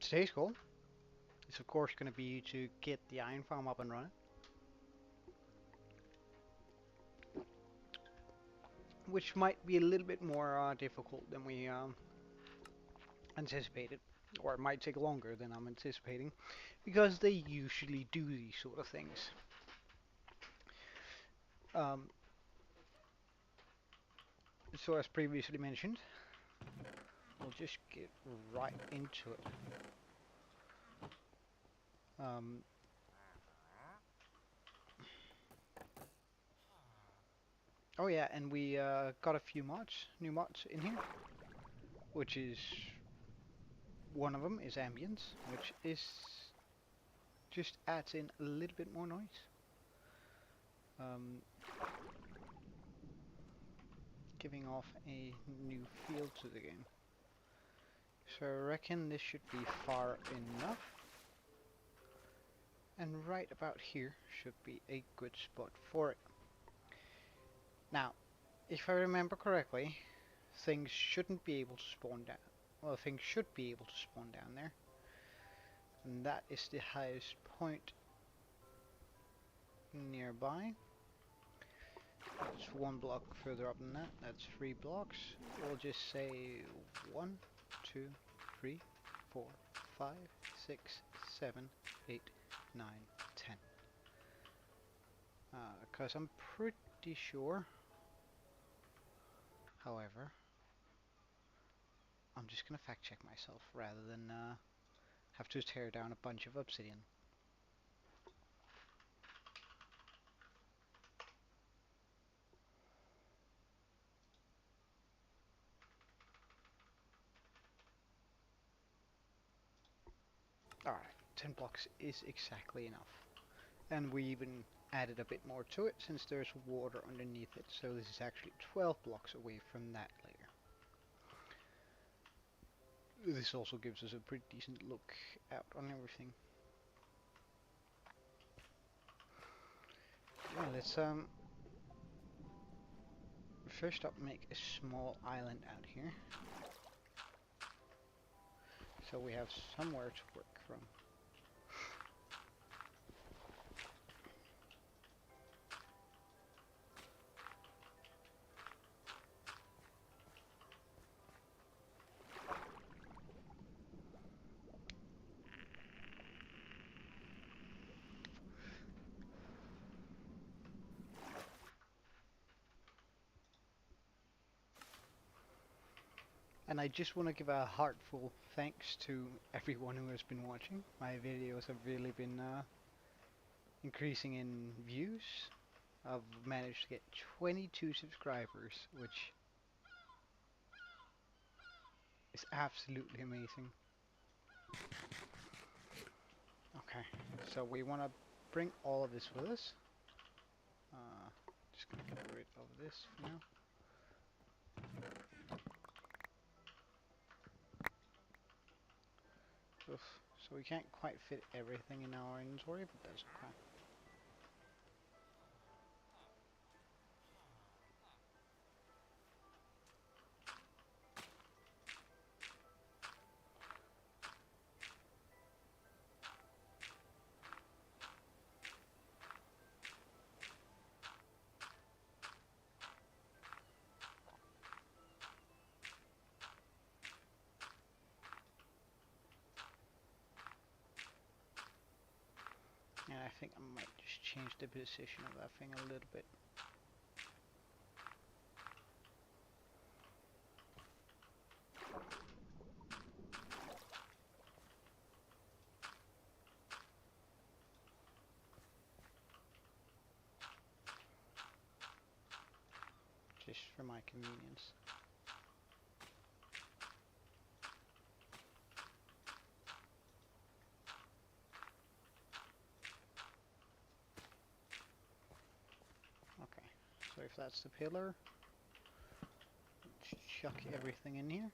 Today's goal is of course going to be to get the iron farm up and running, which might be a little bit more difficult than we anticipated, or it might take longer than I'm anticipating, because they usually do these sort of things. Um, so as previously mentioned, we'll just get right into it. Um, oh yeah, and we got a few new mods in here, which is one of them is ambience, which is just adds in a little bit more noise. Um, giving off a new feel to the game. So I reckon this should be far enough. And right about here should be a good spot for it. Now, if I remember correctly, things shouldn't be able to spawn down. Well, things should be able to spawn down there. And that is the highest point nearby. That's one block further up than that. That's 3 blocks. We'll just say 1, 2, 3, 4, 5, 6, 7, 8, 9, 10. Because I'm pretty sure, however, I'm just gonna fact check myself rather than have to tear down a bunch of obsidian. Alright, 10 blocks is exactly enough. And we even added a bit more to it since there's water underneath it, so this is actually 12 blocks away from that layer. This also gives us a pretty decent look out on everything. Yeah, let's first up make a small island out here, so we have somewhere to work from. And I just want to give a heartful thanks to everyone who has been watching. My videos have really been increasing in views. I've managed to get 22 subscribers, which is absolutely amazing. Okay, so we want to bring all of this with us. Just gonna get rid of this for now. Oof. So we can't quite fit everything in our inventory, but that's okay. And I think I might just change the position of that thing a little bit. Just for my convenience. Okay, so if that's the pillar, let's chuck everything in here.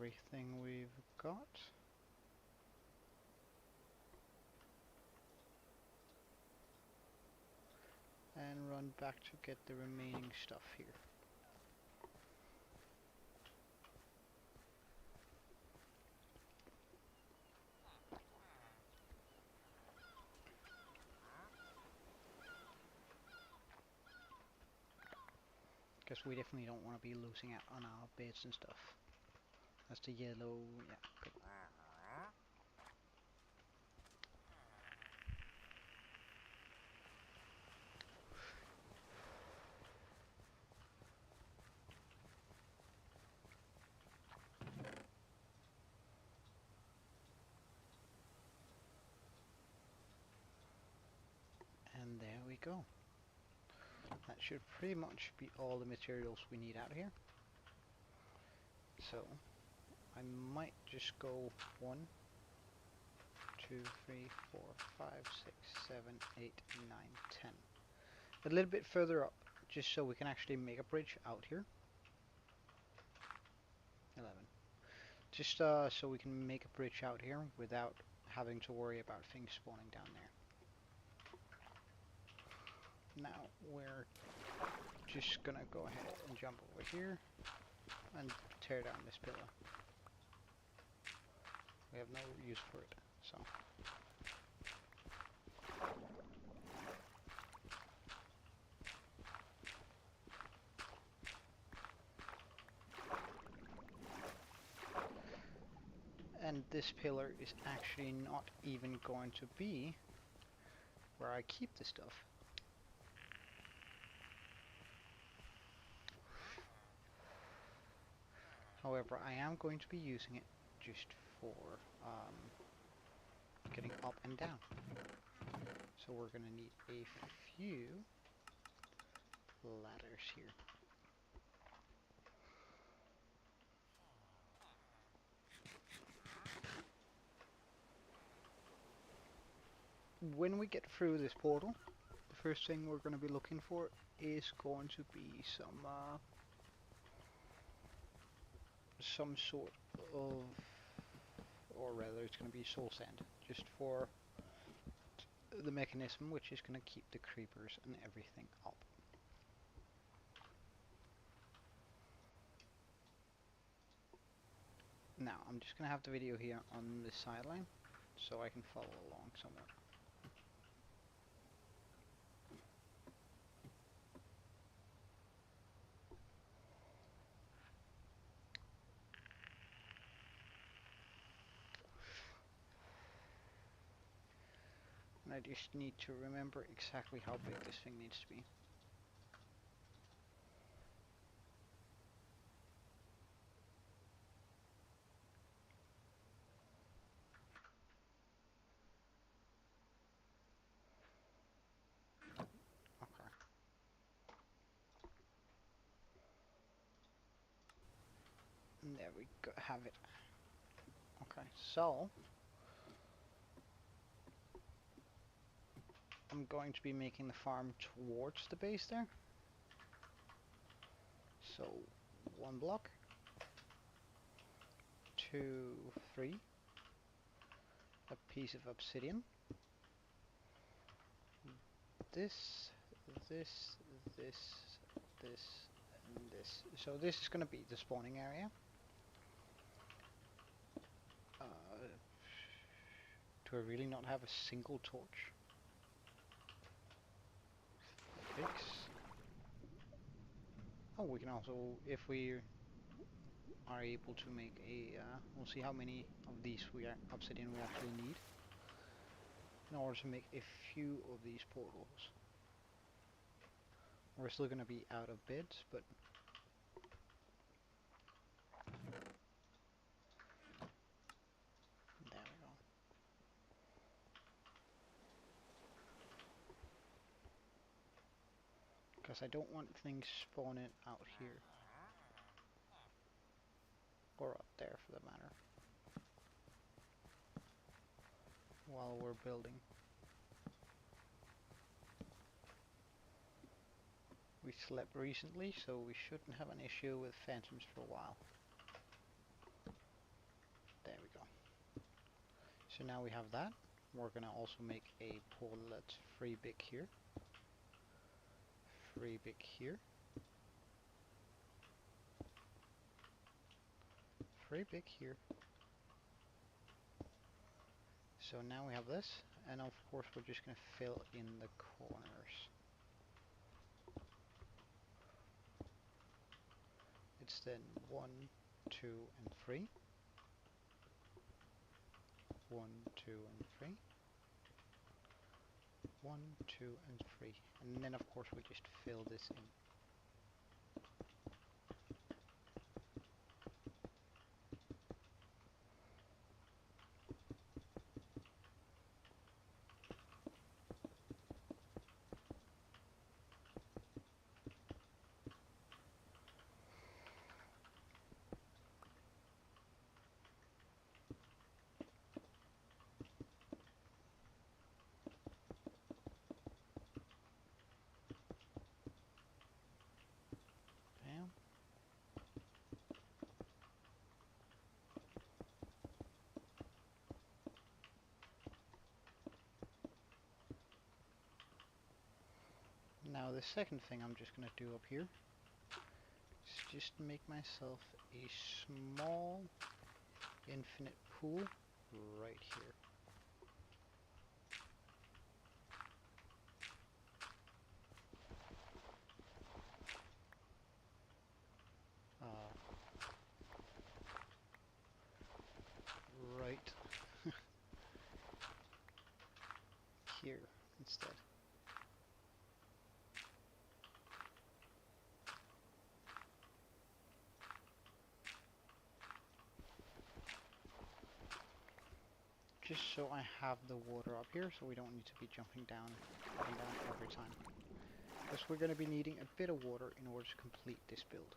everything we've got. And run back to get the remaining stuff here. Because we definitely don't want to be losing out on our beds and stuff. That's the yellow, yeah, good. And there we go. That should pretty much be all the materials we need out here. So, I might just go 1, 2, 3, 4, 5, 6, 7, 8, 9, 10. A little bit further up, just so we can actually make a bridge out here. 11. Just so we can make a bridge out here without having to worry about things spawning down there. Now we're just gonna go ahead and jump over here and tear down this pillar. We have no use for it, so. And this pillar is actually not even going to be where I keep the stuff. However, I am going to be using it just for getting up and down. So we're going to need a few ladders here. When we get through this portal, the first thing we're going to be looking for is going to be some sort of, or rather it's going to be soul sand, just for the mechanism which is going to keep the creepers and everything up. Now I'm just going to have the video here on the sideline so I can follow along somewhere. And I just need to remember exactly how big this thing needs to be. Okay. And there we go, have it. Okay, so I'm going to be making the farm towards the base there. So 1 block, 2, 3, a piece of obsidian, this, this, this, this, and this. So this is going to be the spawning area. Do I really not have a single torch? Fix. Oh, we can also, if we are able to make a, we'll see how many of these obsidian we actually need in order to make a few of these portals. We're still going to be out of beds, but there we go. Because I don't want things spawning out here. Or up there for that matter. While we're building. We slept recently, so we shouldn't have an issue with phantoms for a while. So now we have that. We're gonna also make a portal that's free big here, free big here, free big here. So now we have this, and of course we're just gonna fill in the corners. It's then 1, 2, and 3. 1, 2, and 3. 1, 2, and 3. And then of course we just fill this in. Bam. Now the second thing I'm just gonna do up here is just make myself a small infinite pool right here. Right here instead. Just so I have the water up here, so we don't need to be jumping down, up and down every time. Because we're going to be needing a bit of water in order to complete this build.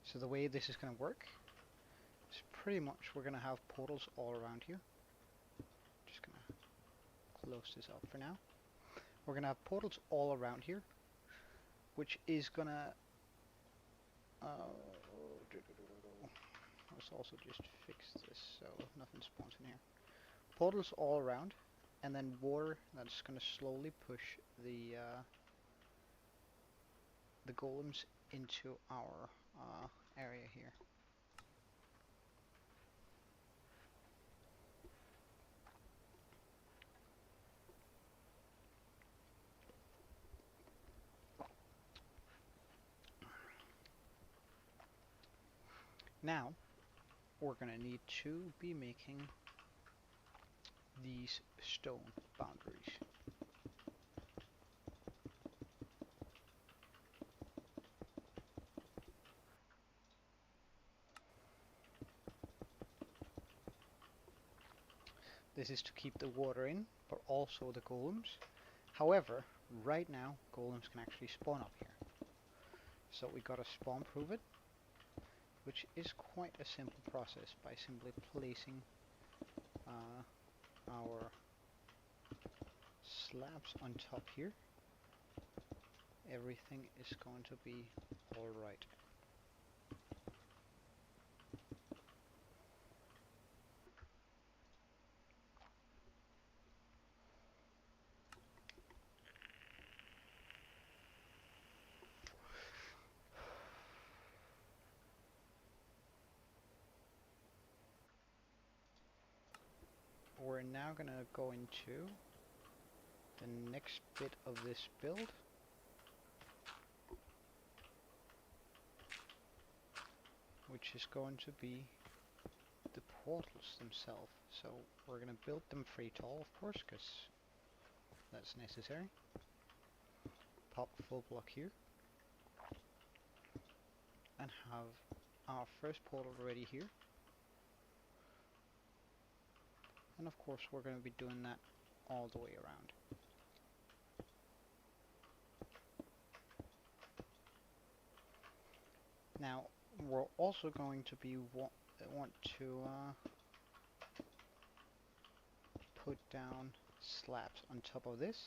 So the way this is going to work is pretty much we're going to have portals all around here. Just going to close this up for now. We're going to have portals all around here, which is going to... let's also just fix this so nothing spawns in here. Portals all around, and then water that's going to slowly push the golems into our area here. Now, we're going to need to be making these stone boundaries. This is to keep the water in, but also the golems. However, right now, golems can actually spawn up here. So we gotta spawn proof it, which is quite a simple process by simply placing our slabs on top here. Everything is going to be alright. We're now gonna go into the next bit of this build, which is going to be the portals themselves. So we're gonna build them free tall, of course, because that's necessary. Pop a full block here, and have our first portal ready here. And of course we're going to be doing that all the way around. Now we're also going to be want to put down slabs on top of this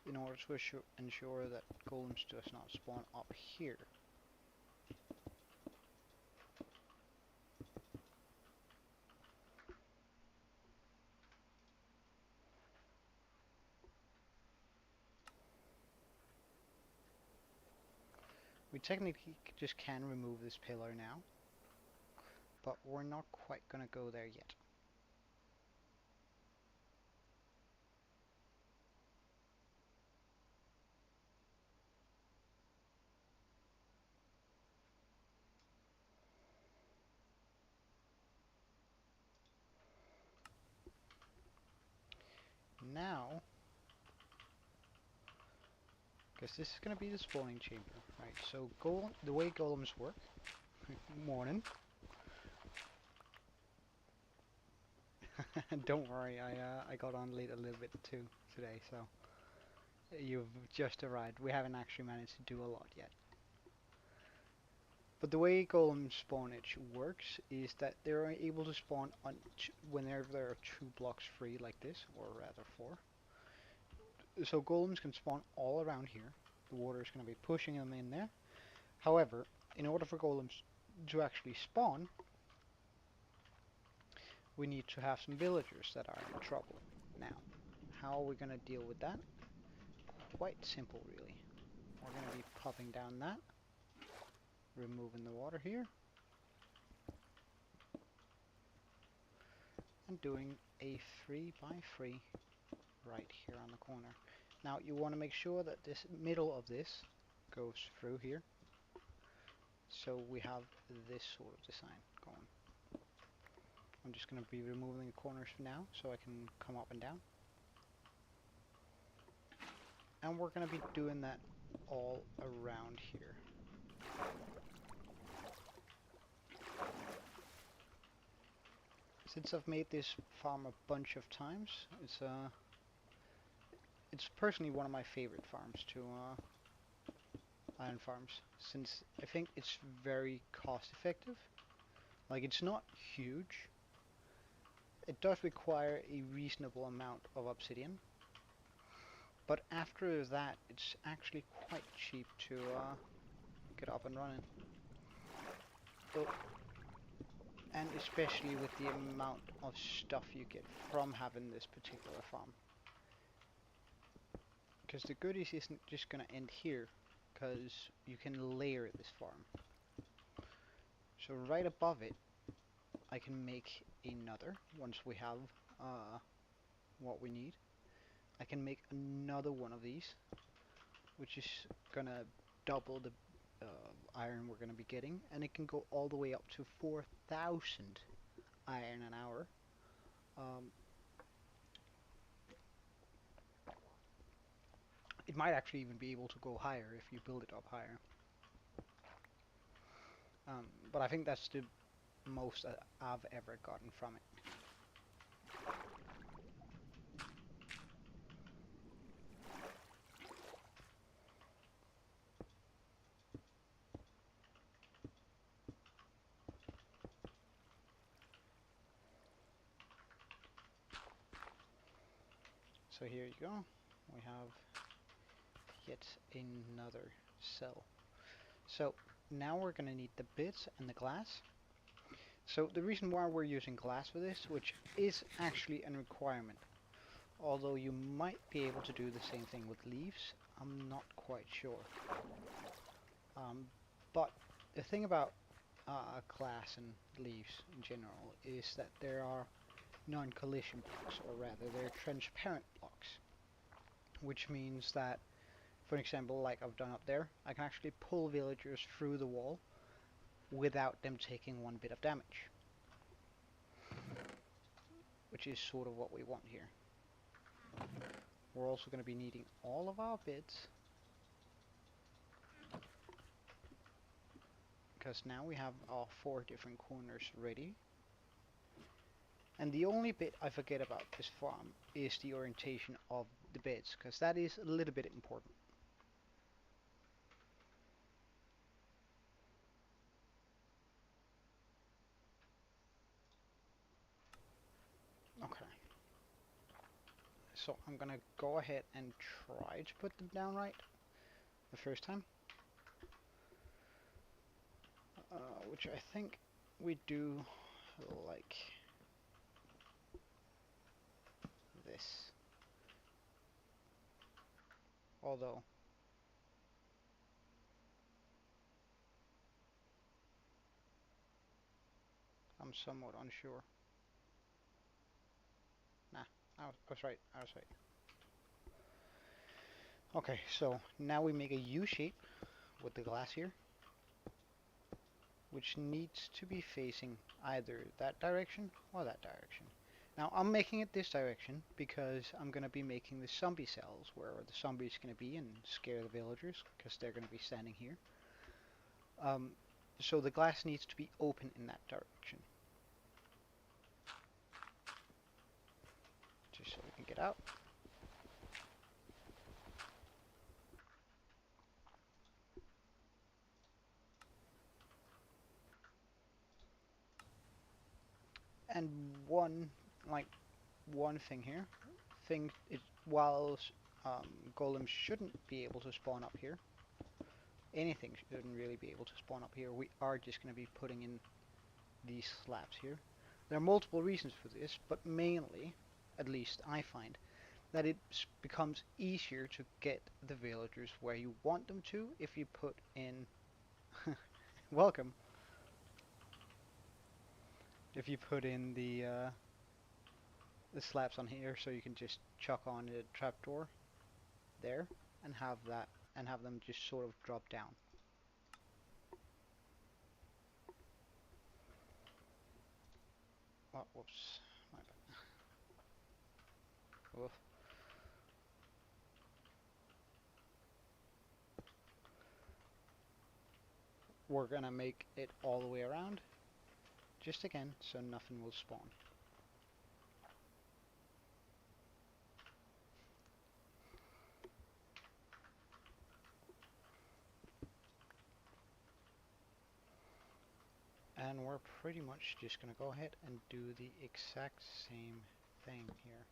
in order to ensure that golems does not spawn up here. We technically just can remove this pillar now, but we're not quite gonna go there yet. Now, because this is gonna be the spawning chamber, right? So the way golems work. Morning. Don't worry, I got on late a little bit too today, so you've just arrived. We haven't actually managed to do a lot yet. But the way golem spawnage works is that they're able to spawn on whenever there are 2 blocks free like this, or rather 4. So golems can spawn all around here. The water is going to be pushing them in there. However, in order for golems to actually spawn, we need to have some villagers that are in trouble. Now, how are we going to deal with that? Quite simple, really. We're going to be popping down that, removing the water here, and doing a 3x3 right here on the corner. Now you want to make sure that this middle of this goes through here, so we have this sort of design going. I'm just going to be removing the corners for now so I can come up and down. And we're going to be doing that all around here. Since I've made this farm a bunch of times, it's personally one of my favorite farms to iron farms, since I think it's very cost effective. Like, it's not huge. It does require a reasonable amount of obsidian, but after that it's actually quite cheap to get up and running. Oh, and especially with the amount of stuff you get from having this particular farm. Because the goodies isn't just going to end here, because you can layer this farm. So right above it, I can make another, once we have what we need. I can make another one of these, which is going to double the iron we're going to be getting, and it can go all the way up to 4,000 iron an hour. It might actually even be able to go higher if you build it up higher. But I think that's the most I've ever gotten from it. So here you go. We have yet another cell. So now we're going to need the bits and the glass. So the reason why we're using glass for this, which is actually a requirement, although you might be able to do the same thing with leaves, I'm not quite sure. But the thing about glass and leaves in general is that there are non-collision blocks, or rather they're transparent blocks, which means that, for example, like I've done up there, I can actually pull villagers through the wall without them taking 1 bit of damage, which is sort of what we want here. We're also going to be needing all of our bits, because now we have our 4 different corners ready. And the only bit I forget about this farm is the orientation of the beds, because that is a little bit important. Okay. So I'm gonna go ahead and try to put them down right the first time. Which I think we do like this. Although I'm somewhat unsure. Nah, I was right. I was right. Okay, so now we make a U shape with the glass here, which needs to be facing either that direction or that direction. Now I'm making it this direction because I'm going to be making the zombie cells where the zombies going to be and scare the villagers because they're going to be standing here. Um, so the glass needs to be open in that direction. Just so we can get out. And like one thing here, while golems shouldn't be able to spawn up here, anything shouldn't really be able to spawn up here. We are just going to be putting in these slabs here. There are multiple reasons for this, but mainly, at least I find, that it becomes easier to get the villagers where you want them to if you put in welcome. If you put in the slabs on here, so you can just chuck on a trapdoor there and have them just sort of drop down. Oh, whoops, my bad. Oof. We're gonna make it all the way around, just again, so nothing will spawn. And we're pretty much just gonna go ahead and do the exact same thing here.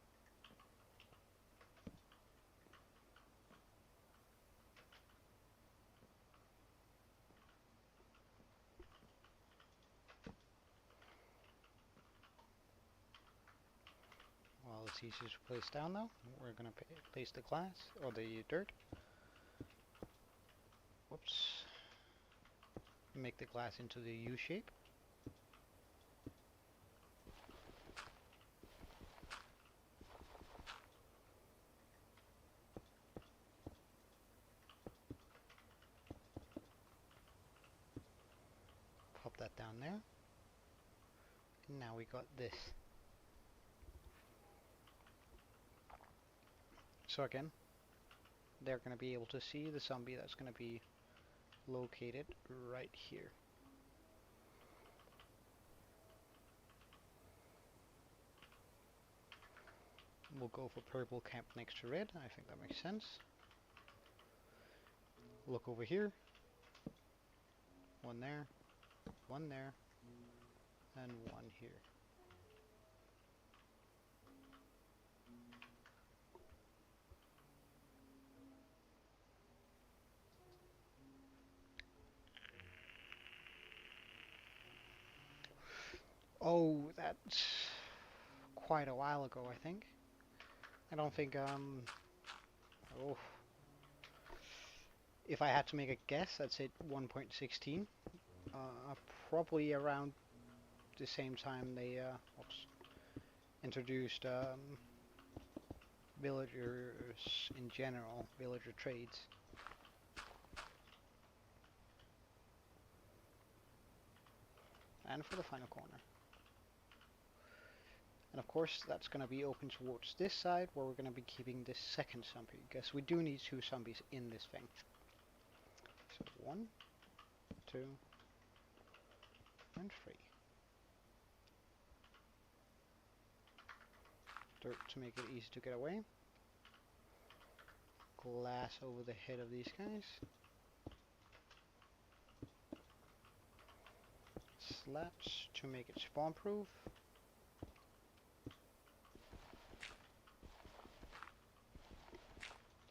While it's easy to place down though, we're gonna place the glass, or the dirt. Whoops. Make the glass into the U shape. Pop that down there. And now we got this. So again, they're going to be able to see the zombie that's going to be located right here. We'll go for purple camp next to red. I think that makes sense. Look over here. One there, and one here. Oh, that's quite a while ago, I think. I don't think, oh, if I had to make a guess, I'd say 1.16. Probably around the same time they introduced villagers in general, villager trades. And for the final corner. And of course that's going to be open towards this side where we're going to be keeping this second zombie, because we do need 2 zombies in this thing. So 1, 2, and 3. Dirt to make it easy to get away. Glass over the head of these guys. Slats to make it spawn proof.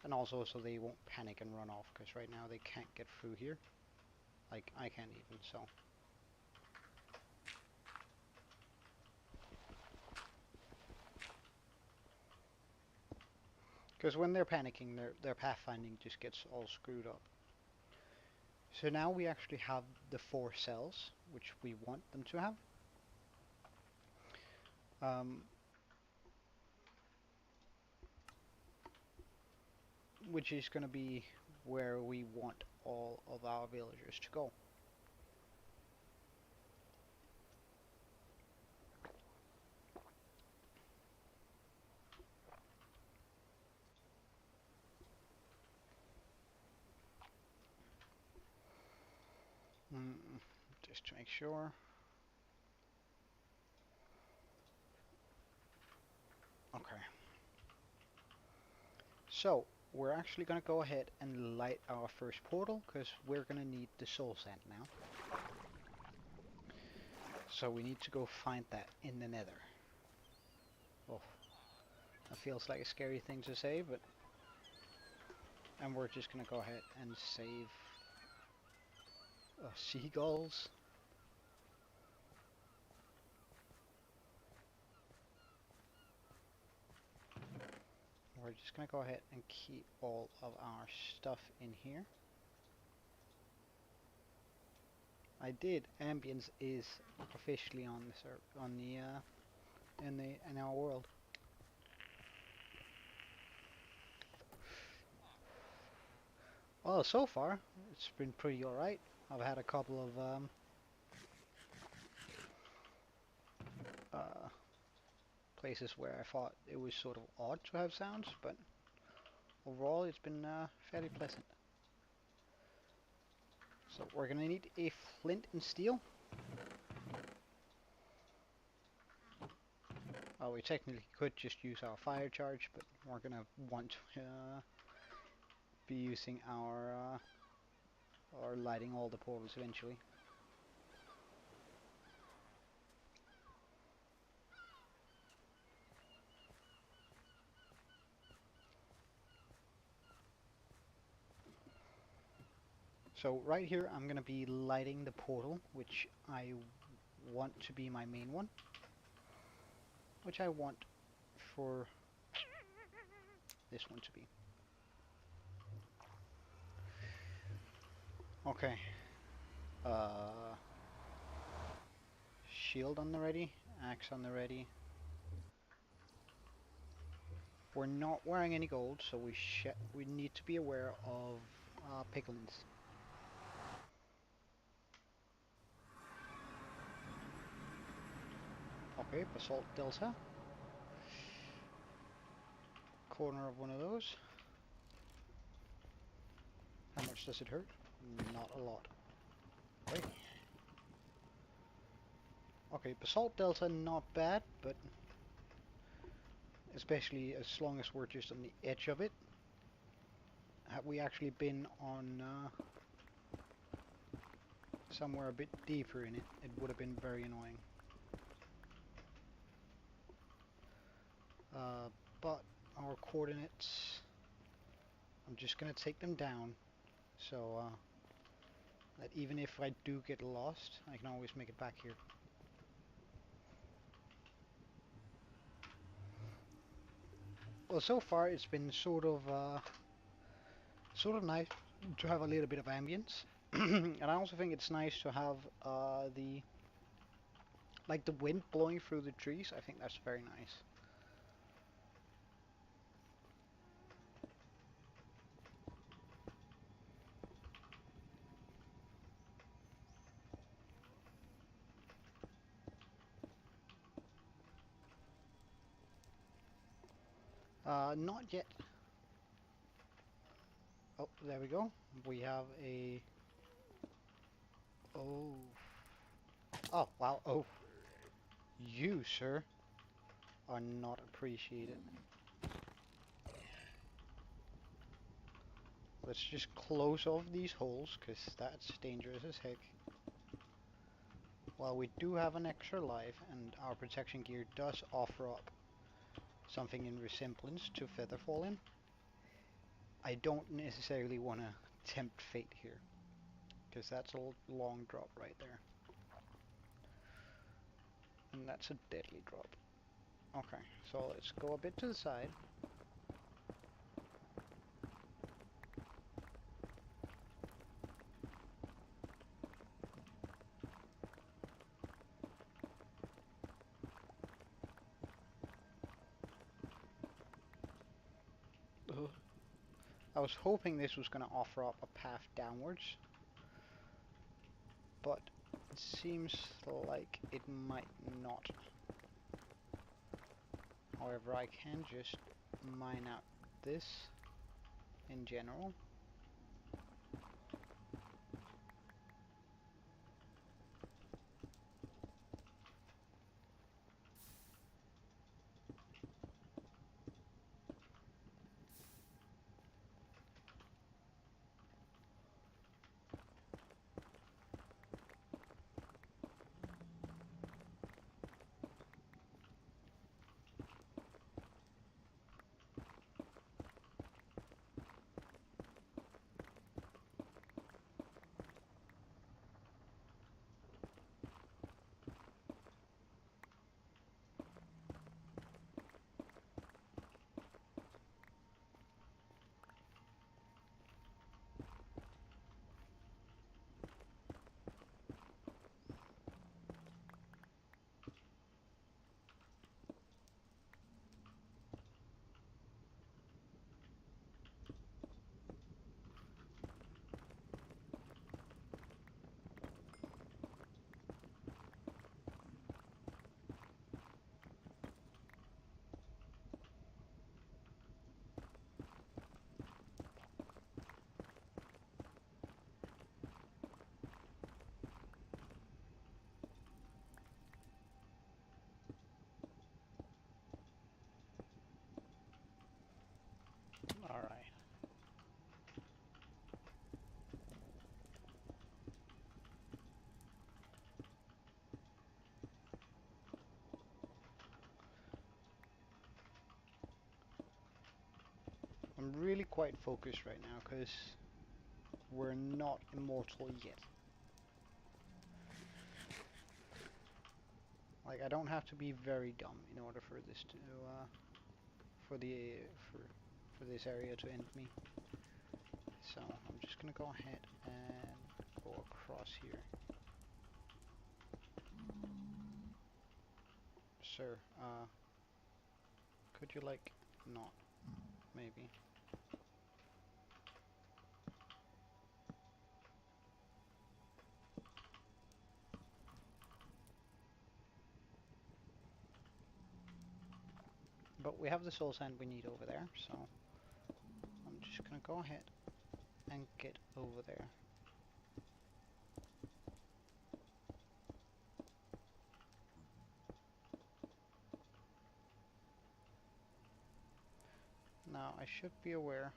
And also so they won't panic and run off, because right now they can't get through here. Like, I can't even, so. Because when they're panicking, their pathfinding just gets all screwed up. So now we actually have the 4 cells, which we want them to have. Um, which is going to be where we want all of our villagers to go. Just to make sure. Okay. So, we're actually going to go ahead and light our first portal, because we're going to need the soul sand now. So we need to go find that in the nether. Oh, that feels like a scary thing to say, but... And we're just going to go ahead and save... seagulls. We're just going to go ahead and keep all of our stuff in here. I did. Ambience is officially on the in our world. Well, so far it's been pretty alright. I've had a couple of places where I thought it was sort of odd to have sounds, but overall it's been fairly pleasant. So we're gonna need a flint and steel. Oh, we technically could just use our fire charge, but we're gonna want to be using our or lighting all the portals eventually. So right here I'm gonna be lighting the portal, which I want to be my main one, which I want for this one to be. Okay. Shield on the ready, axe on the ready. We're not wearing any gold, so we need to be aware of piglins. Okay, basalt delta. Corner of one of those. How much does it hurt? Not a lot. Okay. Okay, basalt delta not bad, but especially as long as we're just on the edge of it. Had we actually been on somewhere a bit deeper in it, it would have been very annoying. But our coordinates, I'm just gonna take them down, so that even if I do get lost, I can always make it back here. Well, so far it's been sort of nice to have a little bit of ambience, and I also think it's nice to have the wind blowing through the trees. I think that's very nice. Not yet. Oh, there we go. We have a... Oh. Oh, wow. Oh. You, sir, are not appreciated. Let's just close off these holes, because that's dangerous as heck. While we do have an extra life, and our protection gear does offer up something in resemblance to feather falling, I don't necessarily want to tempt fate here, because that's a long drop right there. And that's a deadly drop. Okay, so let's go a bit to the side. I was hoping this was going to offer up a path downwards, but it seems like it might not. However, I can just mine out this in general. Alright. I'm really quite focused right now because we're not immortal yet. Like, I don't have to be very dumb in order for this to for the for this area to end me. So I'm just gonna go ahead and go across here. Sir, could you like not maybe? But we have the soul sand we need over there, so I'm just gonna go ahead and get over there. Now I should be aware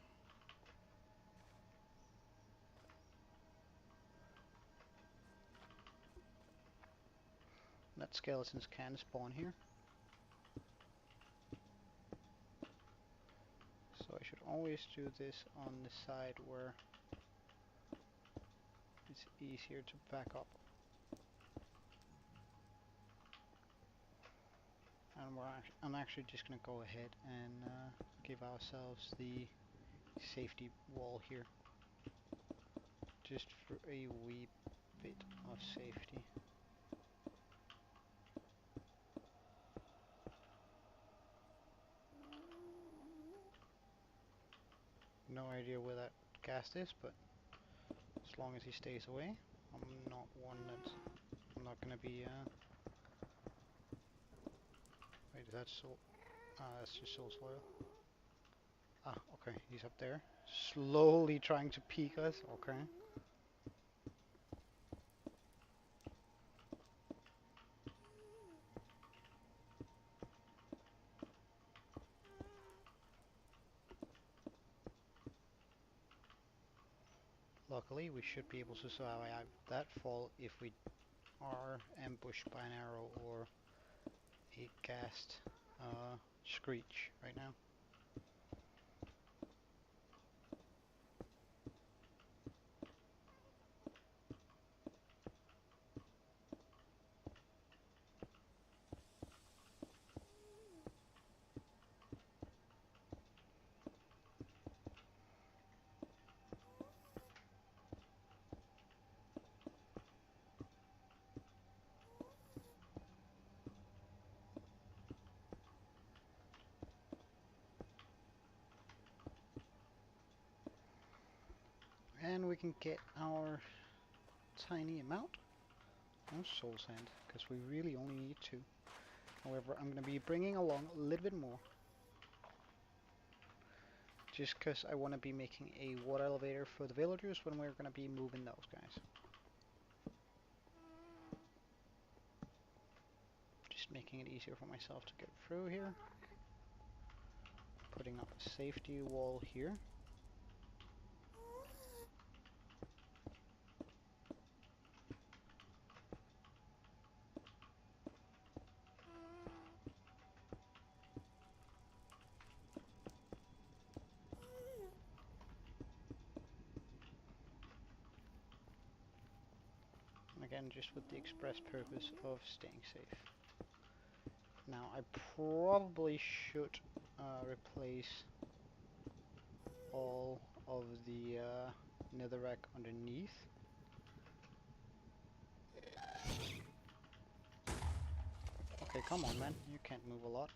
that skeletons can spawn here. So I should always do this on the side where it's easier to back up. And I'm actually just going to go ahead and give ourselves the safety wall here. Just for a wee bit of safety. No idea where that ghast is, but as long as he stays away, I'm not gonna be wait, is that soul? That's just soul soil. Ah, okay, he's up there. Slowly trying to peek us, okay. Luckily, we should be able to survive that fall if we are ambushed by an arrow or a ghast screech right now. And we can get our tiny amount of soul sand, because we really only need 2. However, I'm going to be bringing along a little bit more, just because I want to be making a water elevator for the villagers when we're going to be moving those guys. Just making it easier for myself to get through here. Putting up a safety wall here. And again, just with the express purpose of staying safe. Now, I probably should replace all of the netherrack underneath. Okay, come on, man. You can't move a lot.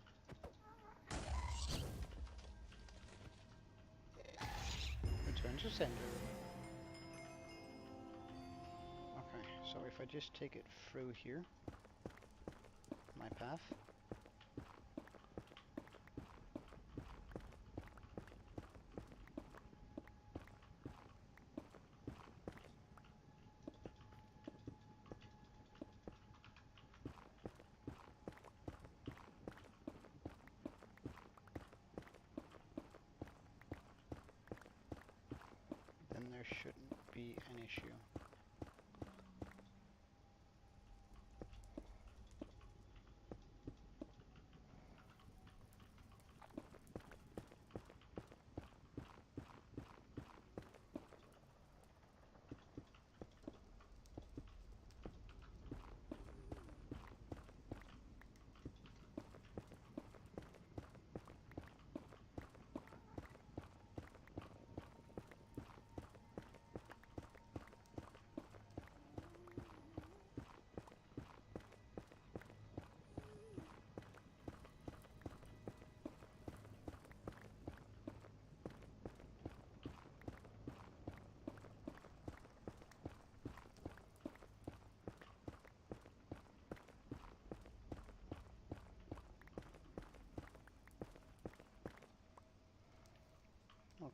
Return to sender. Okay, so if I just take it through here, my path. Then there shouldn't be an issue.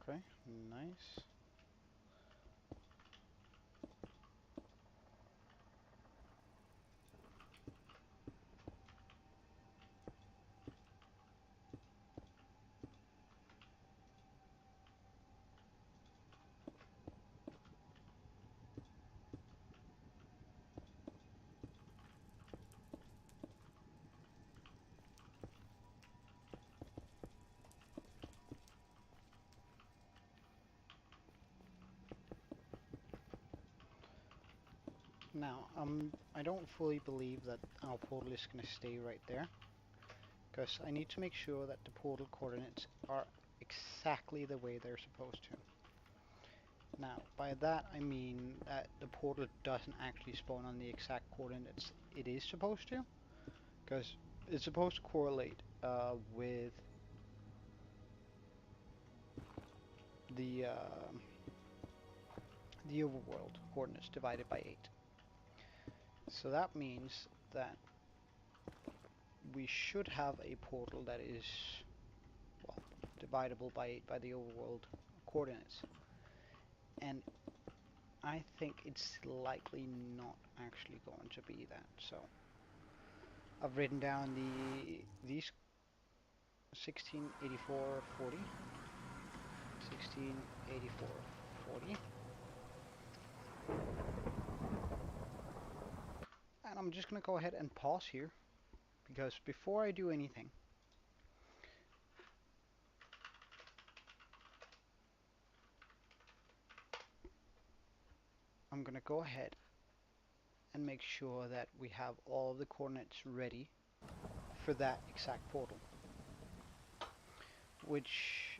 Okay, nice. Now, I don't fully believe that our portal is going to stay right there, because I need to make sure that the portal coordinates are exactly the way they're supposed to. Now, by that I mean that the portal doesn't actually spawn on the exact coordinates it is supposed to, because it's supposed to correlate with the overworld coordinates divided by 8. So that means that we should have a portal that is, well, dividable by 8 by the overworld coordinates. And I think it's likely not actually going to be that. So I've written down these 168440, 168440, and I'm just going to go ahead and pause here, because before I do anything, I'm going to go ahead and make sure that we have all of the coordinates ready for that exact portal, which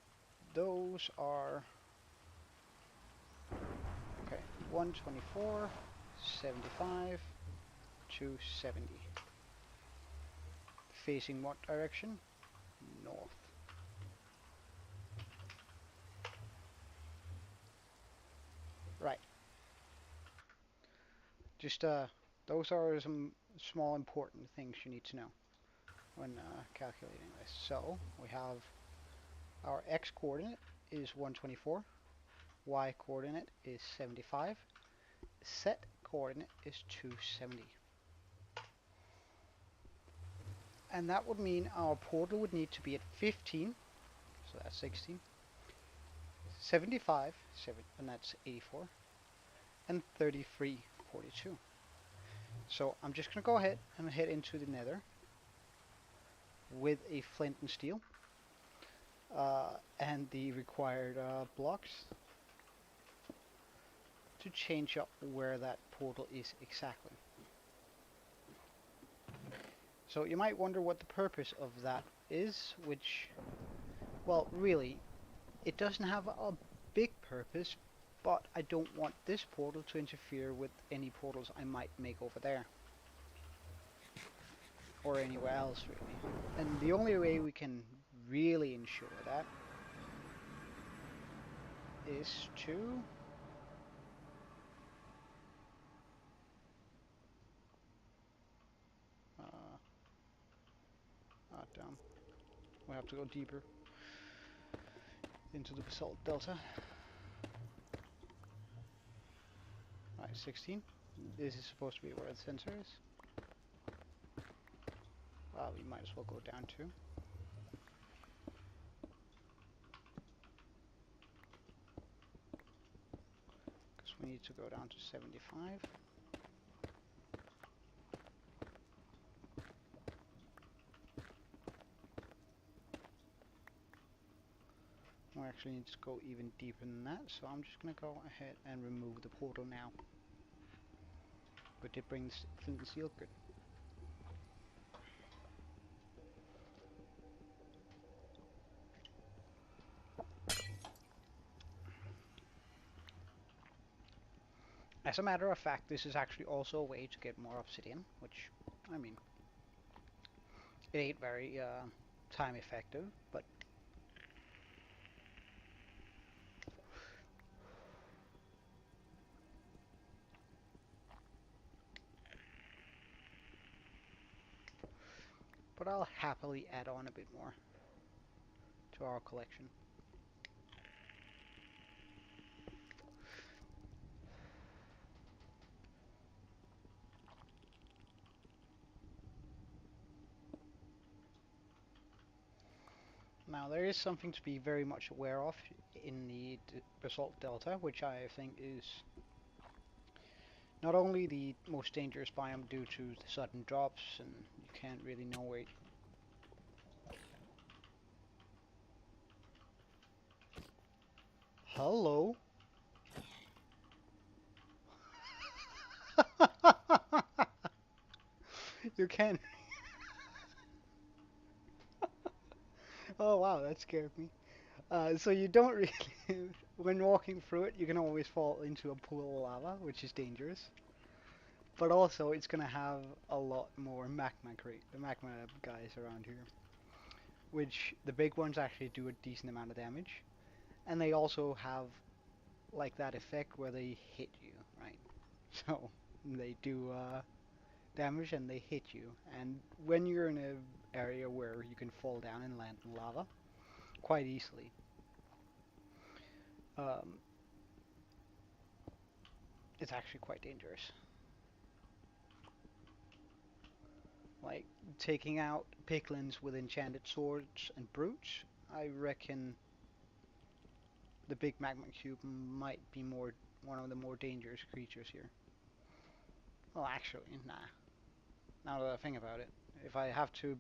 those are, okay, 124, 75, 270. Facing what direction? North. Just those are some small important things you need to know when calculating this. So we have our x coordinate is 124, y coordinate is 75, z coordinate is 270. And that would mean our portal would need to be at 15, so that's 16, 75, and that's 84, and 33, 42. So I'm just going to go ahead and head into the nether with a flint and steel and the required blocks to change up where that portal is exactly. So you might wonder what the purpose of that is, which, well, really, it doesn't have a big purpose, but I don't want this portal to interfere with any portals I might make over there. Or anywhere else, really. And the only way we can really ensure that is to damn, we have to go deeper into the basalt delta. Right, 16. This is supposed to be where the sensor is. Well, we might as well go down too. Because we need to go down to 75. We actually need to go even deeper than that, so I'm just going to go ahead and remove the portal now. But it brings flint and steel, good. As a matter of fact, this is actually also a way to get more obsidian, which, I mean, it ain't very time effective, but I'll happily add on a bit more to our collection. Now there is something to be very much aware of in the basalt delta, which I think is not only the most dangerous biome due to the sudden drops and you can't really know where. Hello. You can. Oh wow, that scared me. So you don't really, when walking through it, you can always fall into a pool of lava, which is dangerous. But also, it's gonna have a lot more magma guys around here, which the big ones actually do a decent amount of damage, and they also have like that effect where they hit you, right? So they do damage and they hit you, and when you're in an area where you can fall down and land in lava quite easily, um, it's actually quite dangerous. Like taking out piglins with enchanted swords and brutes, I reckon the big magma cube might be one of the more dangerous creatures here. Well, actually, nah. Now that I think about it, if I have to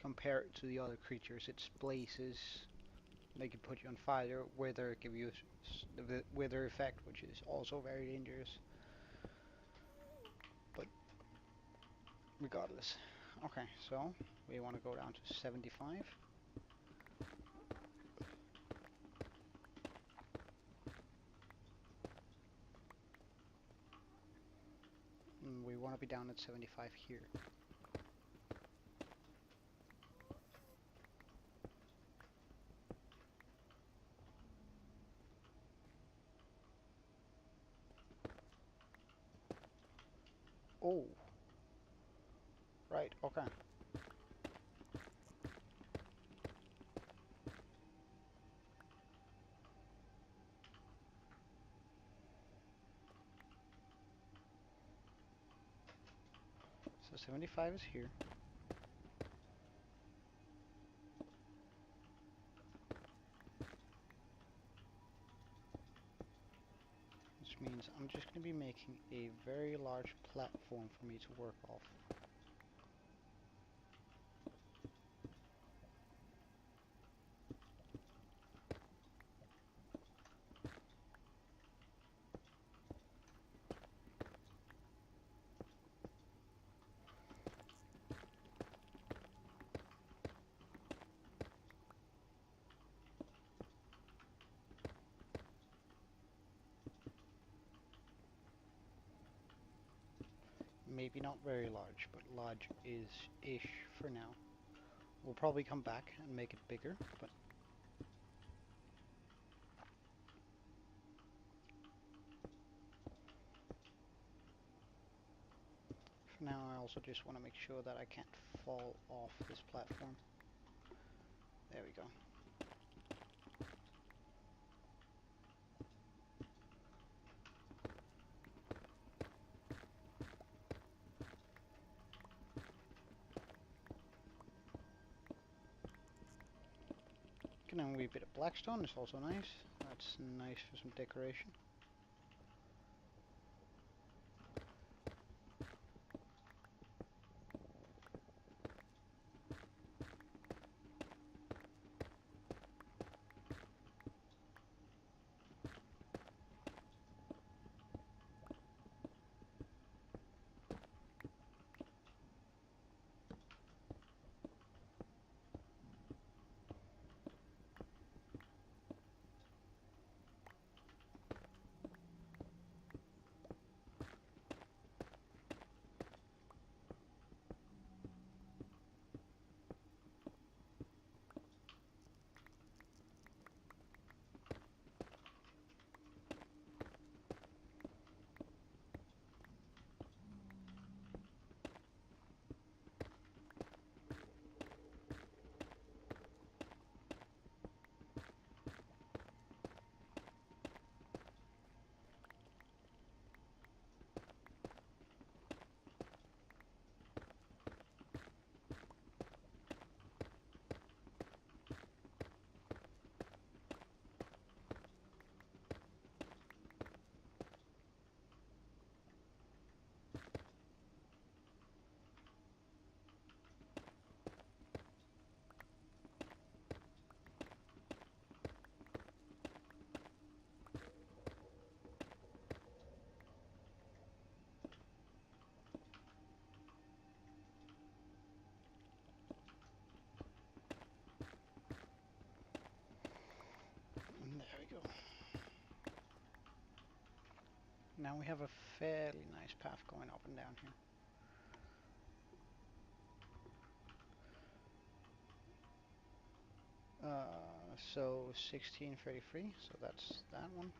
compare it to the other creatures, its blazes, they can put you on fire, wither give you the wither effect, which is also very dangerous. But regardless, okay, so we want to go down to 75. And we want to be down at 75 here. Oh, right, okay. So 75 is here. Which means I'm just going to be making a very large platform for me to work off. Maybe not very large, but large is ish for now. We'll probably come back and make it bigger, but for now I also just want to make sure that I can't fall off this platform. There we go. Getting a wee bit of blackstone is also nice. That's nice for some decoration. And there we go. Now we have a fairly nice path going up and down here. So 1633, so that's that one.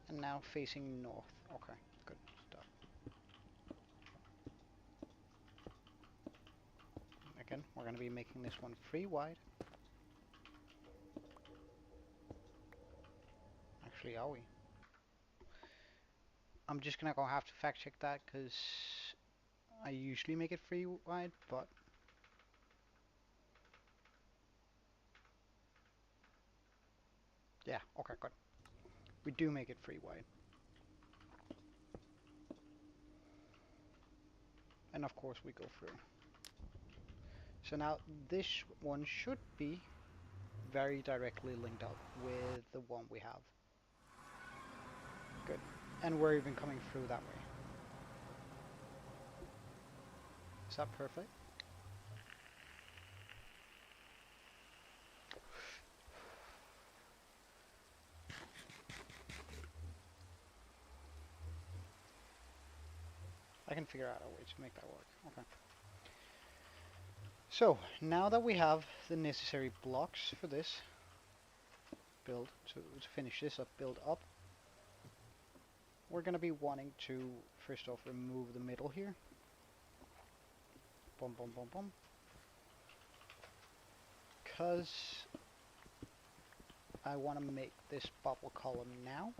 And now facing north. Okay, good stuff. Again, we're going to be making this one 3 wide. Actually, are we? I'm just going to go have to fact check that because I usually make it 3 wide, but yeah, okay, good. We do make it 3 wide. And of course we go through. So now this one should be very directly linked up with the one we have. Good. And we're even coming through that way. Is that perfect? I can figure out a way to make that work. Okay. So, now that we have the necessary blocks for this build, to finish this up, build up, we're going to be wanting to first off remove the middle here. Boom, boom, boom, boom. Because I want to make this bubble column now.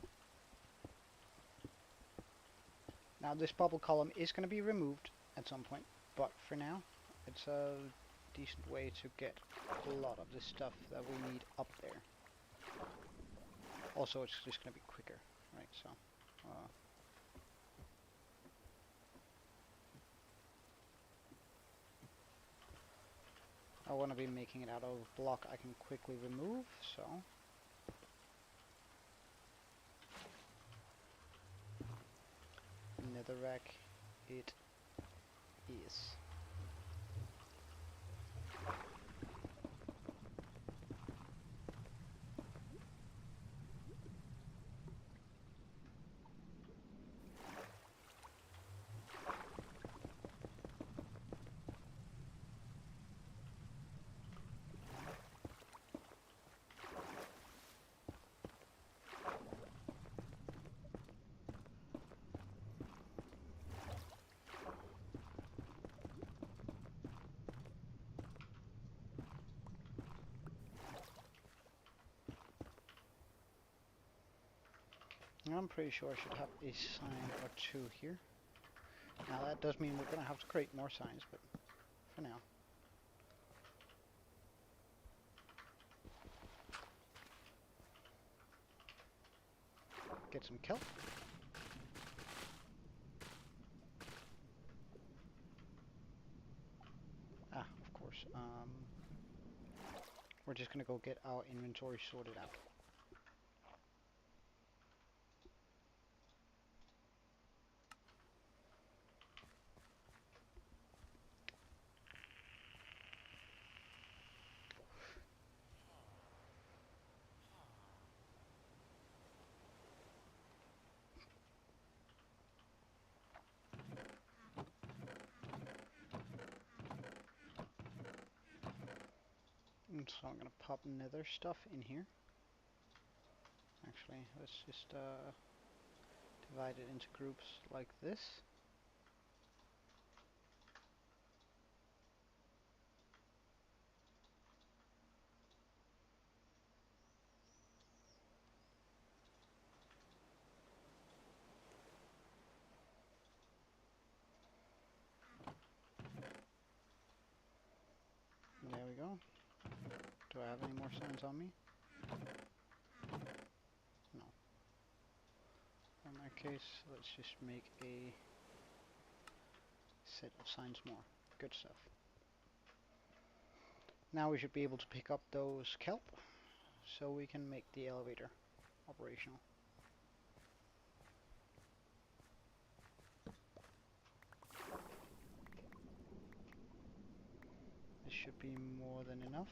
Now this bubble column is going to be removed at some point, but for now it's a decent way to get a lot of the stuff that we need up there. Also, it's just going to be quicker, right? So, I want to be making it out of a block I can quickly remove, so netherrack it is. I'm pretty sure I should have a sign or two here. Now that does mean we're going to have to create more signs, but for now. Get some kelp. Ah, of course. We're just going to go get our inventory sorted out. And so I'm going to pop nether stuff in here. Actually, let's just divide it into groups like this. There we go. Do I have any more signs on me? No. In that case, let's just make a set of signs more. Good stuff. Now we should be able to pick up those kelp, so we can make the elevator operational. This should be more than enough.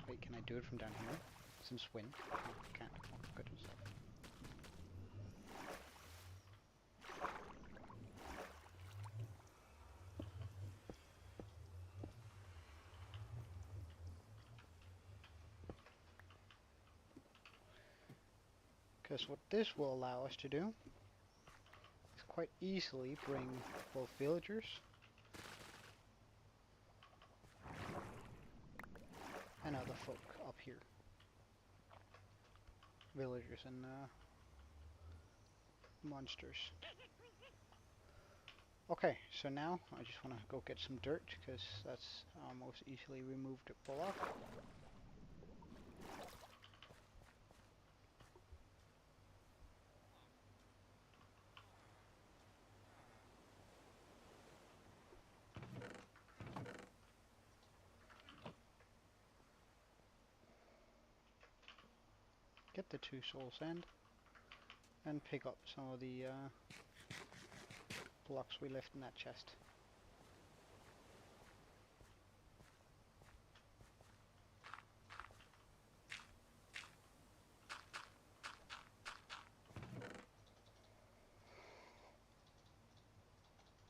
Wait, can I do it from down here? Since when? Oh, I can't. Oh, good stuff. Because what this will allow us to do is quite easily bring both villagers and other folk up here. Villagers and monsters. Okay, so now I just want to go get some dirt because that's our most easily removed block. Get the 2 soul sand and pick up some of the blocks we left in that chest.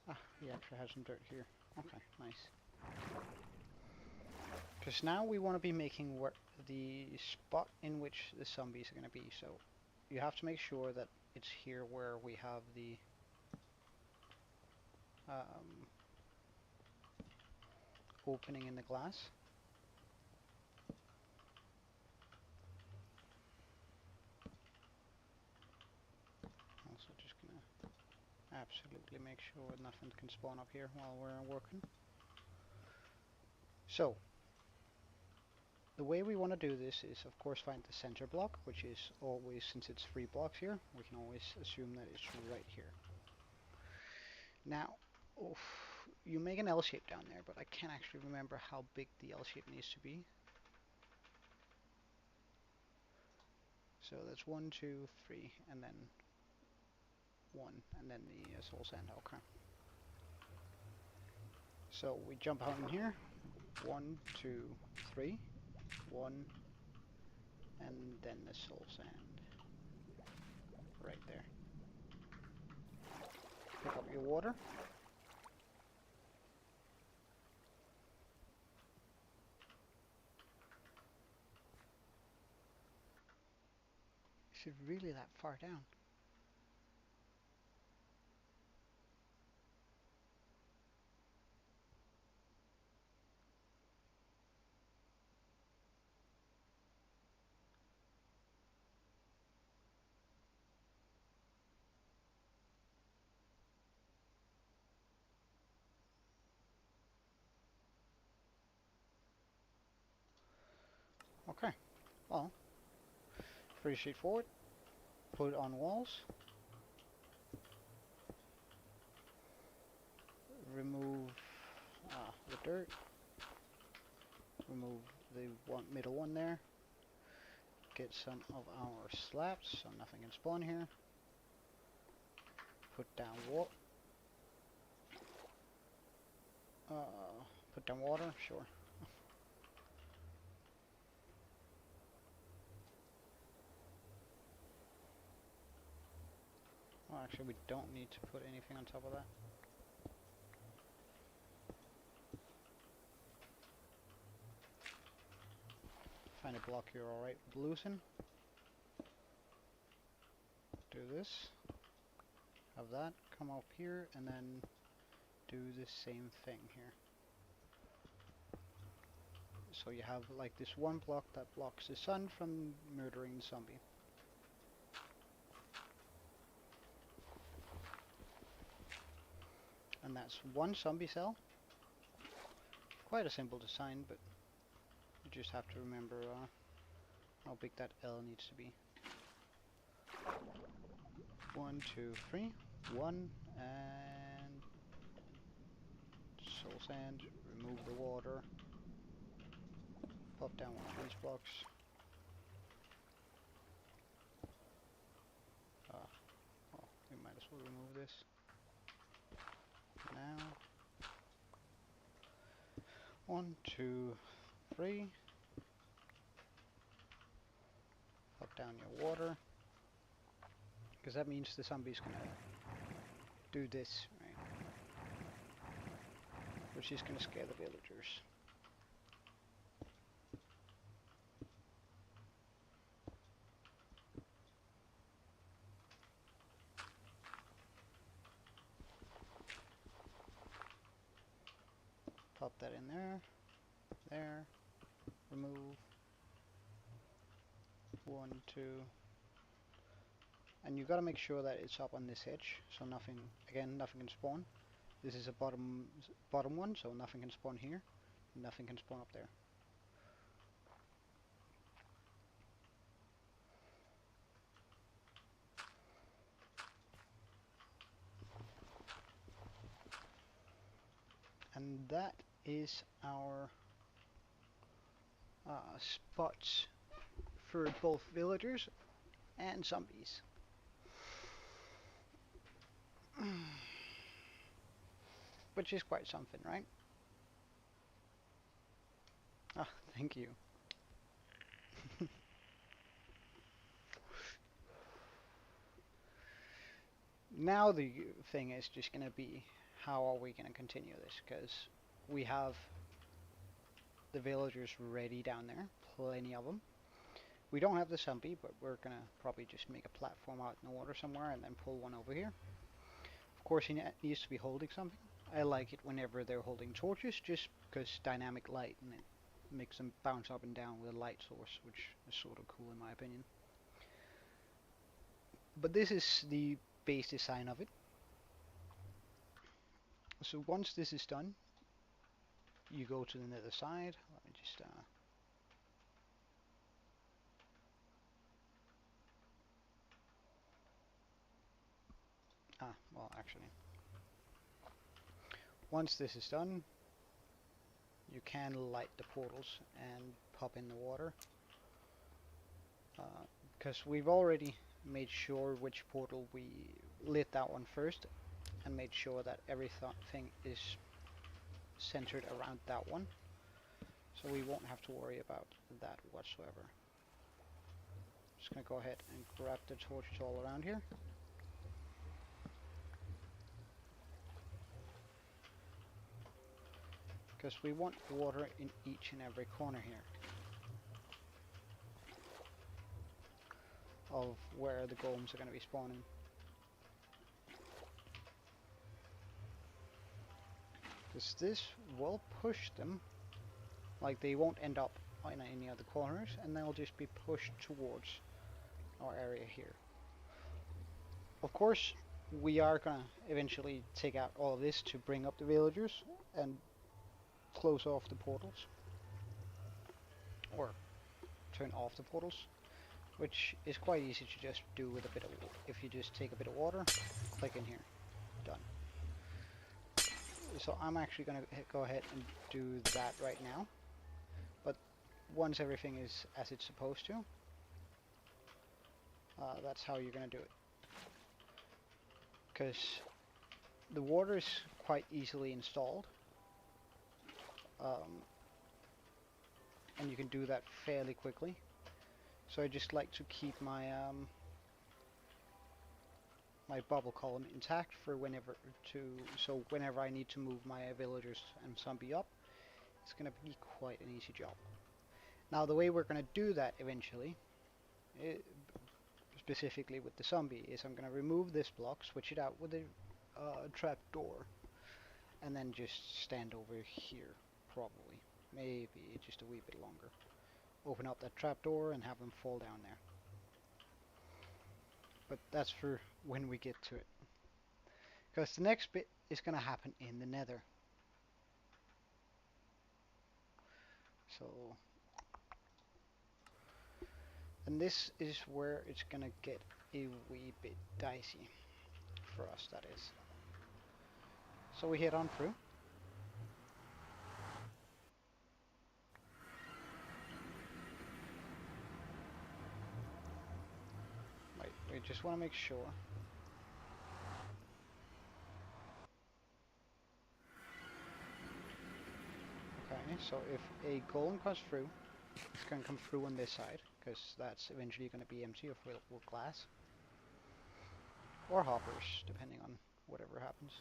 Ah, we actually have some dirt here. Okay, nice. Because now we want to be making the spot in which the zombies are going to be. So you have to make sure that it's here where we have the opening in the glass. Also just going to absolutely make sure nothing can spawn up here while we're working. So the way we want to do this is, of course, find the center block, which is always, since it's 3 blocks here, we can always assume that it's right here. Now, oof, you make an L shape down there, but I can't actually remember how big the L shape needs to be. So that's 1, 2, 3, and then 1, and then the soul sand. Okay. So we jump out in here. 1, 2, 3, 1, and then the soul sand. Right there. Pick up your water. Is it really that far down? Okay, well, pretty straightforward. Put it on walls. Remove the dirt. Remove the middle one there. Get some of our slabs so nothing can spawn here. Put down put down water, sure. Well, actually, we don't need to put anything on top of that. Find a block you're alright with losing. Do this. Have that come up here, and then do the same thing here. So you have like this one block that blocks the sun from murdering the zombie. And that's one zombie cell. Quite a simple design, but you just have to remember how big that L needs to be. 1, 2, 3, 1, and soul sand. Remove the water. Pop down one of these blocks. Well, we might as well remove this now. 1, 2, 3. Pop down your water, because that means the zombie's gonna do this, right? Which is gonna scare the villagers. Pop that in there, there, remove, 1, 2, and you've got to make sure that it's up on this edge, so nothing, again, nothing can spawn. This is a bottom one, so nothing can spawn here, nothing can spawn up there. And that is our spots for both villagers and zombies. Which is quite something, right? Ah, thank you. Now the thing is just going to be, how are we going to continue this? Because we have the villagers ready down there, plenty of them. We don't have the zombie, but we're gonna probably just make a platform out in the water somewhere and then pull one over here. Of course, he needs to be holding something. I like it whenever they're holding torches, just because dynamic light and it makes them bounce up and down with a light source, which is sort of cool in my opinion. But this is the base design of it. So once this is done, you go to the nether side. Let me just well, actually, once this is done, you can light the portals and pop in the water. Because we've already made sure which portal we lit that one first and made sure that everything is centered around that one. So we won't have to worry about that whatsoever. Just gonna go ahead and grab the torches all around here. Because we want water in each and every corner here of where the golems are going to be spawning. Because this will push them, like they won't end up in any other corners, and they'll just be pushed towards our area here. Of course, we are going to eventually take out all of this to bring up the villagers and close off the portals, or turn off the portals, which is quite easy to just do with a bit of, if you just take a bit of water, click in here, done. So I'm actually going to go ahead and do that right now, but once everything is as it's supposed to, that's how you're going to do it. Because the water is quite easily installed, and you can do that fairly quickly. So I just like to keep my my bubble column intact for so whenever I need to move my villagers and zombie up, it's gonna be quite an easy job. Now the way we're gonna do that eventually, specifically with the zombie, is I'm gonna remove this block, switch it out with a trap door, and then just stand over here, probably, maybe just a wee bit longer. Open up that trapdoor and have them fall down there. But that's for when we get to it. Because the next bit is going to happen in the nether. So, and this is where it's going to get a wee bit dicey. For us, that is. So we head on through. Wait, we just want to make sure. Okay, so if a golem comes through, it's going to come through on this side, because that's eventually going to be empty or filled with glass. Or hoppers, depending on whatever happens.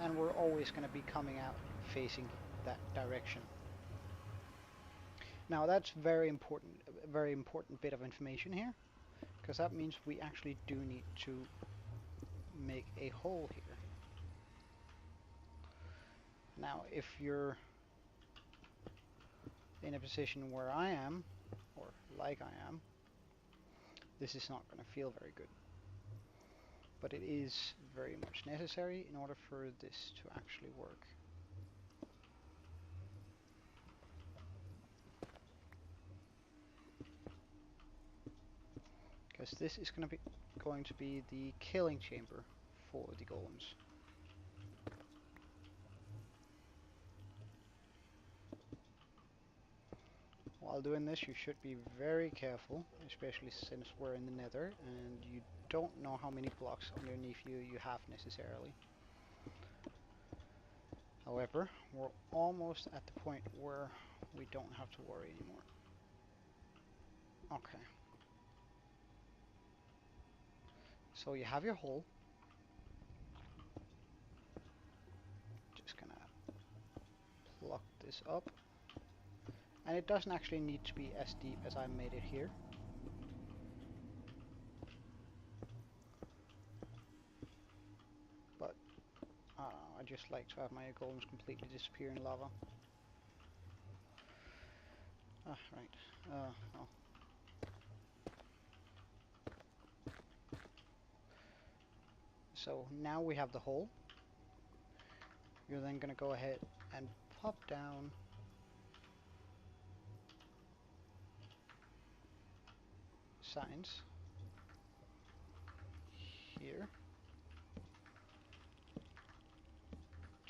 And we're always going to be coming out facing that direction. Now that's a very important bit of information here, because that means we actually do need to make a hole here. Now if you're in a position where I am, or like I am, this is not going to feel very good. But it is very much necessary in order for this to actually work. Because this is going to be the killing chamber for the golems. While doing this, you should be very careful, especially since we're in the nether and you don't know how many blocks underneath you have necessarily. However, we're almost at the point where we don't have to worry anymore. Okay. So you have your hole. Just gonna pluck this up. And it doesn't actually need to be as deep as I made it here. But I don't know, I just like to have my golems completely disappear in lava. Ah, right. Well. So now we have the hole. You're then going to go ahead and pop down signs here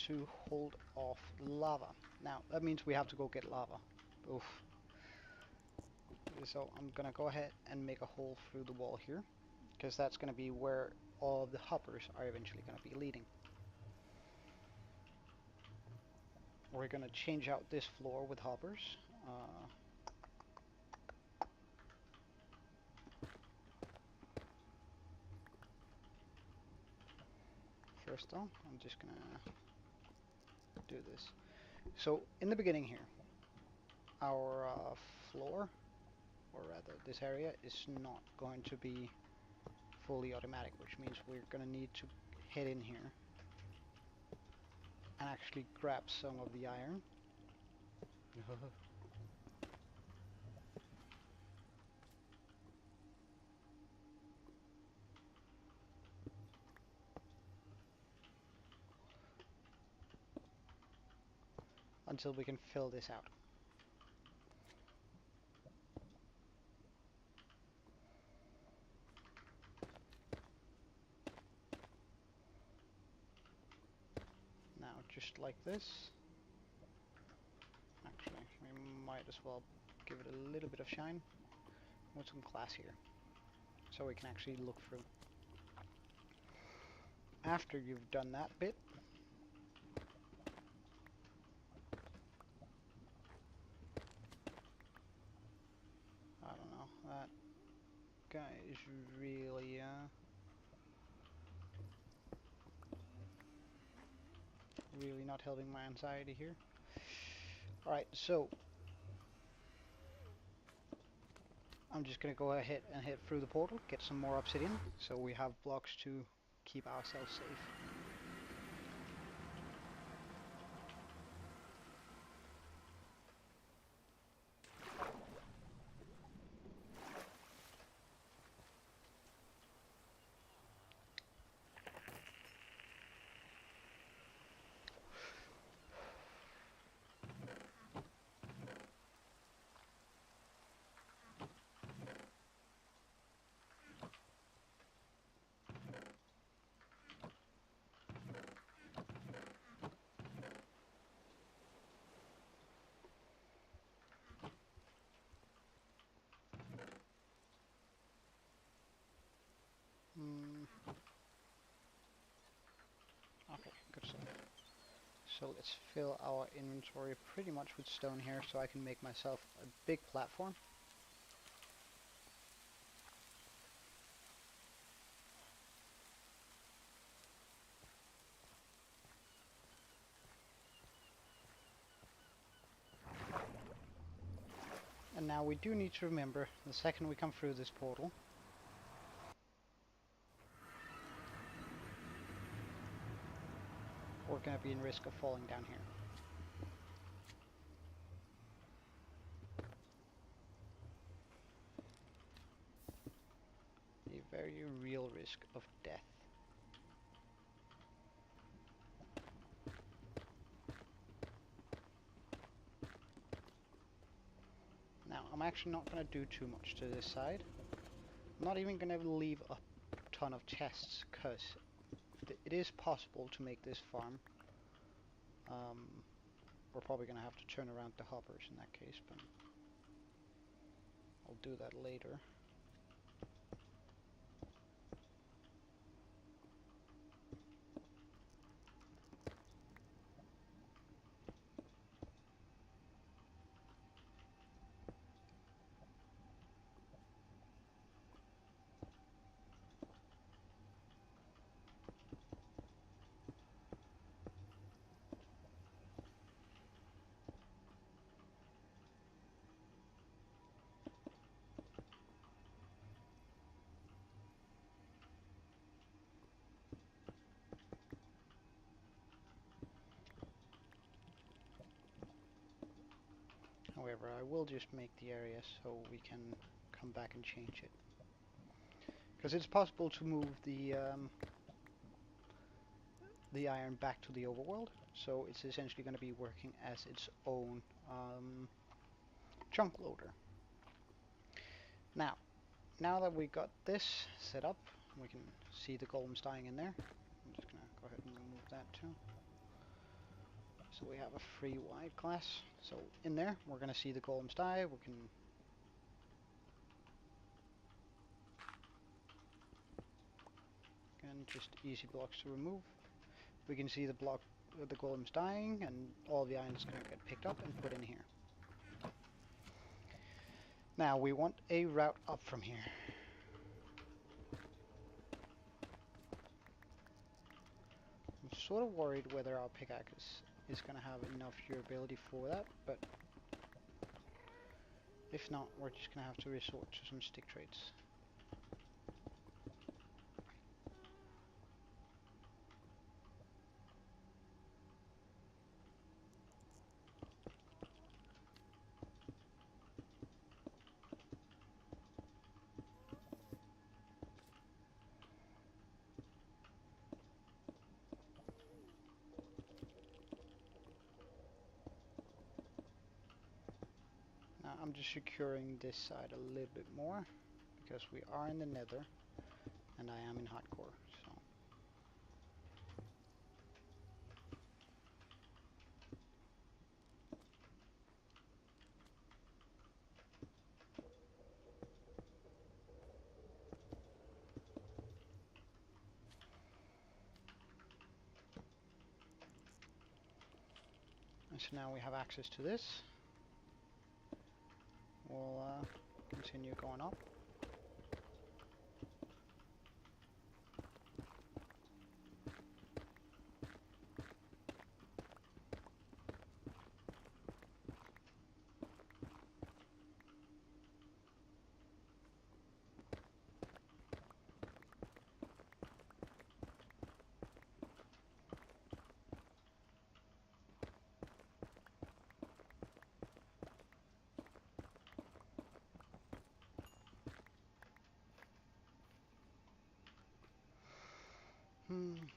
to hold off lava. Now that means we have to go get lava. Oof. So I'm gonna go ahead and make a hole through the wall here, because that's gonna be where all of the hoppers are eventually gonna be leading. We're gonna change out this floor with hoppers. First though, I'm just gonna do this. So in the beginning here, our floor, or rather this area, is not going to be fully automatic, which means we're gonna need to head in here and actually grab some of the iron. Until we can fill this out. Now, just like this. Actually, we might as well give it a little bit of shine with some glass here, so we can actually look through. After you've done that bit, I don't know, that guy is really really not helping my anxiety here. Alright, so I'm just gonna go ahead and head through the portal, get some more obsidian, so we have blocks to keep ourselves safe. Okay, good stuff. So let's fill our inventory pretty much with stone here so I can make myself a big platform. And now we do need to remember, the second we come through this portal, we're going to be in risk of falling down here. A very real risk of death. Now, I'm actually not going to do too much to this side. I'm not even going to leave a ton of chests, because it is possible to make this farm. We're probably going to have to turn around the hoppers in that case, but I'll do that later. However, I will just make the area so we can come back and change it. Because it's possible to move the iron back to the overworld, so it's essentially going to be working as its own chunk loader. Now that we got this set up, we can see the golems dying in there. I'm just going to go ahead and remove that too. So we have a free wide glass. So in there, we're going to see the golems die. We can again just easy blocks to remove. We can see the golems dying, and all the iron is going to get picked up and put in here. Now we want a route up from here. I'm sort of worried whether our pickaxe is going to have enough durability for that, but if not, we're just going to have to resort to some stick trades. Now I'm just securing this side a little bit more because we are in the nether and I am in hardcore, so. And so now we have access to this. We'll continue going up.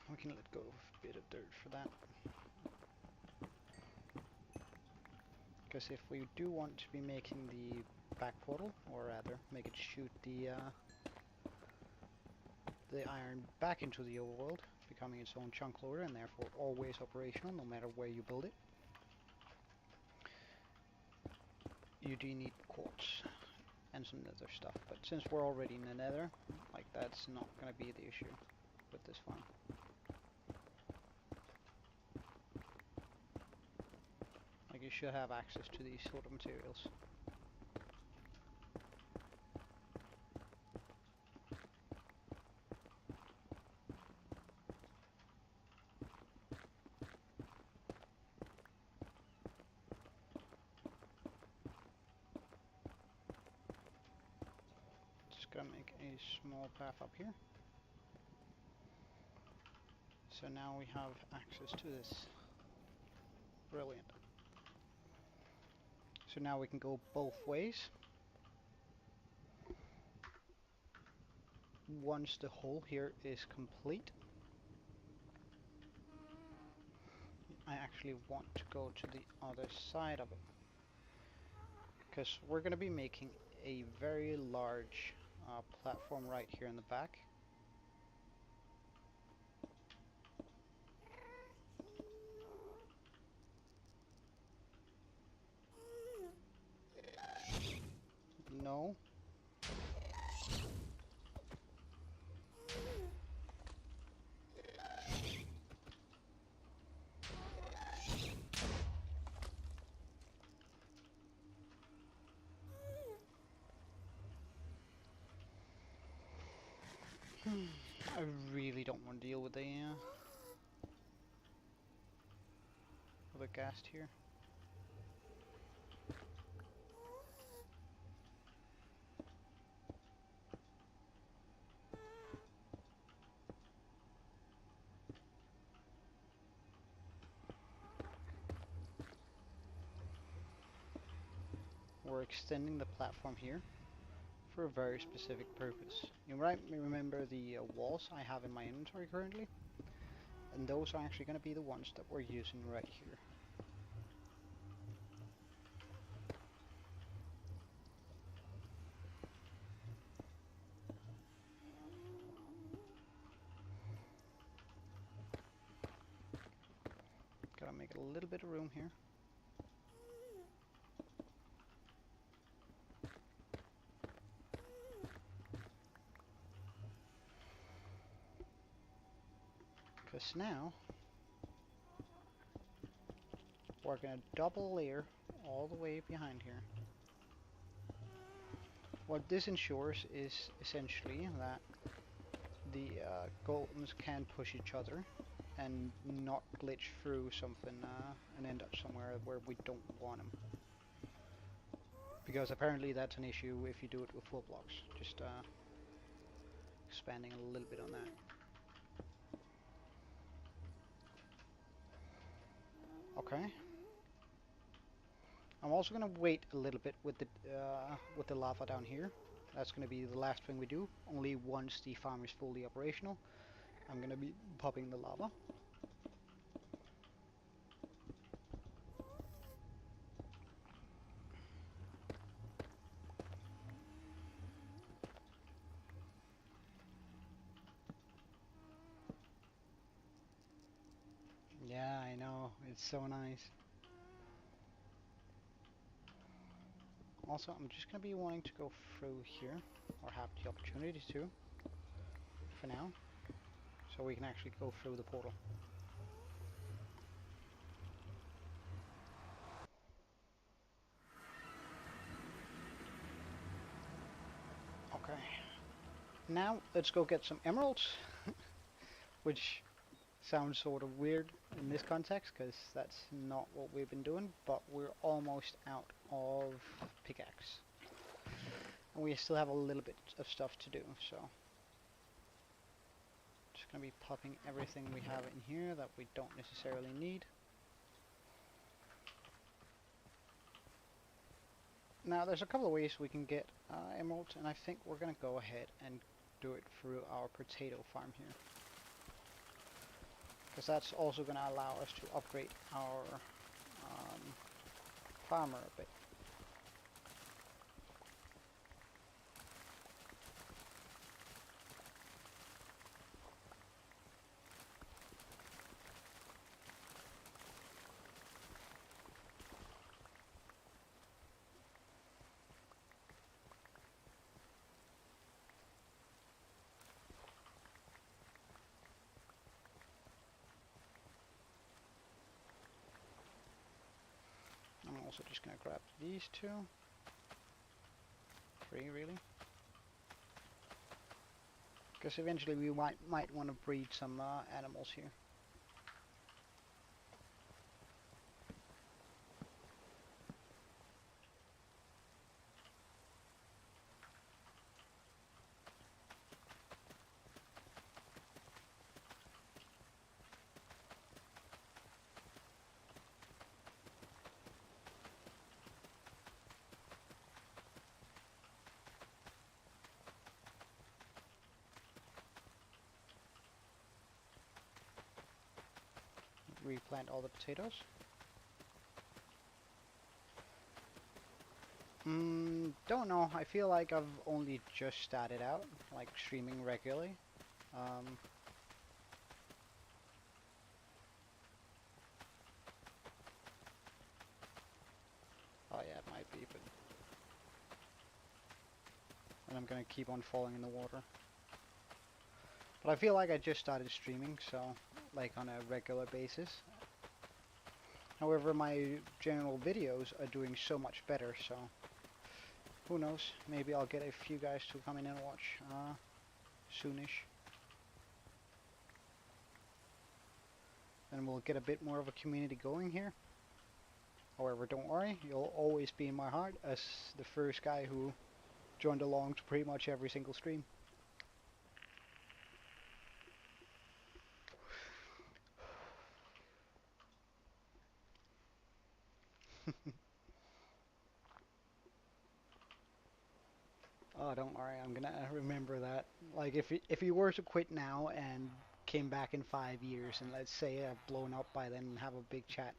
We can let go of a bit of dirt for that. Because if we do want to be making the back portal, or rather make it shoot the iron back into the overworld, becoming its own chunk loader and therefore always operational no matter where you build it, you do need quartz and some nether stuff. But since we're already in the nether, like, that's not going to be the issue with this farm. Like, you should have access to these sort of materials. Just gonna make a small path up here. So now we have access to this. Brilliant. So now we can go both ways. Once the hole here is complete, I actually want to go to the other side of it, because we're going to be making a very large platform right here in the back. No. I really don't want to deal with the ghast here. we're extending the platform here for a very specific purpose. You might remember the walls I have in my inventory currently, and those are actually going to be the ones that we're using right here. Gotta make a little bit of room here. Because now we're going to double layer all the way behind here. What this ensures is essentially that the golems can push each other and not glitch through something and end up somewhere where we don't want them. Because apparently that's an issue if you do it with full blocks. Just expanding a little bit on that. Okay. I'm also gonna wait a little bit with the lava down here. That's gonna be the last thing we do. Only once the farm is fully operational, I'm gonna be popping the lava. Yeah, I know. It's so nice. Also, I'm just gonna be wanting to go through here, or have the opportunity to, for now, so we can actually go through the portal. Okay. Now, let's go get some emeralds, which sounds sort of weird in this context, because that's not what we've been doing, but we're almost out of pickaxe. And we still have a little bit of stuff to do, so just gonna be popping everything we have in here that we don't necessarily need. Now there's a couple of ways we can get emeralds, and I think we're gonna go ahead and do it through our potato farm here, because that's also gonna allow us to upgrade our farmer a bit. I'm also just gonna grab these two. 3 really. Because eventually we might want to breed some animals here. Replant all the potatoes. Don't know. I feel like I've only just started out, like streaming regularly. Oh yeah, it might be, but and I'm gonna keep on falling in the water. But I feel like I just started streaming, so like on a regular basis. However, my general videos are doing so much better, so who knows? Maybe I'll get a few guys to come in and watch soonish. And we'll get a bit more of a community going here. However, don't worry, you'll always be in my heart as the first guy who joined along to pretty much every single stream. Oh, don't worry, I'm gonna remember that. Like, if he were to quit now and came back in 5 years, and let's say I've blown up by then and have a big chat,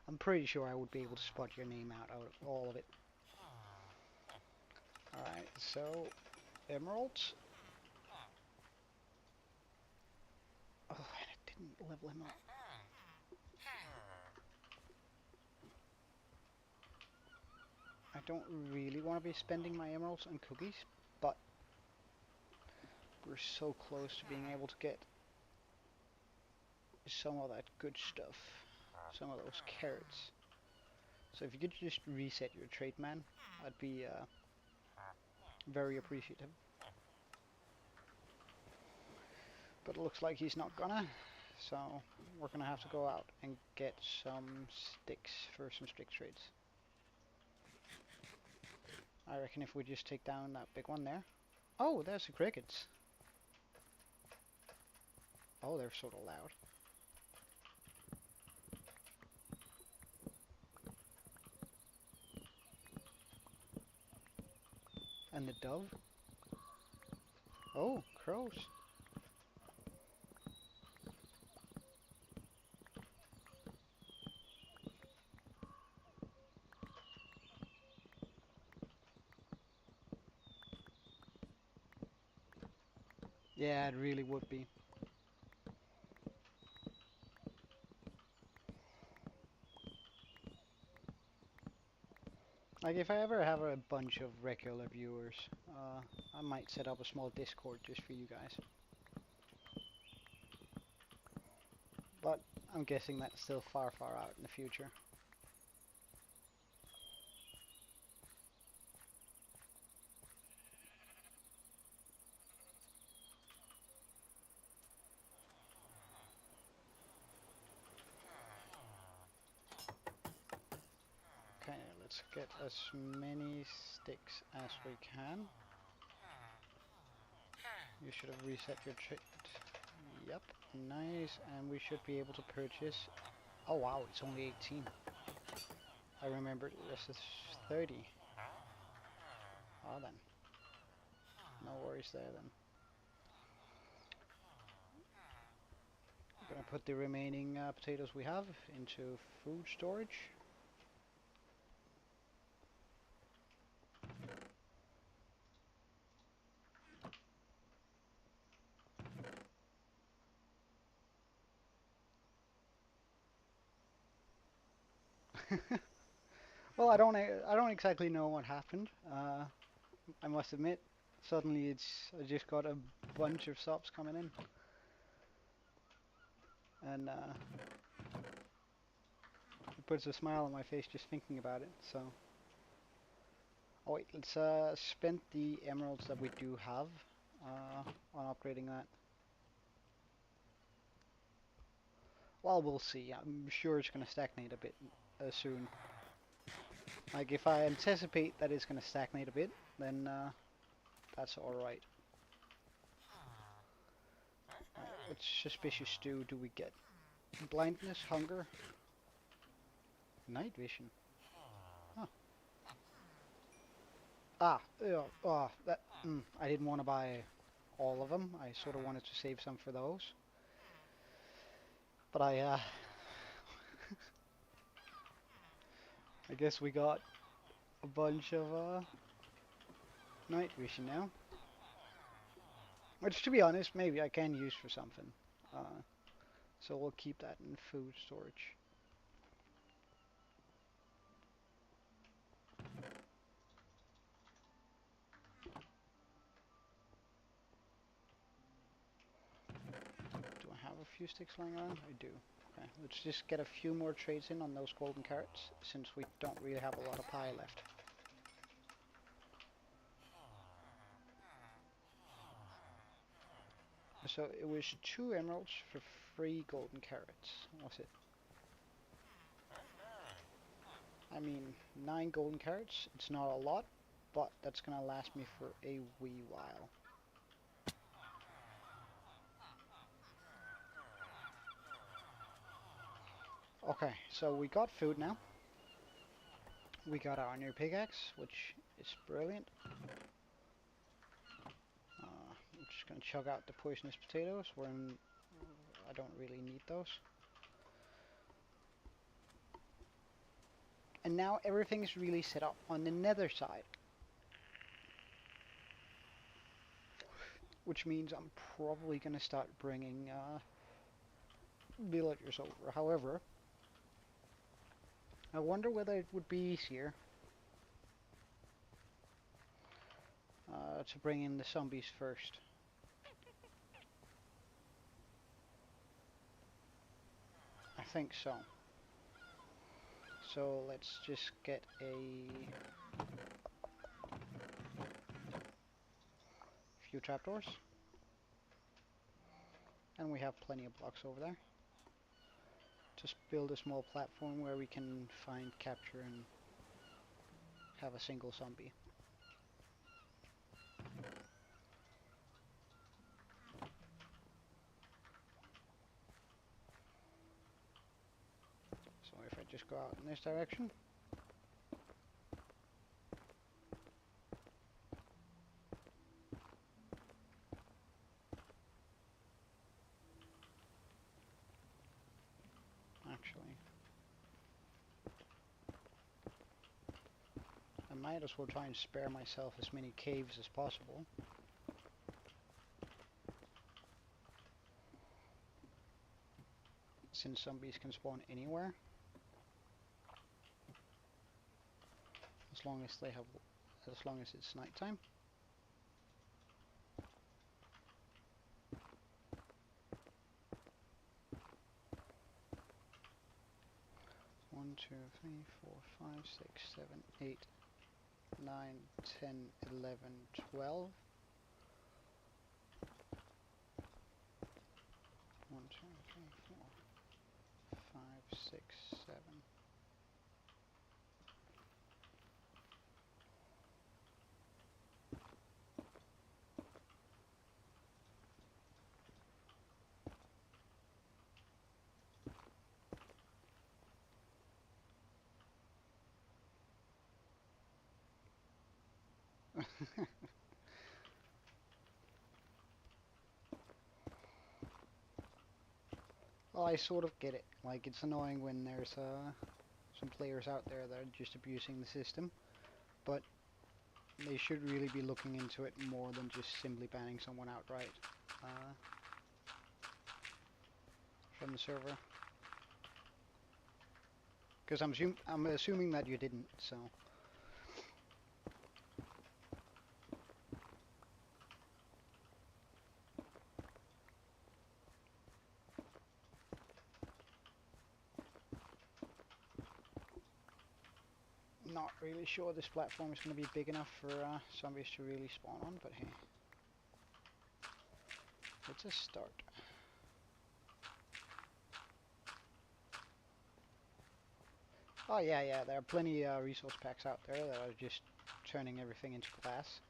I'm pretty sure I would be able to spot your name out of all of it. Alright, so, emeralds. Oh, and it didn't level him up. I don't really want to be spending my emeralds on cookies, but we're so close to being able to get some of that good stuff. Some of those carrots. So if you could just reset your trade man, I'd be very appreciative. But it looks like he's not gonna, so we're gonna have to go out and get some sticks for some stick trades. I reckon if we just take down that big one there. Oh, there's the crickets. Oh, they're sort of loud. And the dove. Oh, crows. Yeah, it really would be. Like, if I ever have a bunch of regular viewers, I might set up a small Discord just for you guys. But I'm guessing that's still far, far out in the future. Okay, let's get as many sticks as we can. You should have reset your trade. Yep, nice, and we should be able to purchase. Oh wow, it's only 18. I remember this is 30. Oh then, no worries there then. I'm gonna put the remaining potatoes we have into food storage. Well, I don't exactly know what happened. I must admit, suddenly I just got a bunch of subs coming in, and it puts a smile on my face just thinking about it. So, oh wait, let's spend the emeralds that we do have on upgrading that. Well, we'll see. I'm sure it's gonna stagnate a bit soon. Like if I anticipate that it's gonna stagnate a bit, then that's all right. What suspicious stew do we get? Blindness, hunger, night vision. Huh. Ah, that. I didn't want to buy all of them. I sort of wanted to save some for those. But I guess we got a bunch of night vision now. Which, to be honest, maybe I can use for something. So we'll keep that in food storage. Do I have a few sticks lying around? I do. Okay, let's just get a few more trades in on those golden carrots, since we don't really have a lot of pie left. So it was 2 emeralds for 3 golden carrots, was it? I mean, 9 golden carrots, it's not a lot, but that's gonna last me for a wee while. Okay, so we got food now. We got our new pickaxe, which is brilliant. just gonna chug out the poisonous potatoes when I don't really need those. And now everything is really set up on the nether side. Which means I'm probably going to start bringing villagers over. However, I wonder whether it would be easier to bring in the zombies first. I think so. So let's just get a few trapdoors. And we have plenty of blocks over there. Just build a small platform where we can find, capture, and have a single zombie. So if I just go out in this direction. Actually, I might as well try and spare myself as many caves as possible. Since zombies can spawn anywhere. As long as they have, as long as it's nighttime. One, two, three, 4, 5, 6, 7, 8, 9, 10, 11, 12. 1, 2, 3, 4, 5, 6, 7. Well, I sort of get it. Like, it's annoying when there's some players out there that are just abusing the system, but they should really be looking into it more than just simply banning someone outright from the server. Because I'm assuming that you didn't, so. Not really sure this platform is going to be big enough for zombies to really spawn on, but hey. It's a start. Oh yeah, there are plenty resource packs out there that are just turning everything into glass.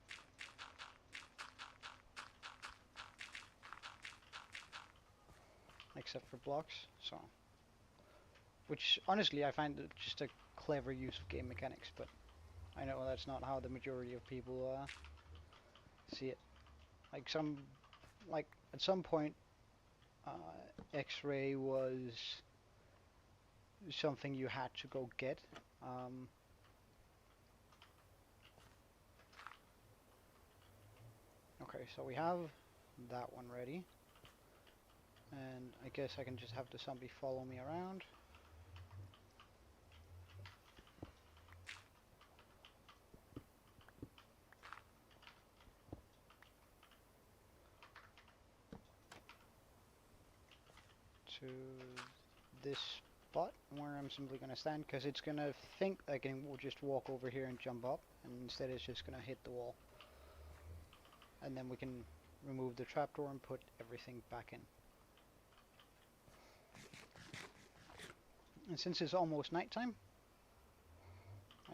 Except for blocks, so. Which, honestly, I find it just a clever use of game mechanics, but I know that's not how the majority of people see it. Like at some point, X-ray was something you had to go get. Okay, so we have that one ready. And I guess I can just have the zombie follow me around. To this spot where I'm simply going to stand, because it's going to think I can just walk over here and jump up, and instead it's just going to hit the wall. And then we can remove the trapdoor and put everything back in. And since it's almost nighttime,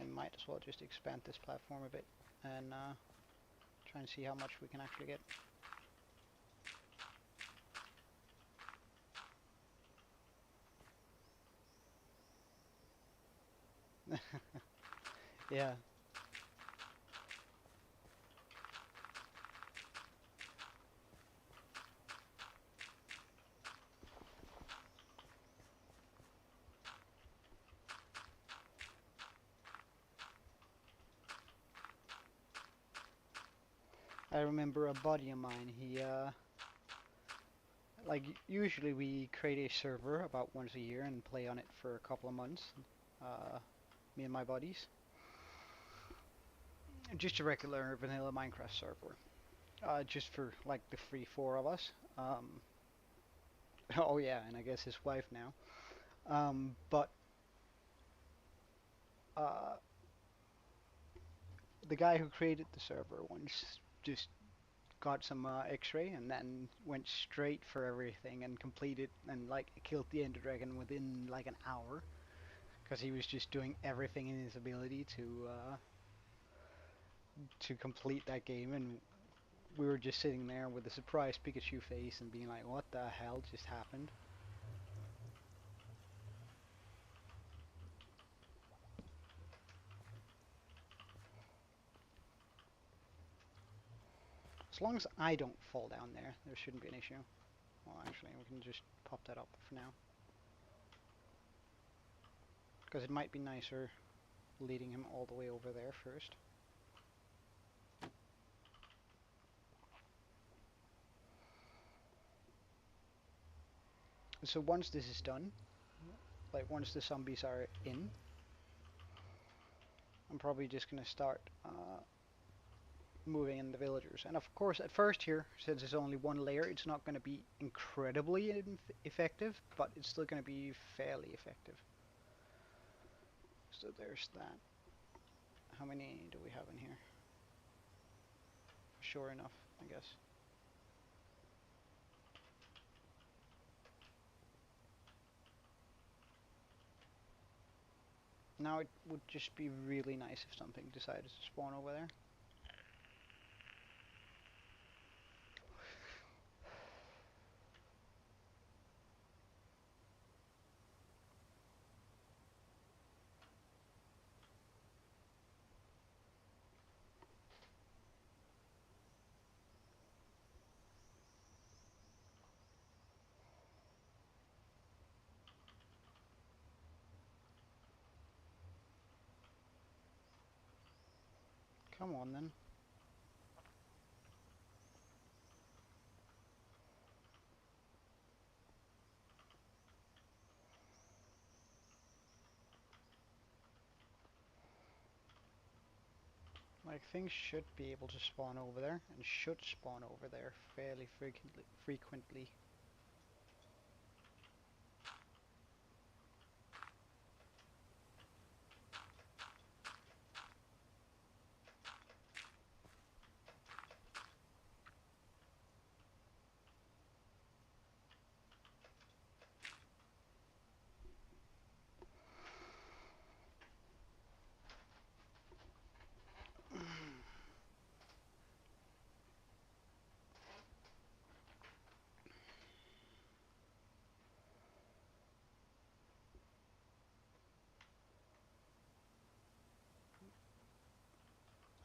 I might as well just expand this platform a bit and try and see how much we can actually get. Yeah. I remember a buddy of mine, he like usually we create a server about once a year and play on it for a couple of months. Me and my buddies. Just a regular vanilla Minecraft server. Just for like the free four of us. Oh yeah, and I guess his wife now. But uh, the guy who created the server once just got some X-ray and then went straight for everything and completed and like killed the Ender Dragon within like an hour because he was just doing everything in his ability to complete that game, and we were just sitting there with a surprised Pikachu face and being like, what the hell just happened? As long as I don't fall down there, there shouldn't be an issue. Well, actually, we can just pop that up for now. Because it might be nicer leading him all the way over there first. So once this is done, like once the zombies are in, I'm probably just going to start moving in the villagers. And of course, at first here, since it's only one layer, it's not going to be incredibly effective, but it's still going to be fairly effective. So there's that. How many do we have in here? Sure enough, I guess. Now it would just be really nice if something decided to spawn over there. Come on then. Like things should be able to spawn over there and should spawn over there fairly frequently.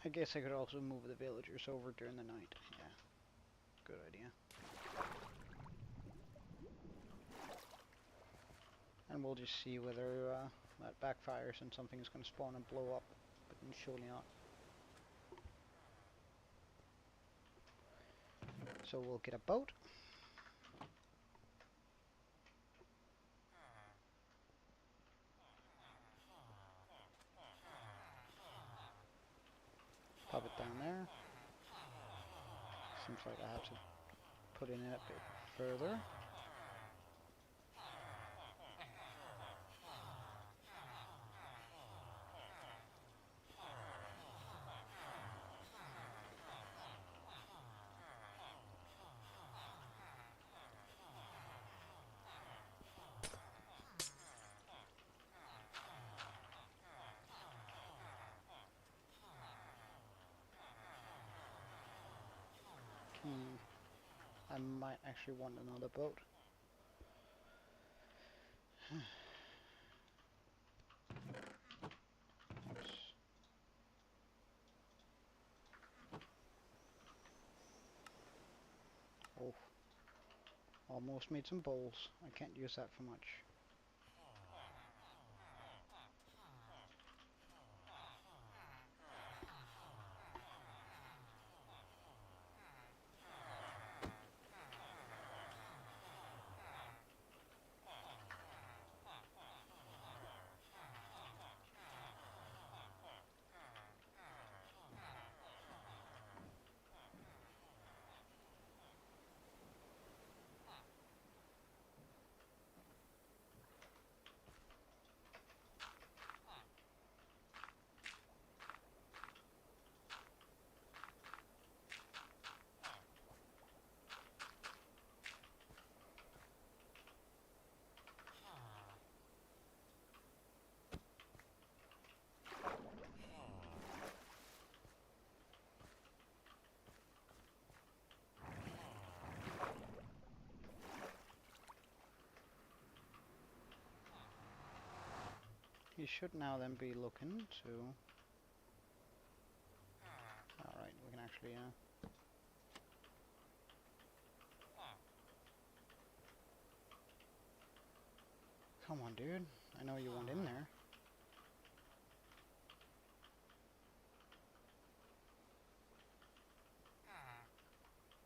I guess I could also move the villagers over during the night. Yeah, good idea. And we'll just see whether that backfires and something is going to spawn and blow up, but surely not. So we'll get a boat. Pop it down there. Seems like I have to put it in a bit further. I might actually want another boat. Oh, almost made some bowls. I can't use that for much. you should now then be looking to... Alright, we can actually... Come on, dude. I know you want in there.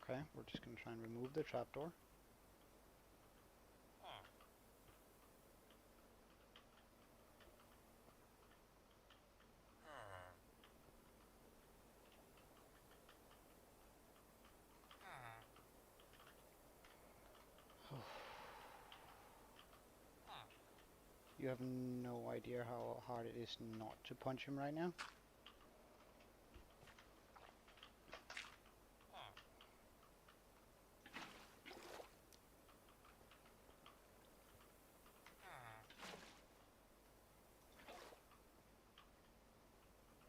Okay, we're just going to try and remove the trapdoor. You have no idea how hard it is not to punch him right now.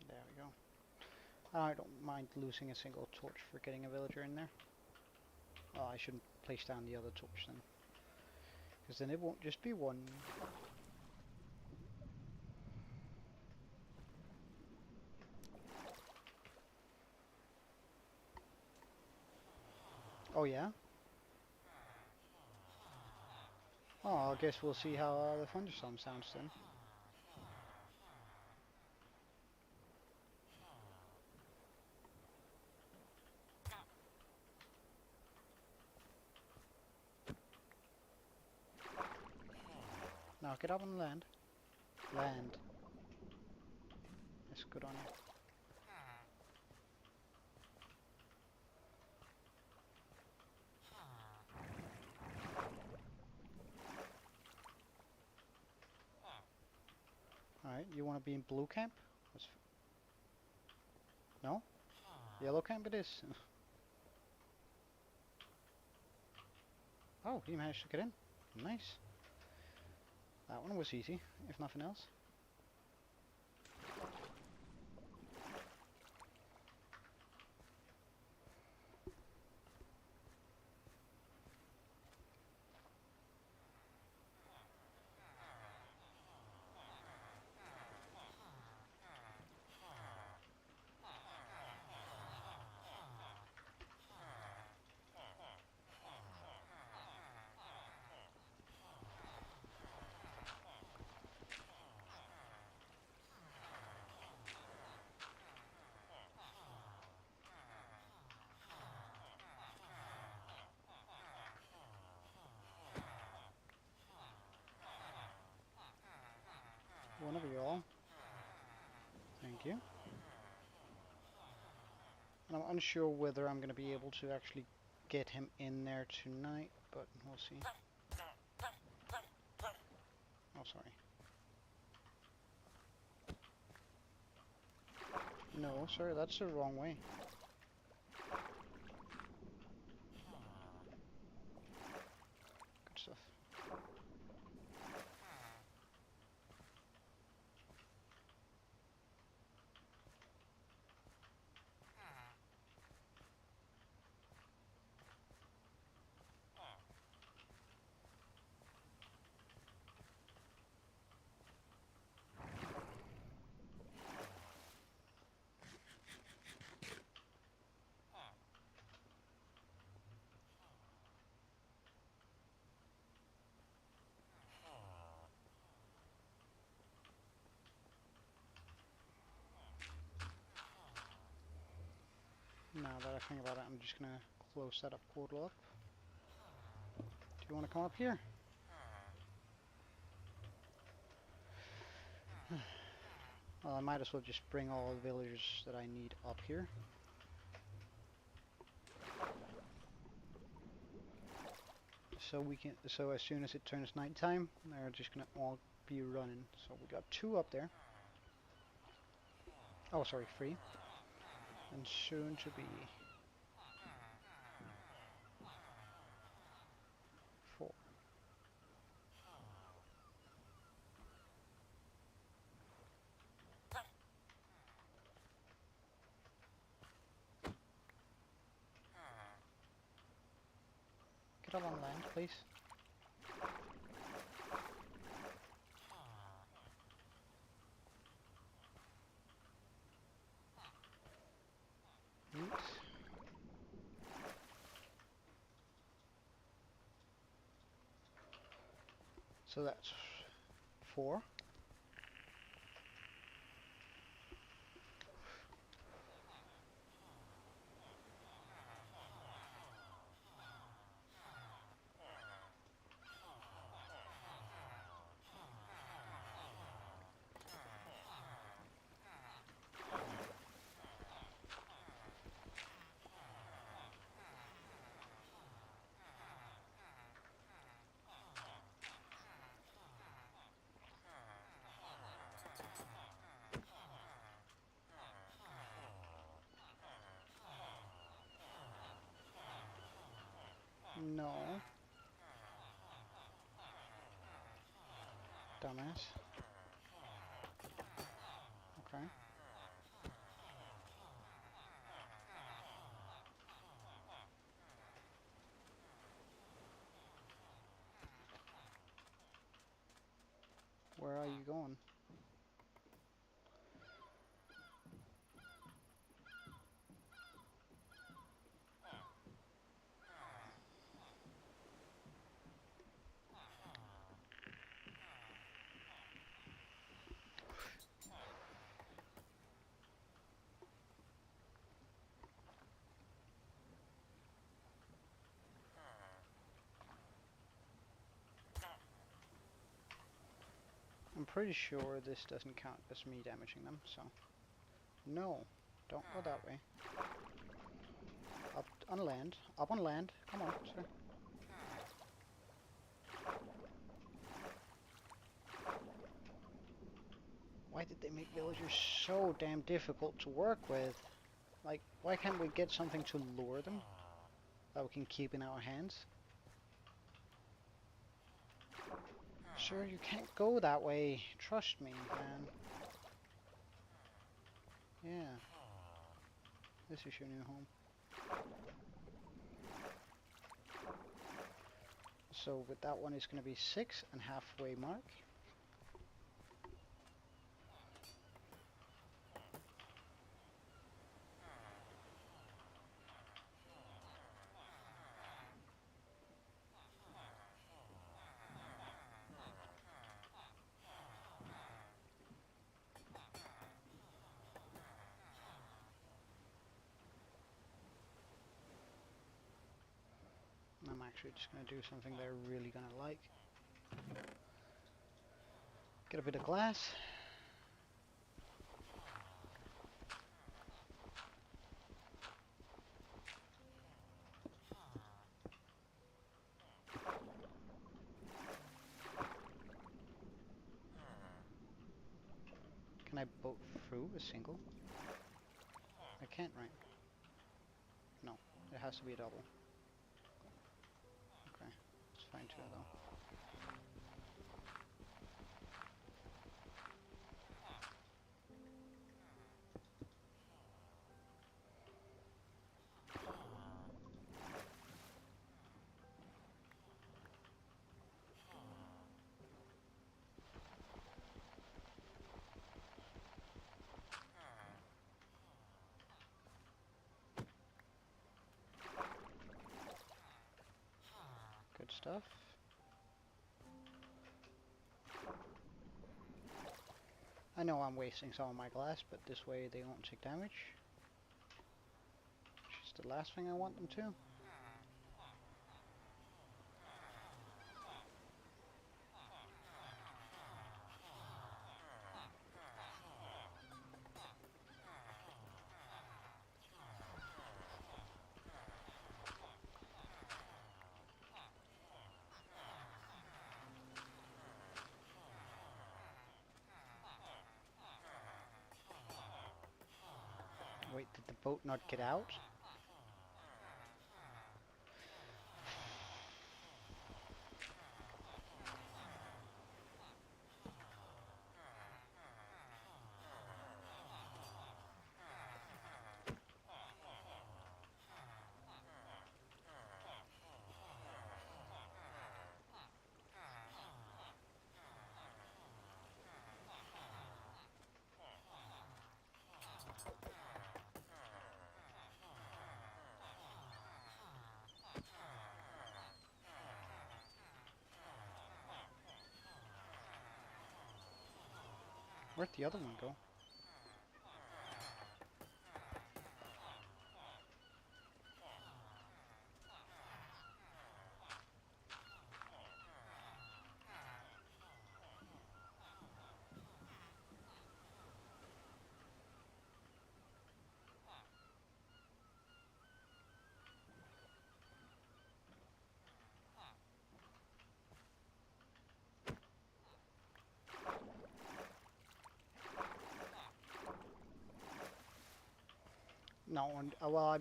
There we go. I don't mind losing a single torch for getting a villager in there. Oh, I shouldn't place down the other torch then. Because then it won't just be one. Oh yeah? Oh, I guess we'll see how the thunderstorm sounds then. Now get up on land. Land. That's good on you. Alright, you want to be in blue camp? No? Yellow camp it is. Oh, he managed to get in. Nice. That one was easy, if nothing else. One of you all. Thank you. And I'm unsure whether I'm going to be able to actually get him in there tonight, but we'll see. Oh, sorry. No, sir, that's the wrong way. Good stuff. Now that I think about it, I'm just going to close that up portal up. Do you want to come up here? Well, I might as well just bring all the villagers that I need up here. So as soon as it turns nighttime, they're just gonna all be running. So we got 2 up there. Oh, sorry, 3. And soon to be 4. Get up on land, please. So that's 4. No. Dumbass. Okay. Where are you going? I'm pretty sure this doesn't count as me damaging them, so... No, don't go that way. Up on land. Up on land. Come on, sir. Why did they make villagers so damn difficult to work with? Like, why can't we get something to lure them that we can keep in our hands? Sir, you can't go that way. Trust me, man. Yeah. This is your new home. So with that one, it's going to be 6 and halfway mark. I'm actually just going to do something they're really going to like. Get a bit of glass. Can I boat through a single? I can't, right? No, it has to be a double. Okay, it's fine too though. Good stuff. I know I'm wasting some of my glass, but this way they won't take damage. Which is the last thing I want them to. Wait, did the boat not get out? Where'd the other one go? No, and well,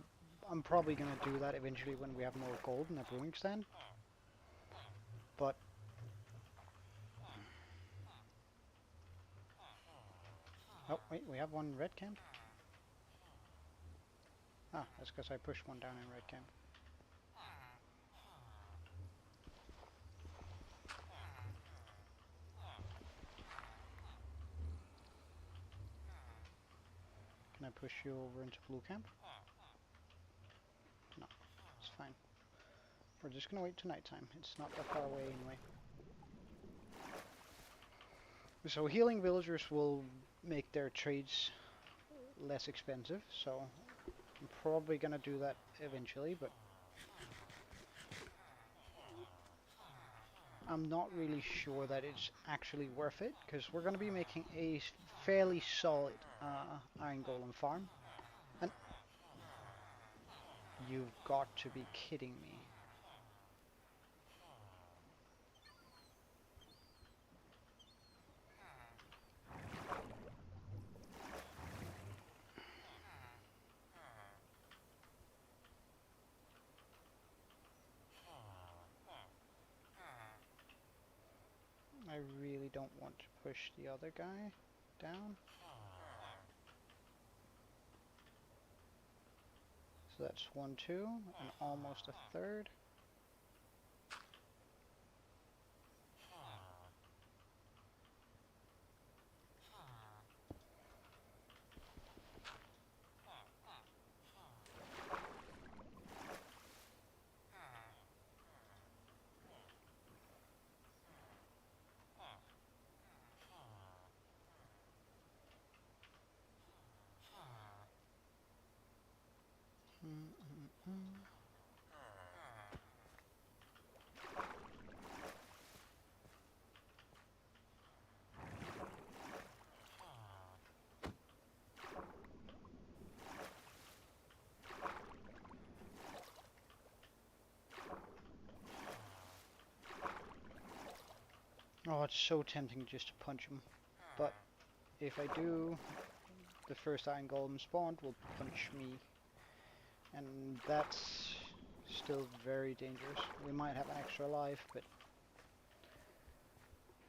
I'm probably gonna do that eventually when we have more gold in the brewing stand. But oh wait, we have one red camp. Ah, that's because I pushed one down in red camp. Can I push you over into blue camp? No, it's fine. We're just gonna wait till nighttime. It's not that far away anyway. So healing villagers will make their trades less expensive, so I'm probably gonna do that eventually, but I'm not really sure that it's actually worth it, because we're gonna be making a fairly solid iron golem farm. And you've got to be kidding me. I really don't want to push the other guy down. So that's 1, 2, and almost a third. Oh, it's so tempting just to punch him. But if I do, the first iron golem spawned will punch me. And that's still very dangerous. We might have an extra life, but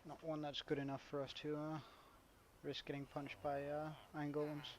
not one that's good enough for us to risk getting punched by iron golems.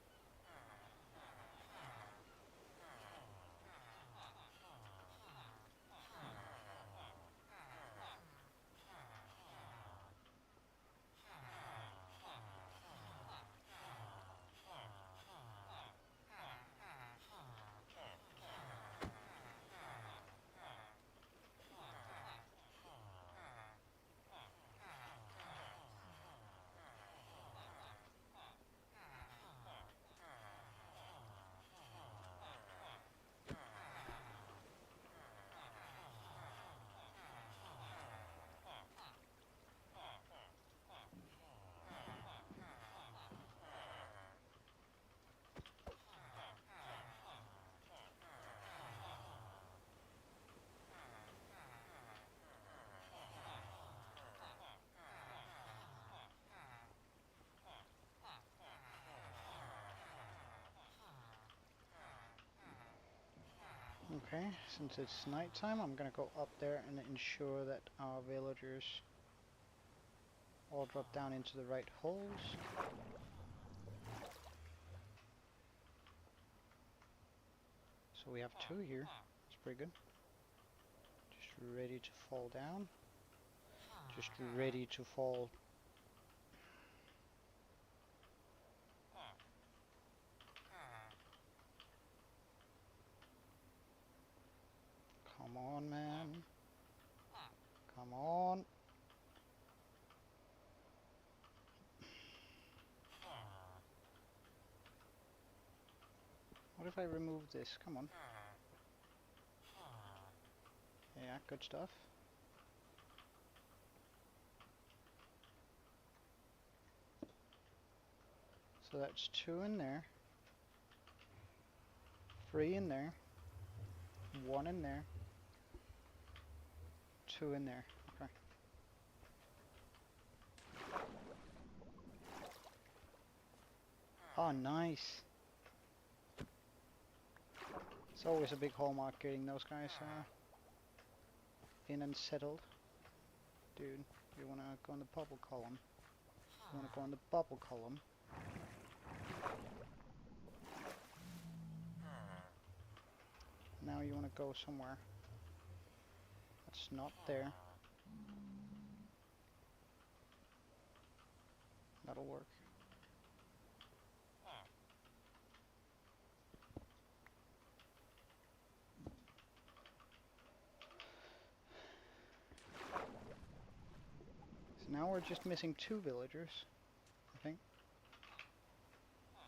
Okay, since it's nighttime, I'm gonna go up there and ensure that our villagers all drop down into the right holes. So we have 2 here. That's pretty good. Just ready to fall down. Just ready to fall. Come on, man. Come on. What if I remove this? Come on. Yeah, good stuff. So that's 2 in there, 3 in there, 1 in there, 2 in there. Okay. Oh, nice. It's always a big hallmark getting those guys in and settled. Dude, you wanna go in the bubble column. You wanna go in the bubble column. Now you wanna go somewhere that's not there. That'll work. So now we're just missing 2 villagers, I think.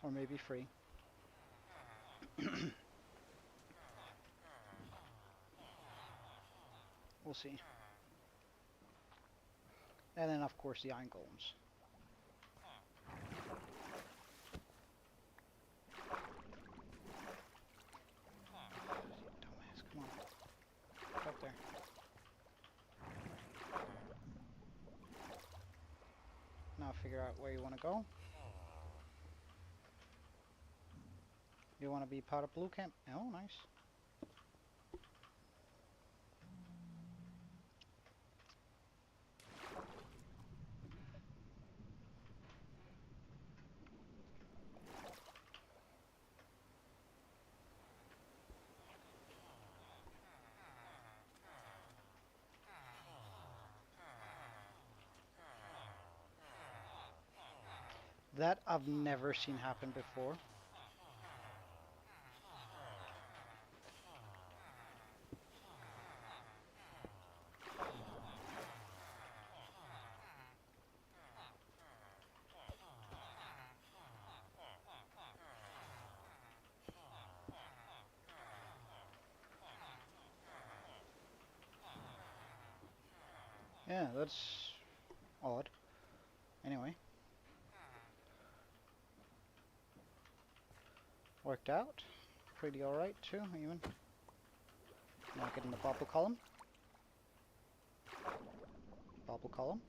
Or maybe 3. We'll see. And then of course the iron golems. Dumbass, come on. Up there. Now figure out where you want to go. You want to be part of blue camp? Oh, nice. That I've never seen happen before. Yeah, that's odd. Anyway. Worked out. Pretty alright too, even. Now get in the bubble column. Bubble column.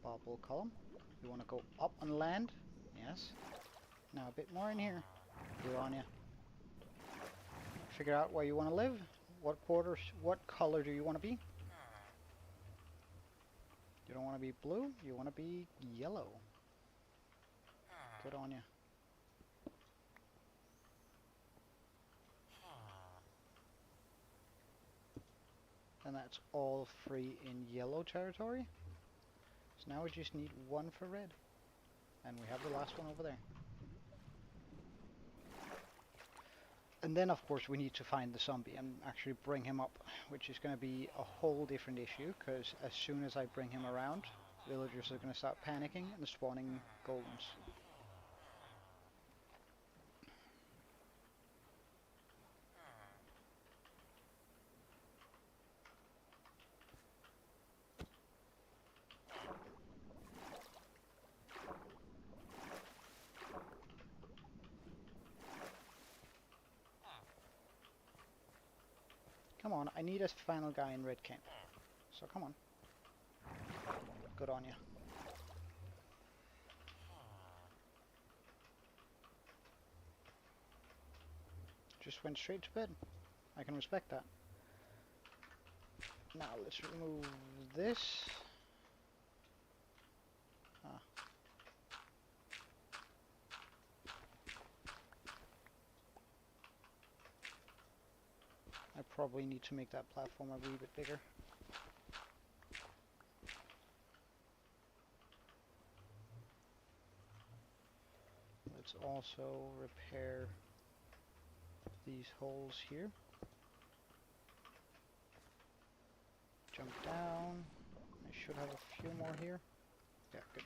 Bubble column. You want to go up on land? Yes. Now a bit more in here. Good on ya. Figure out where you want to live. What quarters, what color do you want to be? You don't want to be blue, you want to be yellow. Good on ya. And that's all 3 in yellow territory. So now we just need 1 for red. And we have the last one over there. And then of course we need to find the zombie and actually bring him up, which is going to be a whole different issue, because as soon as I bring him around, villagers are going to start panicking and spawning golems. Come on, I need a final guy in red camp. So come on. Good on you. Just went straight to bed. I can respect that. Now let's remove this. I probably need to make that platform a wee bit bigger. Let's also repair these holes here. Jump down. I should have a few more here. Yeah, good.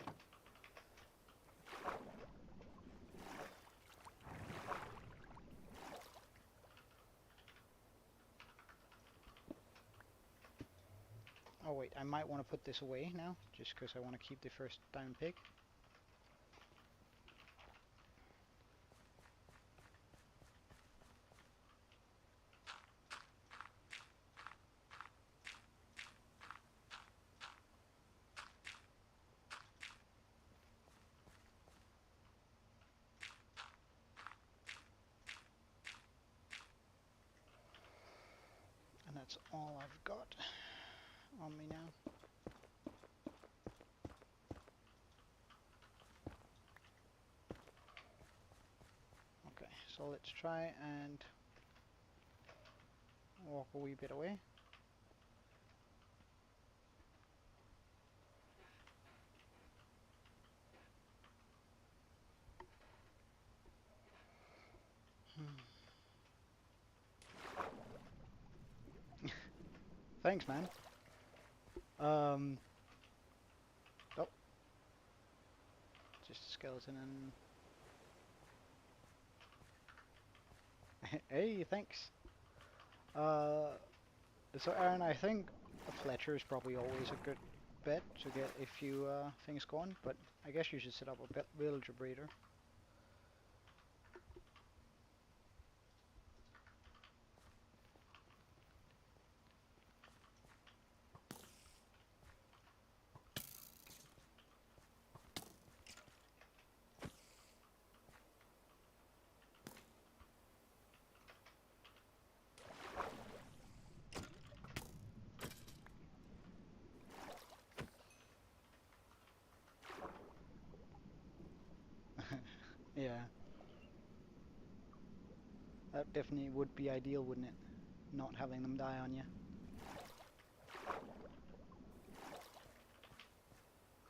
Oh wait, I might want to put this away now, just because I want to keep the first diamond pig. And that's all I've got on me now. Okay, so let's try and walk a wee bit away. Thanks, man. Oh, just a skeleton and... Hey, thanks. So Aaron, I think a Fletcher is probably always a good bet to get a few things going, but I guess you should set up a villager breeder. Yeah, that definitely would be ideal, wouldn't it? Not having them die on you.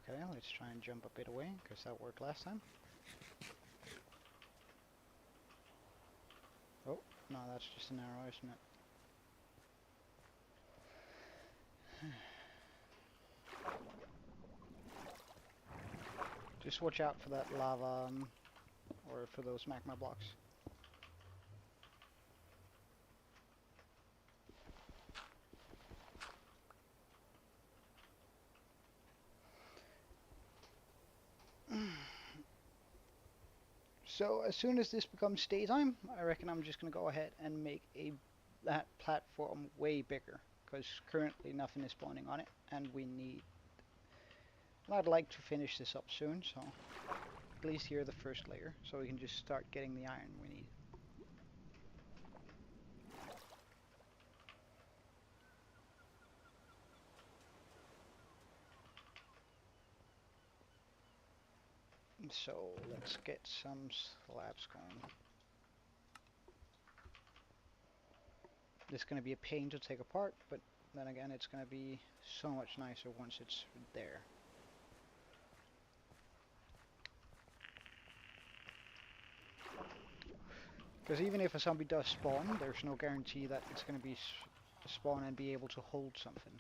Okay, let's try and jump a bit away, because that worked last time. Oh, no, that's just an arrow, isn't it? Just watch out for that lava, or for those magma blocks. So as soon as this becomes daytime, I reckon I'm just going to go ahead and make that platform way bigger, because currently nothing is spawning on it, and I'd like to finish this up soon, so at least here the first layer, so we can just start getting the iron we need. So let's get some slabs going. This is going to be a pain to take apart, but then again it's going to be so much nicer once it's there. Because even if a zombie does spawn, there's no guarantee that it's going to be spawn and be able to hold something.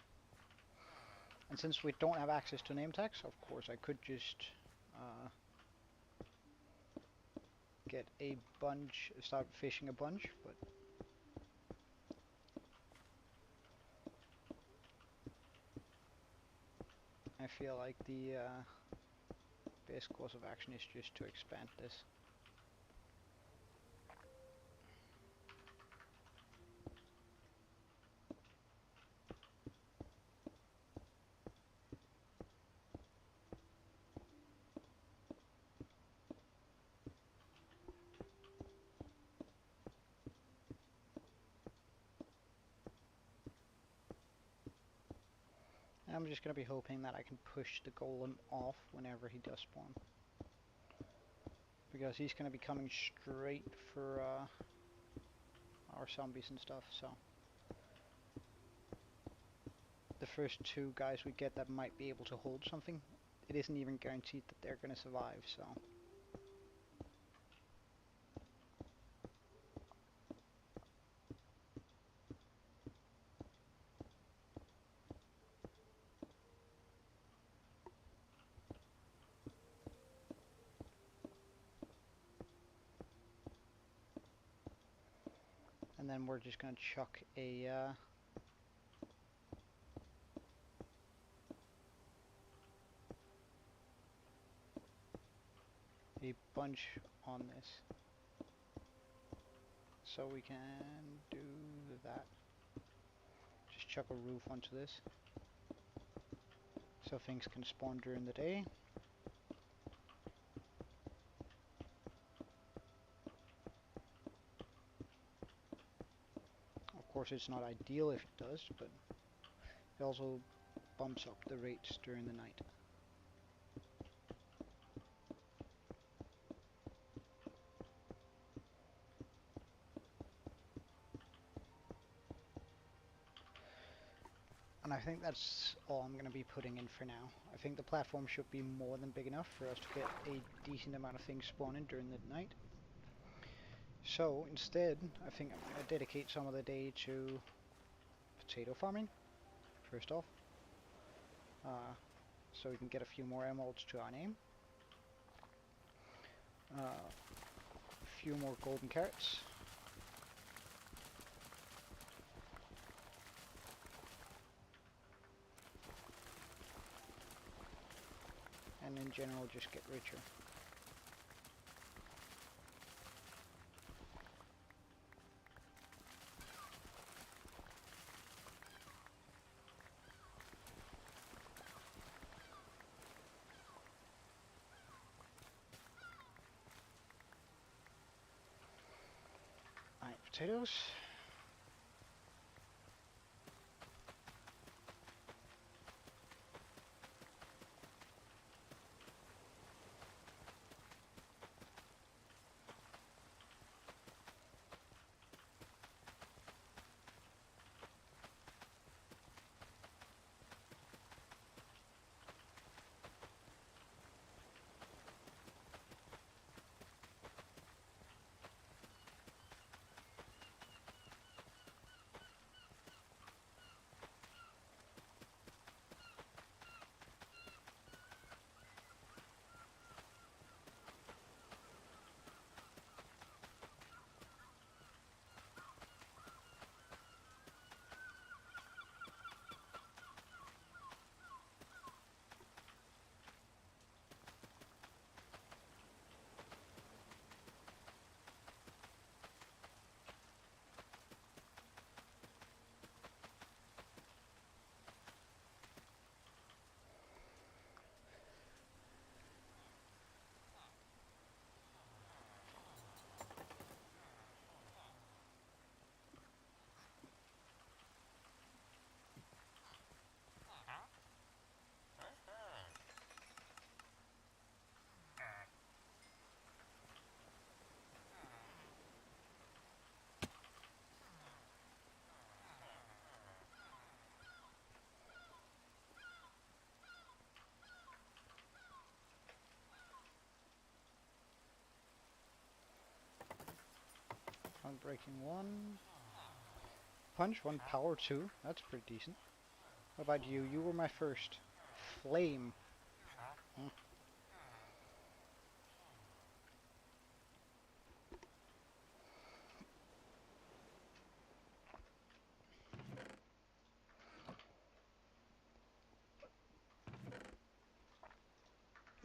And since we don't have access to name tags, of course I could just get a bunch, start fishing a bunch, but I feel like the best course of action is just to expand this. I'm just going to be hoping that I can push the golem off whenever he does spawn. Because he's going to be coming straight for our zombies and stuff, so. The first two guys we get that might be able to hold something, it isn't even guaranteed that they're going to survive, so. And then we're just going to chuck a bunch on this. So we can do that. Just chuck a roof onto this. So things can spawn during the day. Of course it's not ideal if it does, but it also bumps up the rates during the night. And I think that's all I'm going to be putting in for now. I think the platform should be more than big enough for us to get a decent amount of things spawning during the night. So instead, I think I'm going to dedicate some of the day to potato farming, first off. So we can get a few more emeralds to our name. A few more golden carrots. And in general just get richer. Alright, potatoes. Unbreaking 1. Punch 1, power 2. That's pretty decent. What about you? You were my first. Flame. Hmm.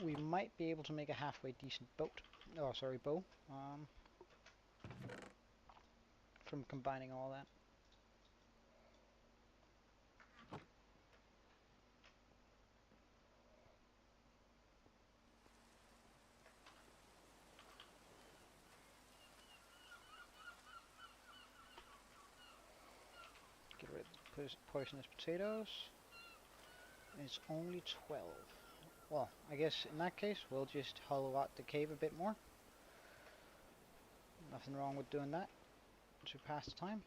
We might be able to make a halfway decent boat. Oh, sorry, bow. From combining all that. Get rid of the poisonous potatoes. It's only 12. Well, I guess in that case, we'll just hollow out the cave a bit more. Nothing wrong with doing that to pass the time.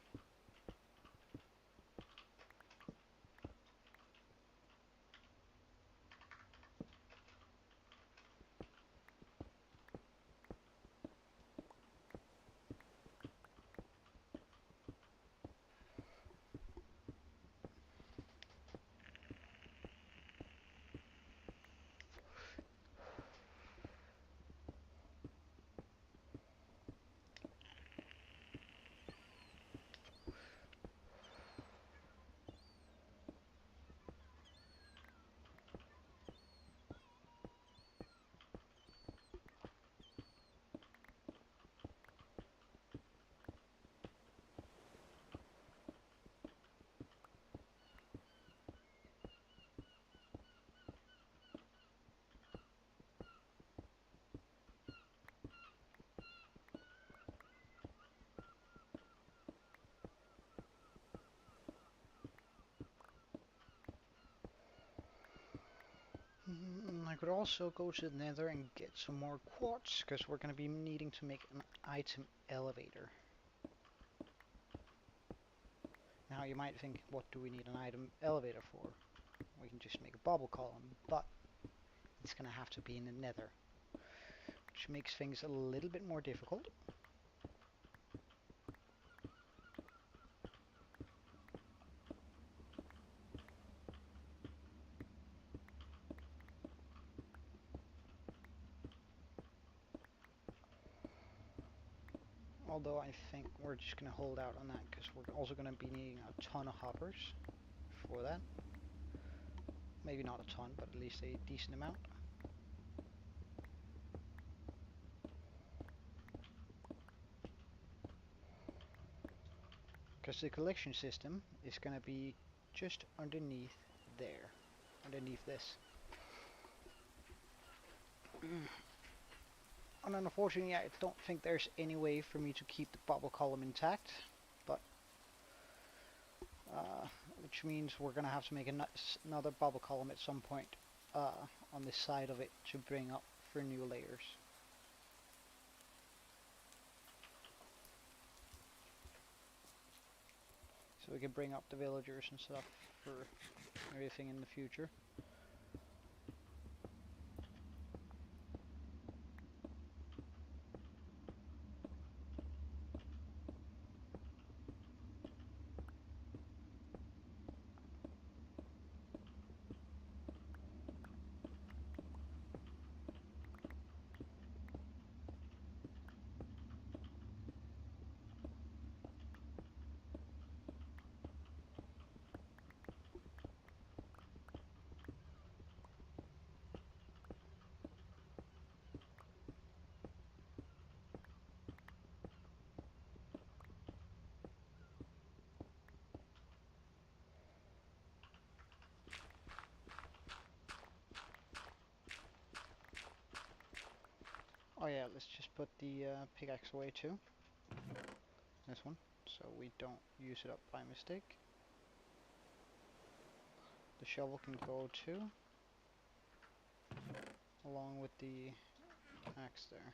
also go to the nether and get some more quartz, because we're going to be needing to make an item elevator. Now you might think, what do we need an item elevator for? We can just make a bubble column, but it's going to have to be in the nether, which makes things a little bit more difficult. Although I think we're just going to hold out on that, because we're also going to be needing a ton of hoppers for that. Maybe not a ton, but at least a decent amount. Because the collection system is going to be just underneath there, underneath this. And unfortunately, I don't think there's any way for me to keep the bubble column intact, but which means we're going to have to make another bubble column at some point on this side of it to bring up for new layers. So we can bring up the villagers and stuff for everything in the future. Oh yeah, let's just put the pickaxe away too. This one, so we don't use it up by mistake. The shovel can go too, along with the axe there.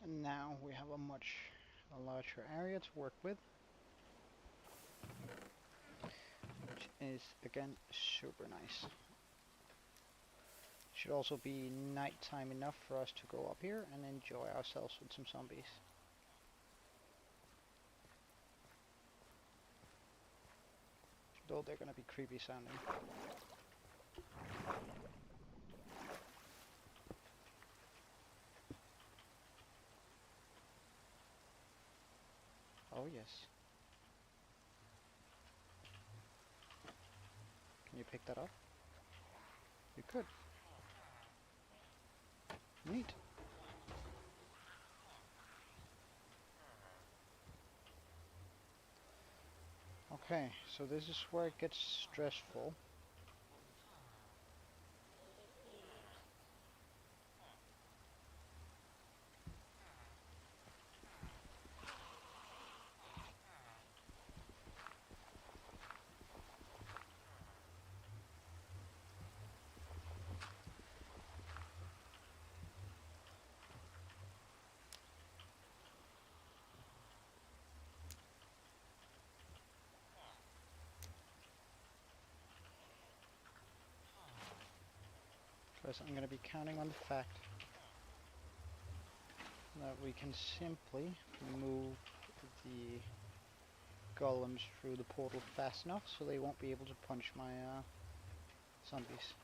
And now we have a larger area to work with, which is again super nice. Should also be nighttime enough for us to go up here and enjoy ourselves with some zombies. Though they're gonna be creepy sounding. Oh yes. Can you pick that up? You could. Neat. Okay, so this is where it gets stressful. Because I'm going to be counting on the fact that we can simply move the golems through the portal fast enough so they won't be able to punch my zombies.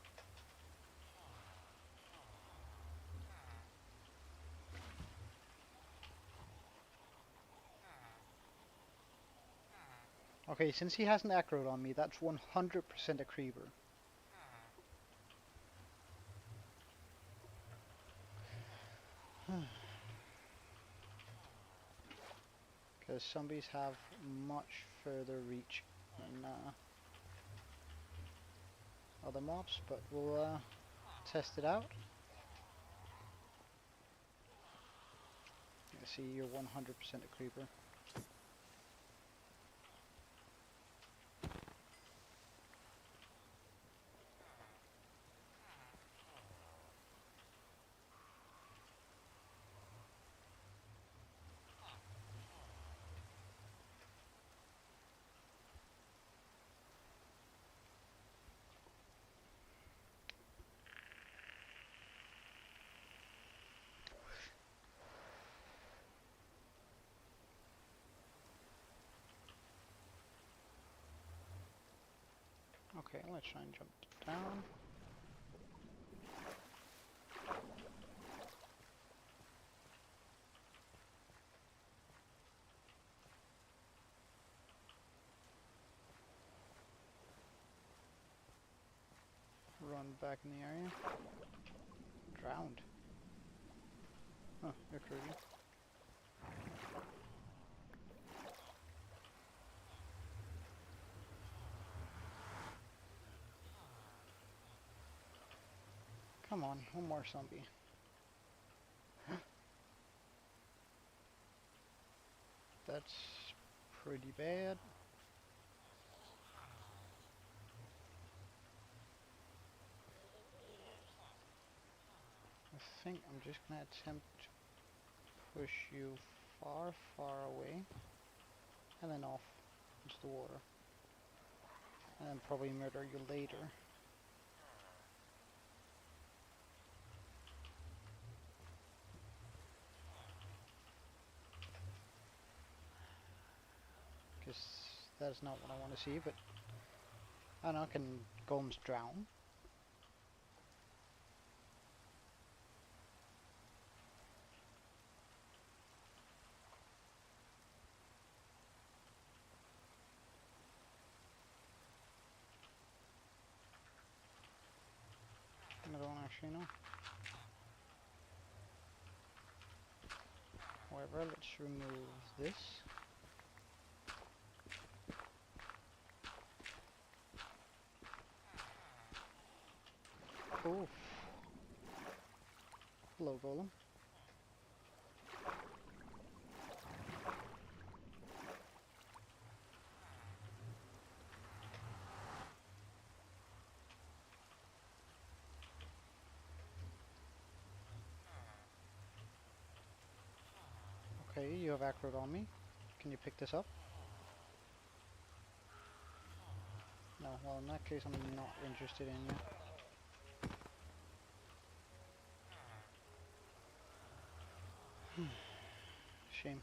Okay, since he hasn't aggroed on me, that's 100% a creeper. Because zombies have much further reach than other mobs, but we'll test it out. I see you're 100% a creeper. Okay, let's try and jump down. Run back in the area. Drowned. Oh, you're crazy. Come on, one more zombie. That's pretty bad. I think I'm just gonna attempt to push you far, far away, and then off into the water. And then probably murder you later. Because that's not what I want to see, but I don't know, can golems drown? I don't actually know. However, let's remove this. Oh, hello golem. Okay, you have acroed on me. Can you pick this up? No, well in that case I'm not interested in you. Shame.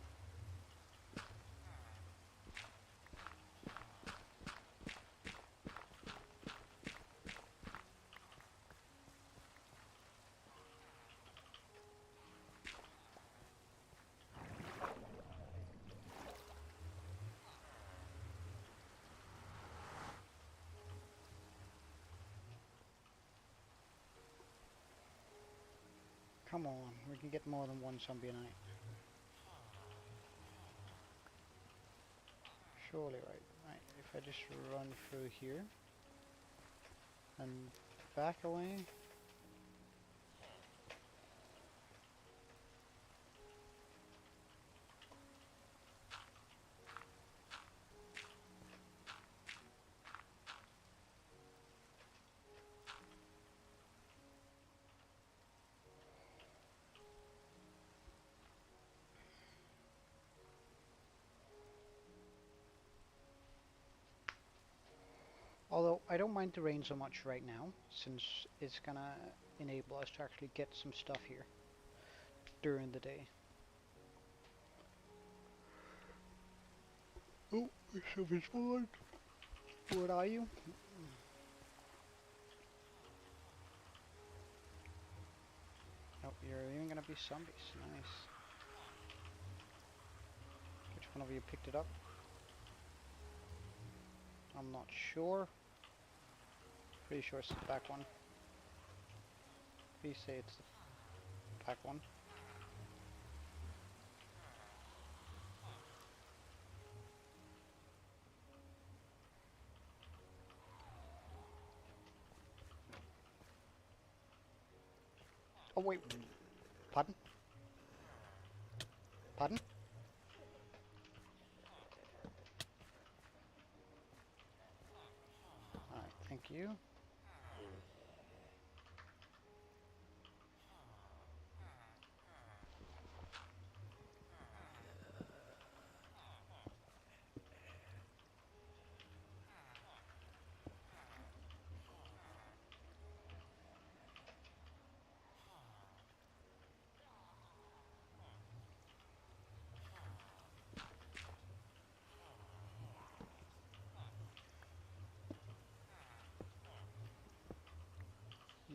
Come on, we can get more than one zombie a night. Surely right. Right, if I just run through here and back away. Although I don't mind the rain so much right now, since it's gonna enable us to actually get some stuff here during the day. Oh, I should be fine. What are you? Oh, you're even gonna be zombies. Nice. Which one of you picked it up? I'm not sure. Pretty sure it's the back one. Please say it's the back one. Oh wait, pardon? Pardon? Alright, thank you.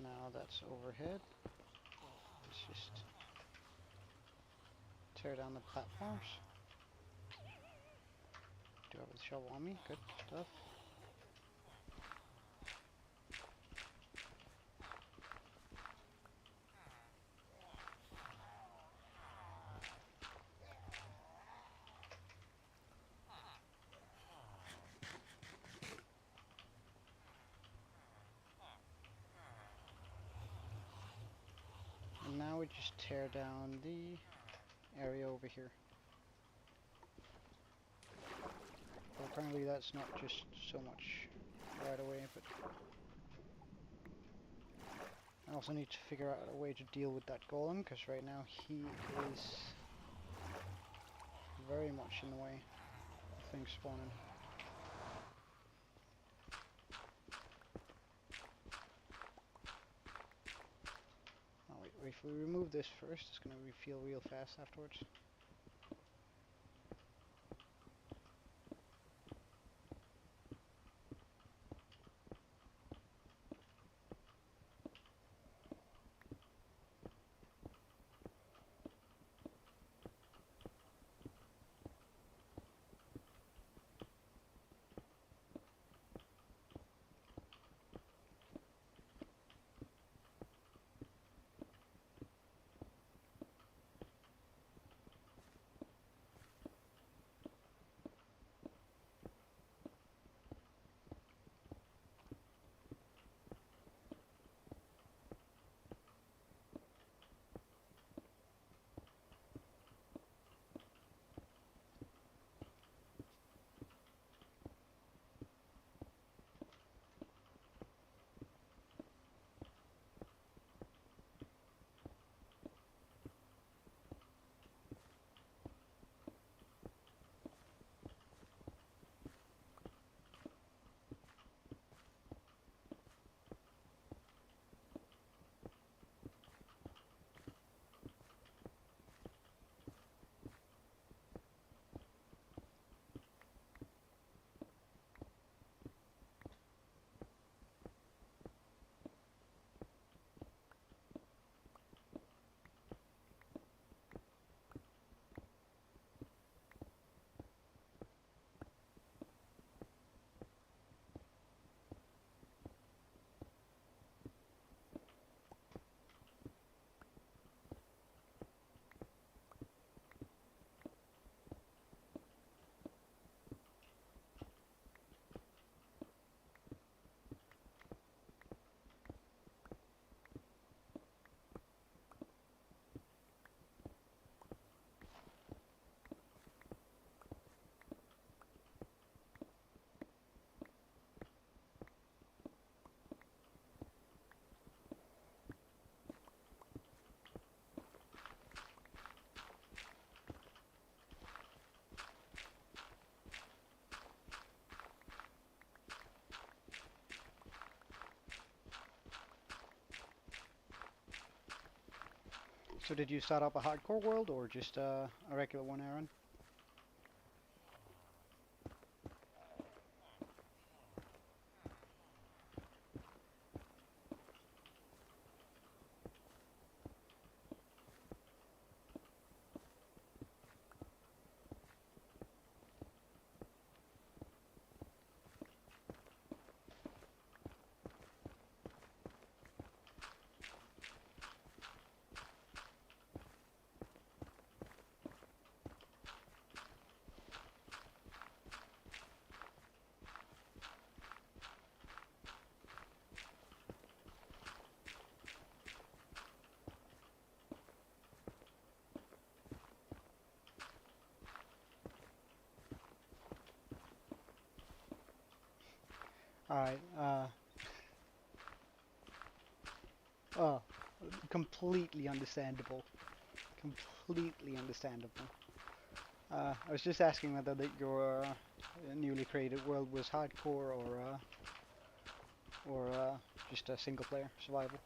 Now that's overhead. Let's just tear down the platforms. Do I have a shovel on me? Good stuff. And now we just tear down the area over here. Well, apparently that's not just so much right away, but I also need to figure out a way to deal with that golem, because right now he is very much in the way of things spawning. Oh wait, if we remove this first, it's going to refill real fast afterwards. So did you start up a hardcore world or just a regular one, Aaron? Alright, oh, completely understandable. Completely understandable. I was just asking whether your newly created world was hardcore or just a single player survival.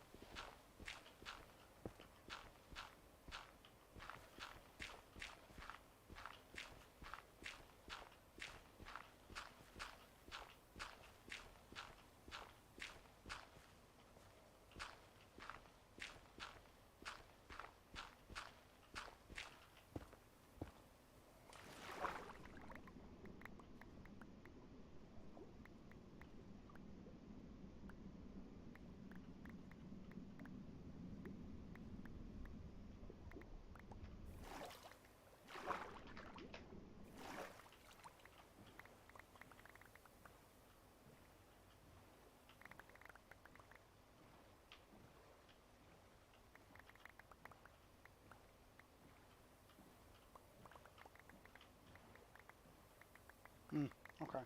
Hmm, okay.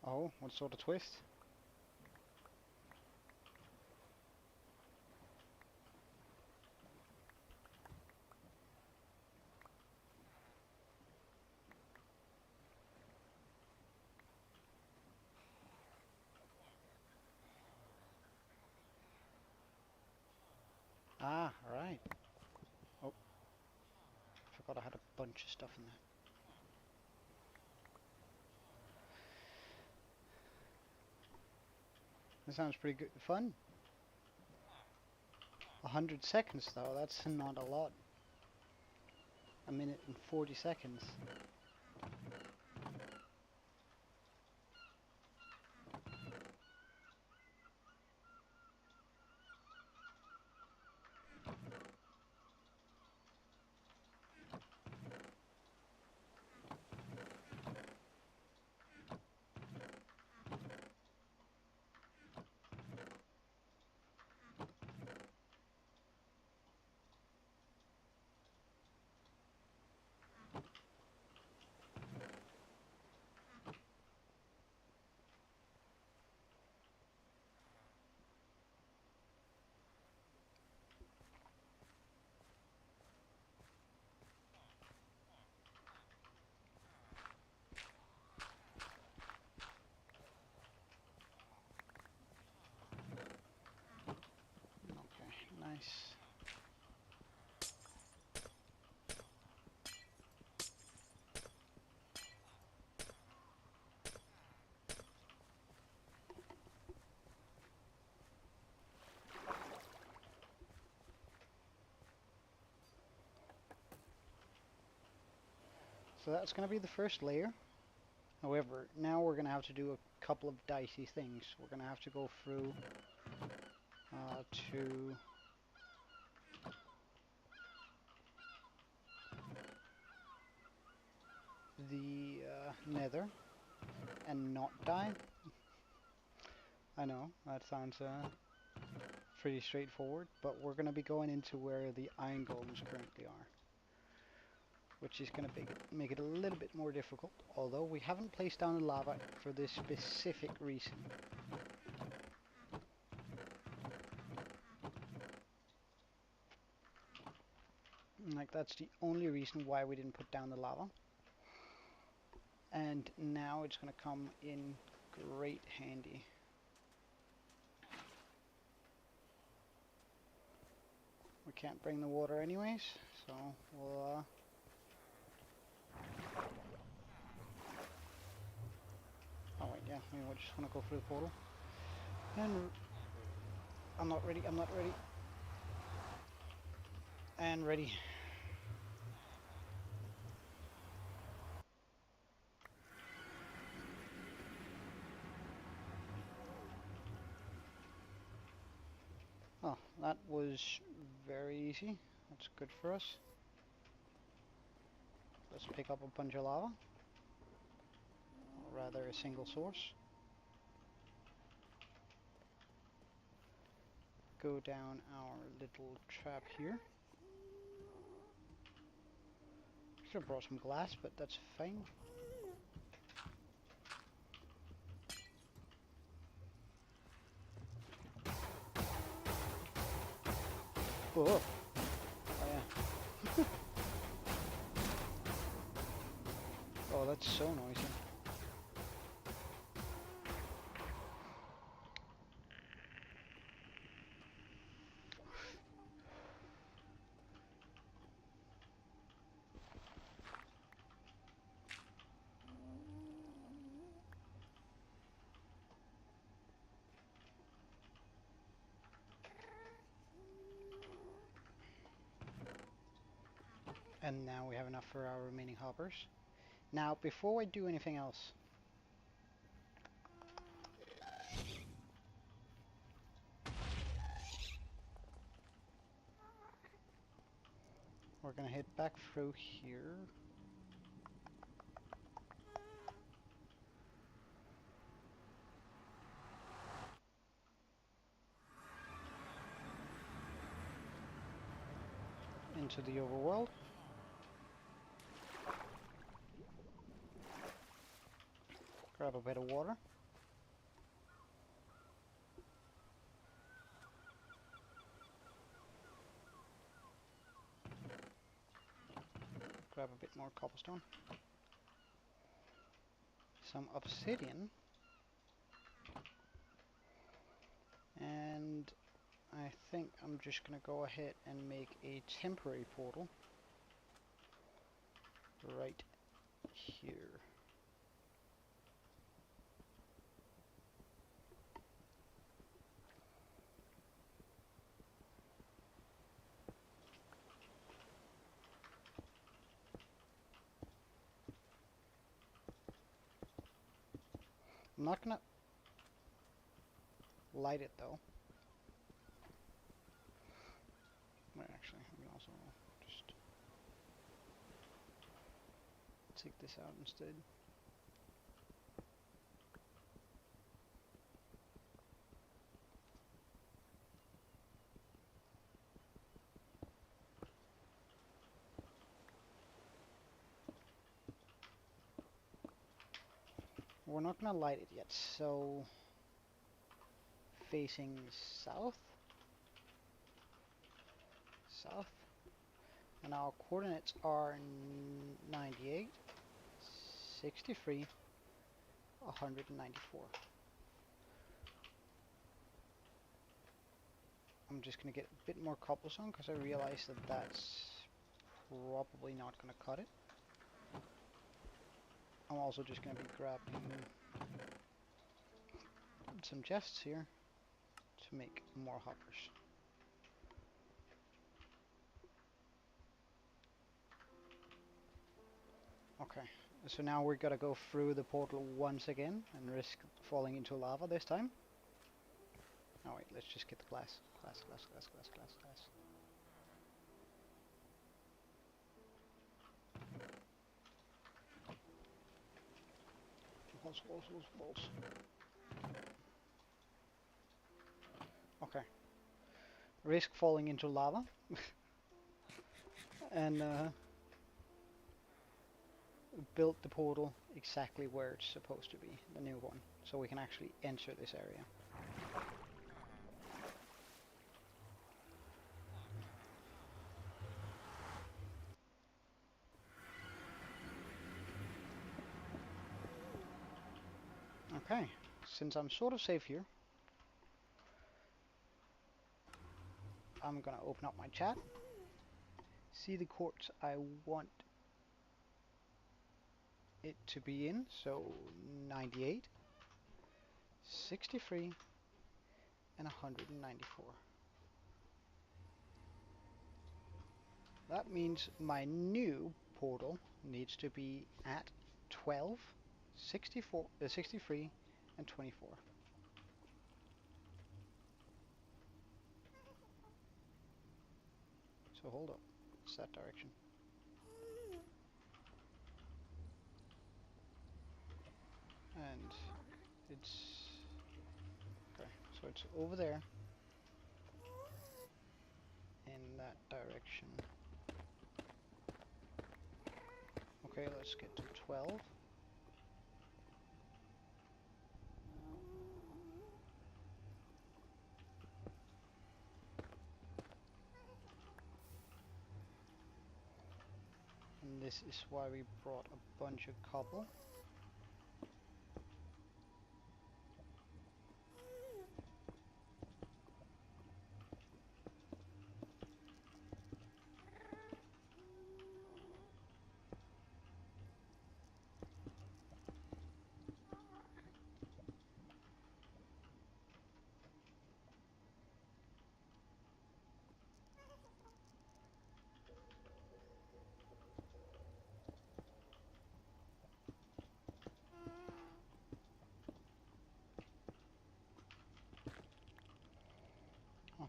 Oh, what sort of twist? Ah, right. Oh, forgot I had a bunch of stuff in there. That sounds pretty good. Fun. 100 seconds though, that's not a lot. A minute and 40 seconds. Okay, nice. So that's going to be the first layer. However, now we're going to have to do a couple of dicey things. We're going to have to go through to the nether and not die. I know, that sounds pretty straightforward, but we're going to be going into where the iron golems currently are, which is going to make it a little bit more difficult, although we haven't placed down the lava for this specific reason. Like, that's the only reason why we didn't put down the lava. And now it's going to come in great handy. We can't bring the water anyways, so we'll oh wait, yeah, we just want to go through the portal. And I'm not ready, I'm not ready. And ready. Oh, that was very easy. That's good for us. Let's pick up a bunch of lava. Or rather, a single source. Go down our little trap here. Should have brought some glass, but that's fine. Oh, oh yeah. Oh, that's so noisy. And now we have enough for our remaining hoppers. Now, before I do anything else, we're gonna head back through here. Into the overworld. Grab a bit of water. Grab a bit more cobblestone. Some obsidian. And I think I'm just gonna go ahead and make a temporary portal right here. I'm not gonna light it though. Wait, actually, I can also just take this out instead. We're not gonna light it yet, so facing south, south, and our coordinates are 98, 63, 194. I'm just gonna get a bit more cobblestone because I realize that that's probably not gonna cut it. I'm also just gonna be grabbing some chests here to make more hoppers. Okay, so now we're gonna go through the portal once again and risk falling into lava this time. Oh wait, let's just get the glass. Glass, glass, glass, glass, glass, glass. Walls, walls, walls, walls. Okay. Risk falling into lava. And build the portal exactly where it's supposed to be, the new one, so we can actually enter this area. Okay, since I'm sort of safe here, I'm gonna open up my chat, see the courts I want it to be in, so 98, 63, and 194. That means my new portal needs to be at 12, 64, 63, and 24. So hold up, it's that direction. And it's okay, so it's over there in that direction. Okay, let's get to 12. And this is why we brought a bunch of cobble.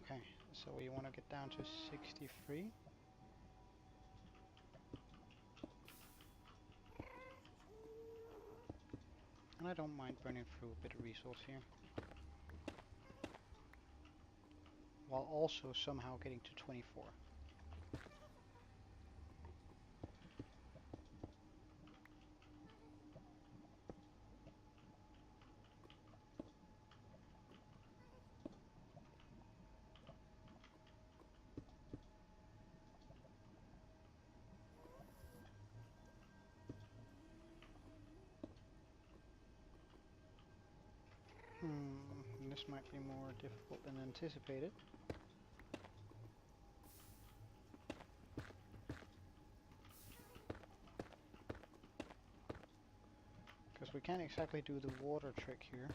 Okay, so we want to get down to 63. And I don't mind burning through a bit of resource here, while also somehow getting to 24. This might be more difficult than anticipated. Because we can't exactly do the water trick here.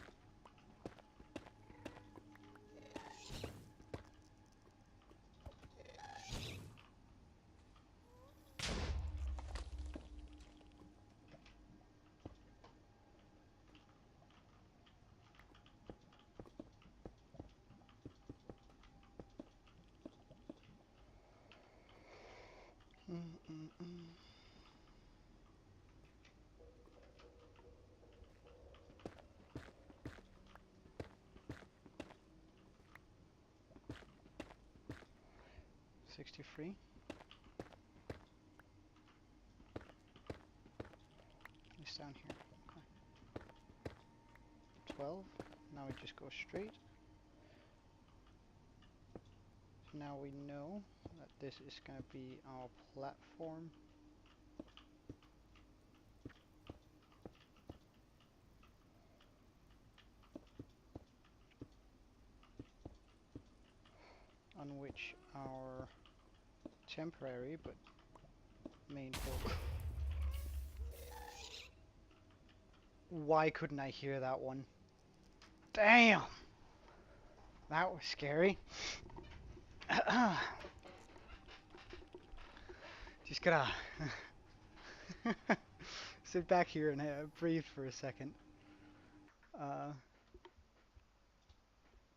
Mm -mm -mm. $63. It's down here. Okay. 12. Now we just go straight. So now we know that this is going to be our platform. On which our temporary but main focus. Why couldn't I hear that one? Damn! That was scary. Just gotta sit back here and breathe for a second.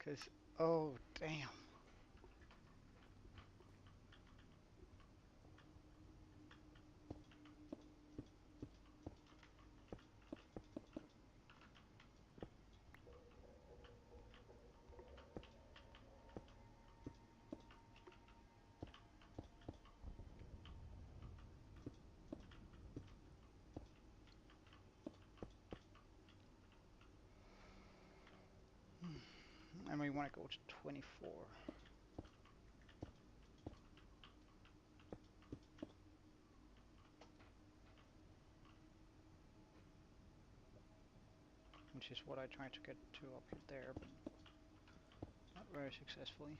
Cause, oh damn. And we want to go to 24. Which is what I tried to get to up there, but not very successfully.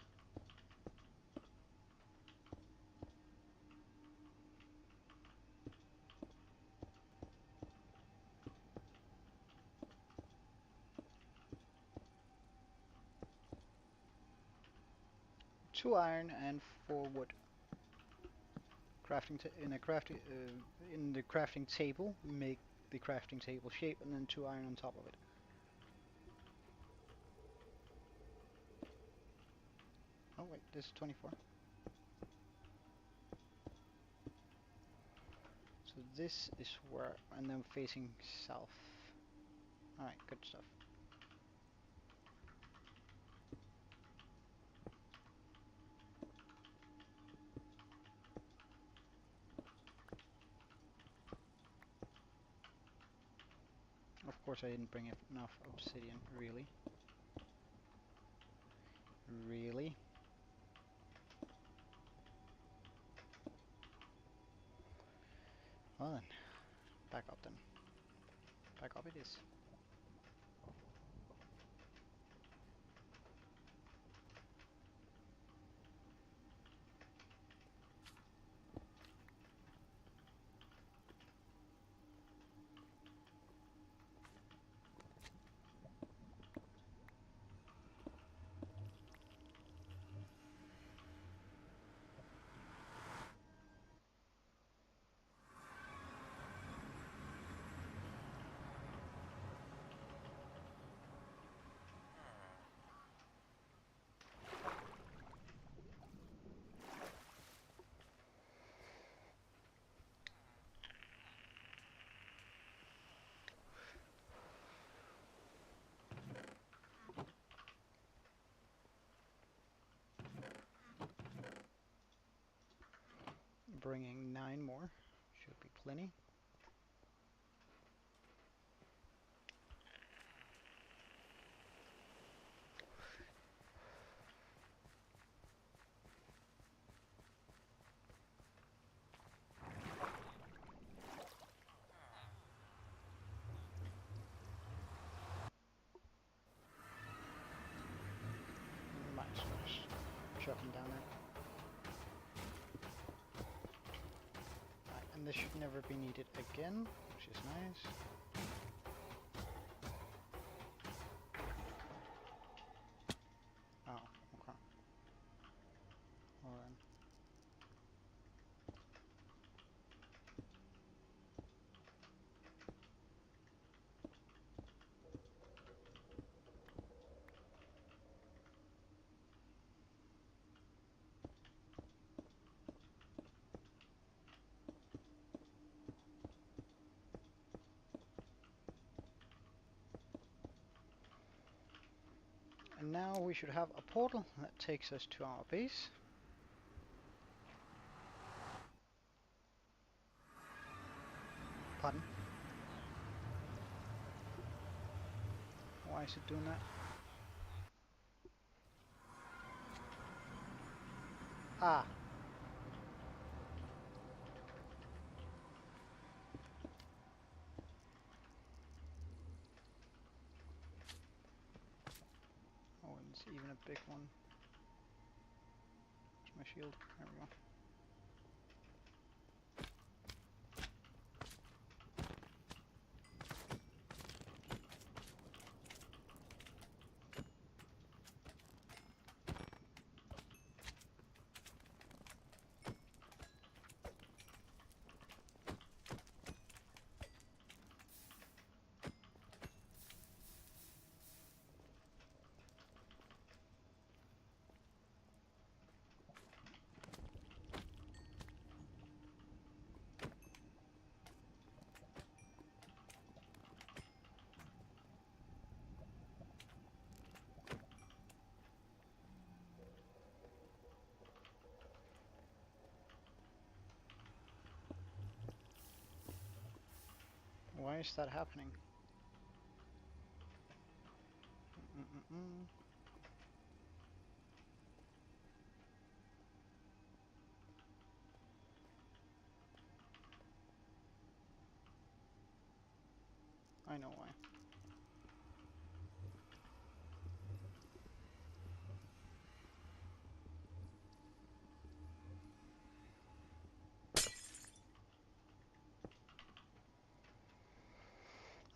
Two iron and 4 wood. Crafting in the crafting table, make the crafting table shape, and then 2 iron on top of it. Oh wait, this is 24. So this is where, and then facing south. Alright, good stuff. course I didn't bring enough obsidian, really. Really? Well then, back up then. Back up it is. Bringing 9 more. Should be plenty. Might as well just chuck them down there. Right, and this should never be needed again, which is nice. Oh, okay. Well then. And now we should have a portal that takes us to our base. Pardon? Why is it doing that? Ah! Oh, and it's even a big one. Where's my shield? There we go. Why is that happening? Mm-mm-mm. I know why.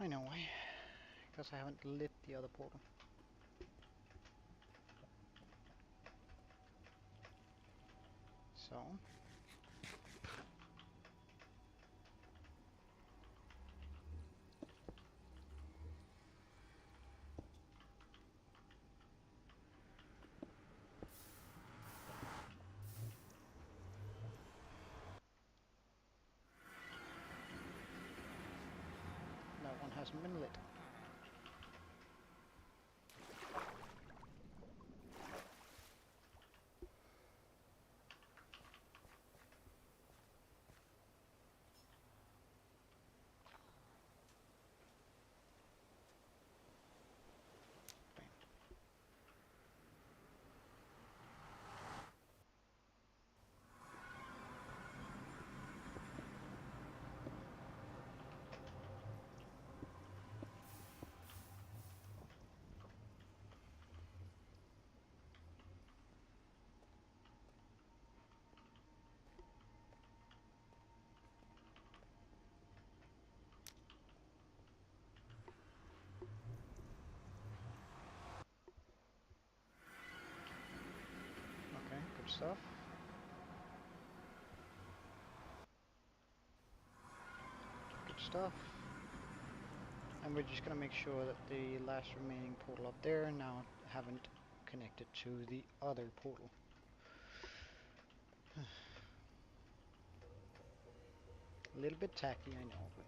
I know why. Because I haven't lit the other portal. So... that one hasn't been lit. stuff. Good stuff. And we're just gonna make sure that the last remaining portal up there now haven't connected to the other portal. A little bit tacky, I know, but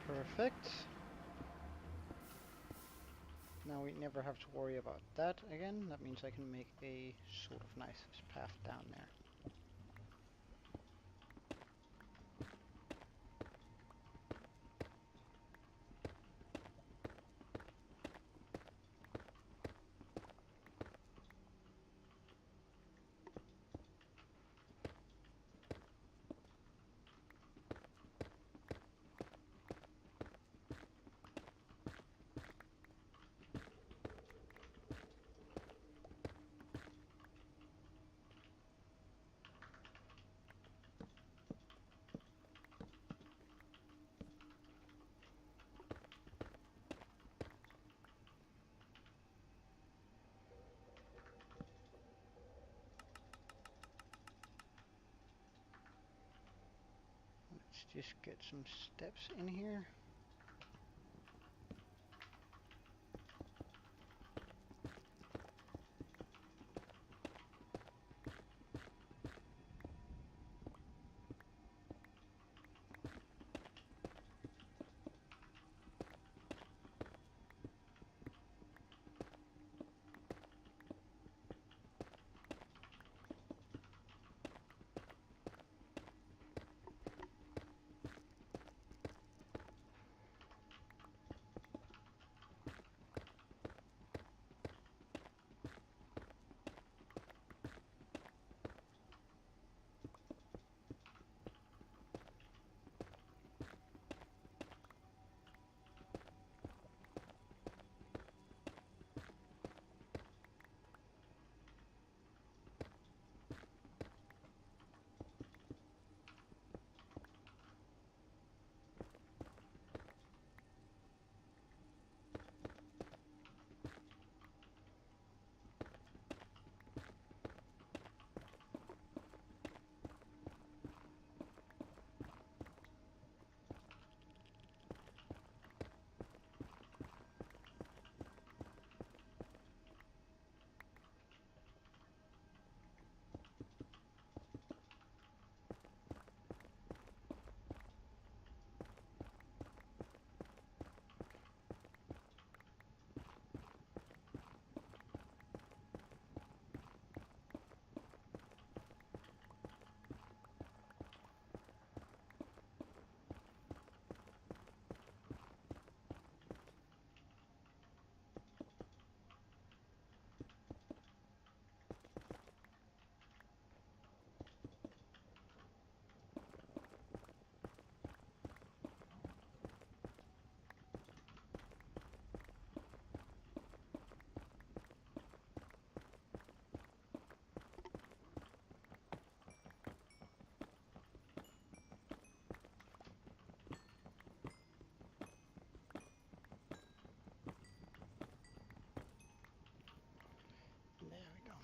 perfect. Now we never have to worry about that again. That means I can make a sort of nice path down there. Let's just get some steps in here. There we go.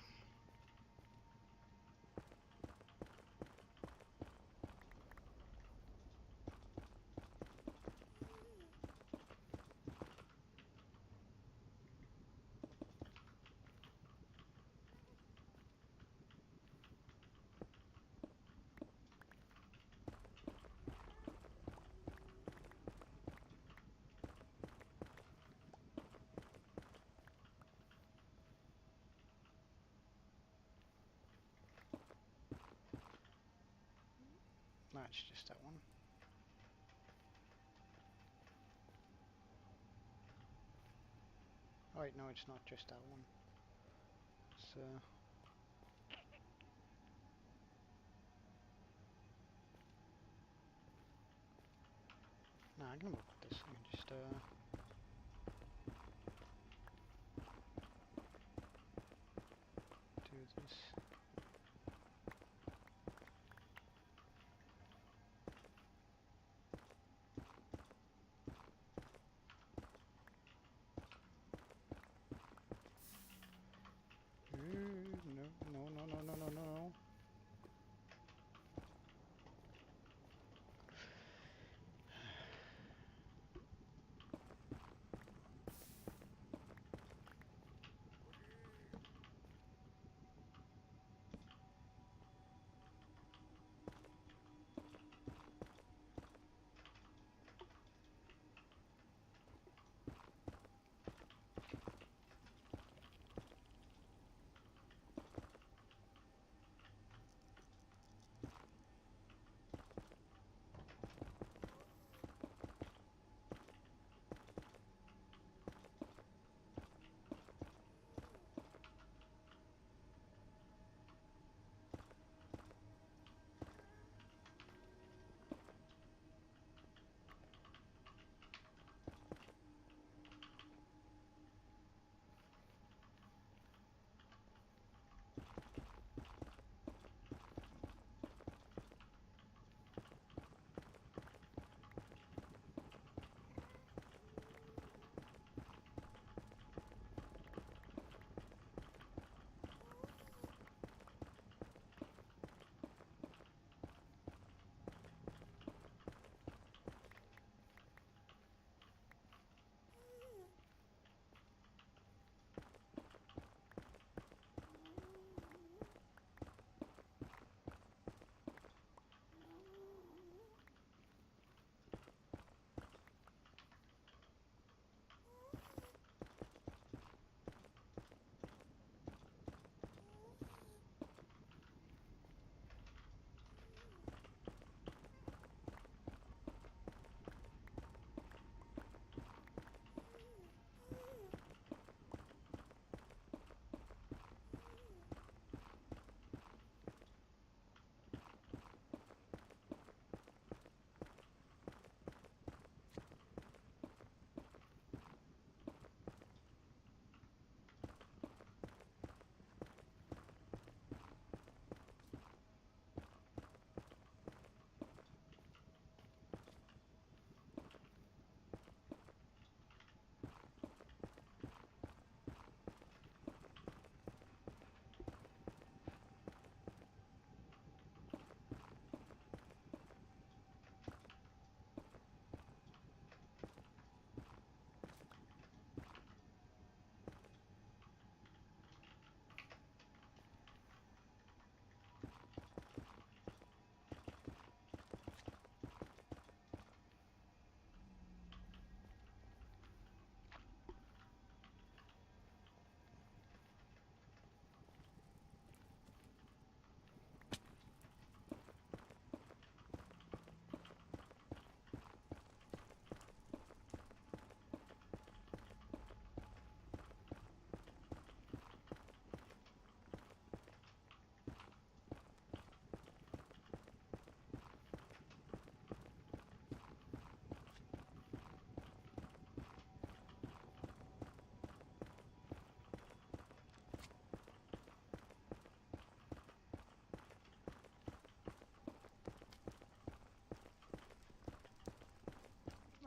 No, it's just that one. Oh wait, no, it's not just that one. So no, I can work with this. I can just no, no, no, no, no.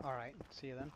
Alright, see you then.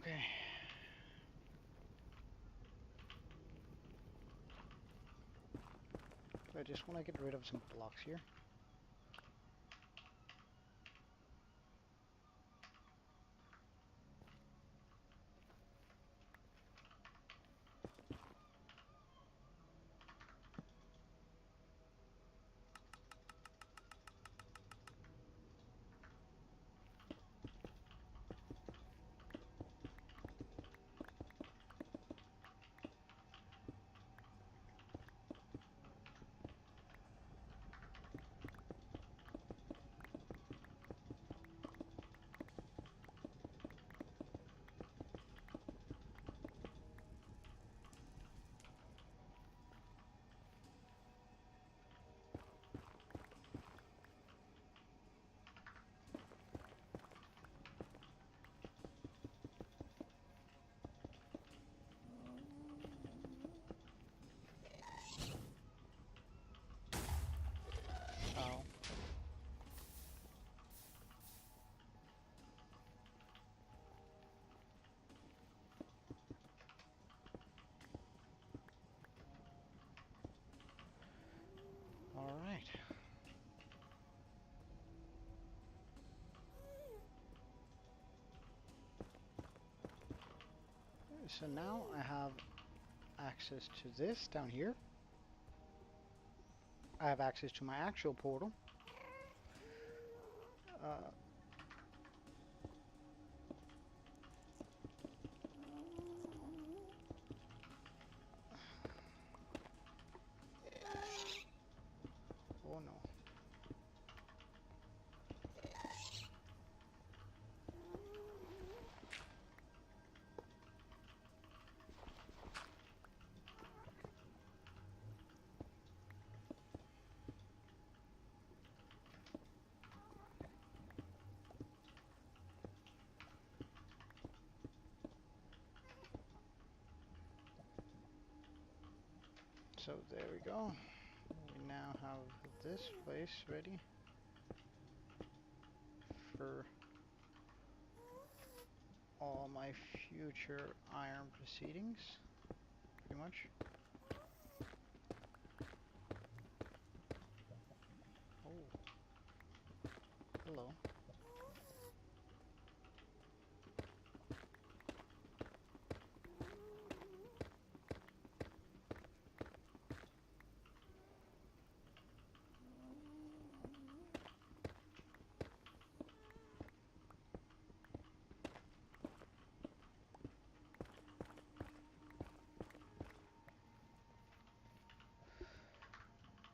Okay. I just want to get rid of some blocks here. Oh. All right. So now I have access to this down here. I have access to my actual portal. Uh, oh no. So there we go. We now have this place ready for all my future iron proceedings, pretty much. Oh, hello.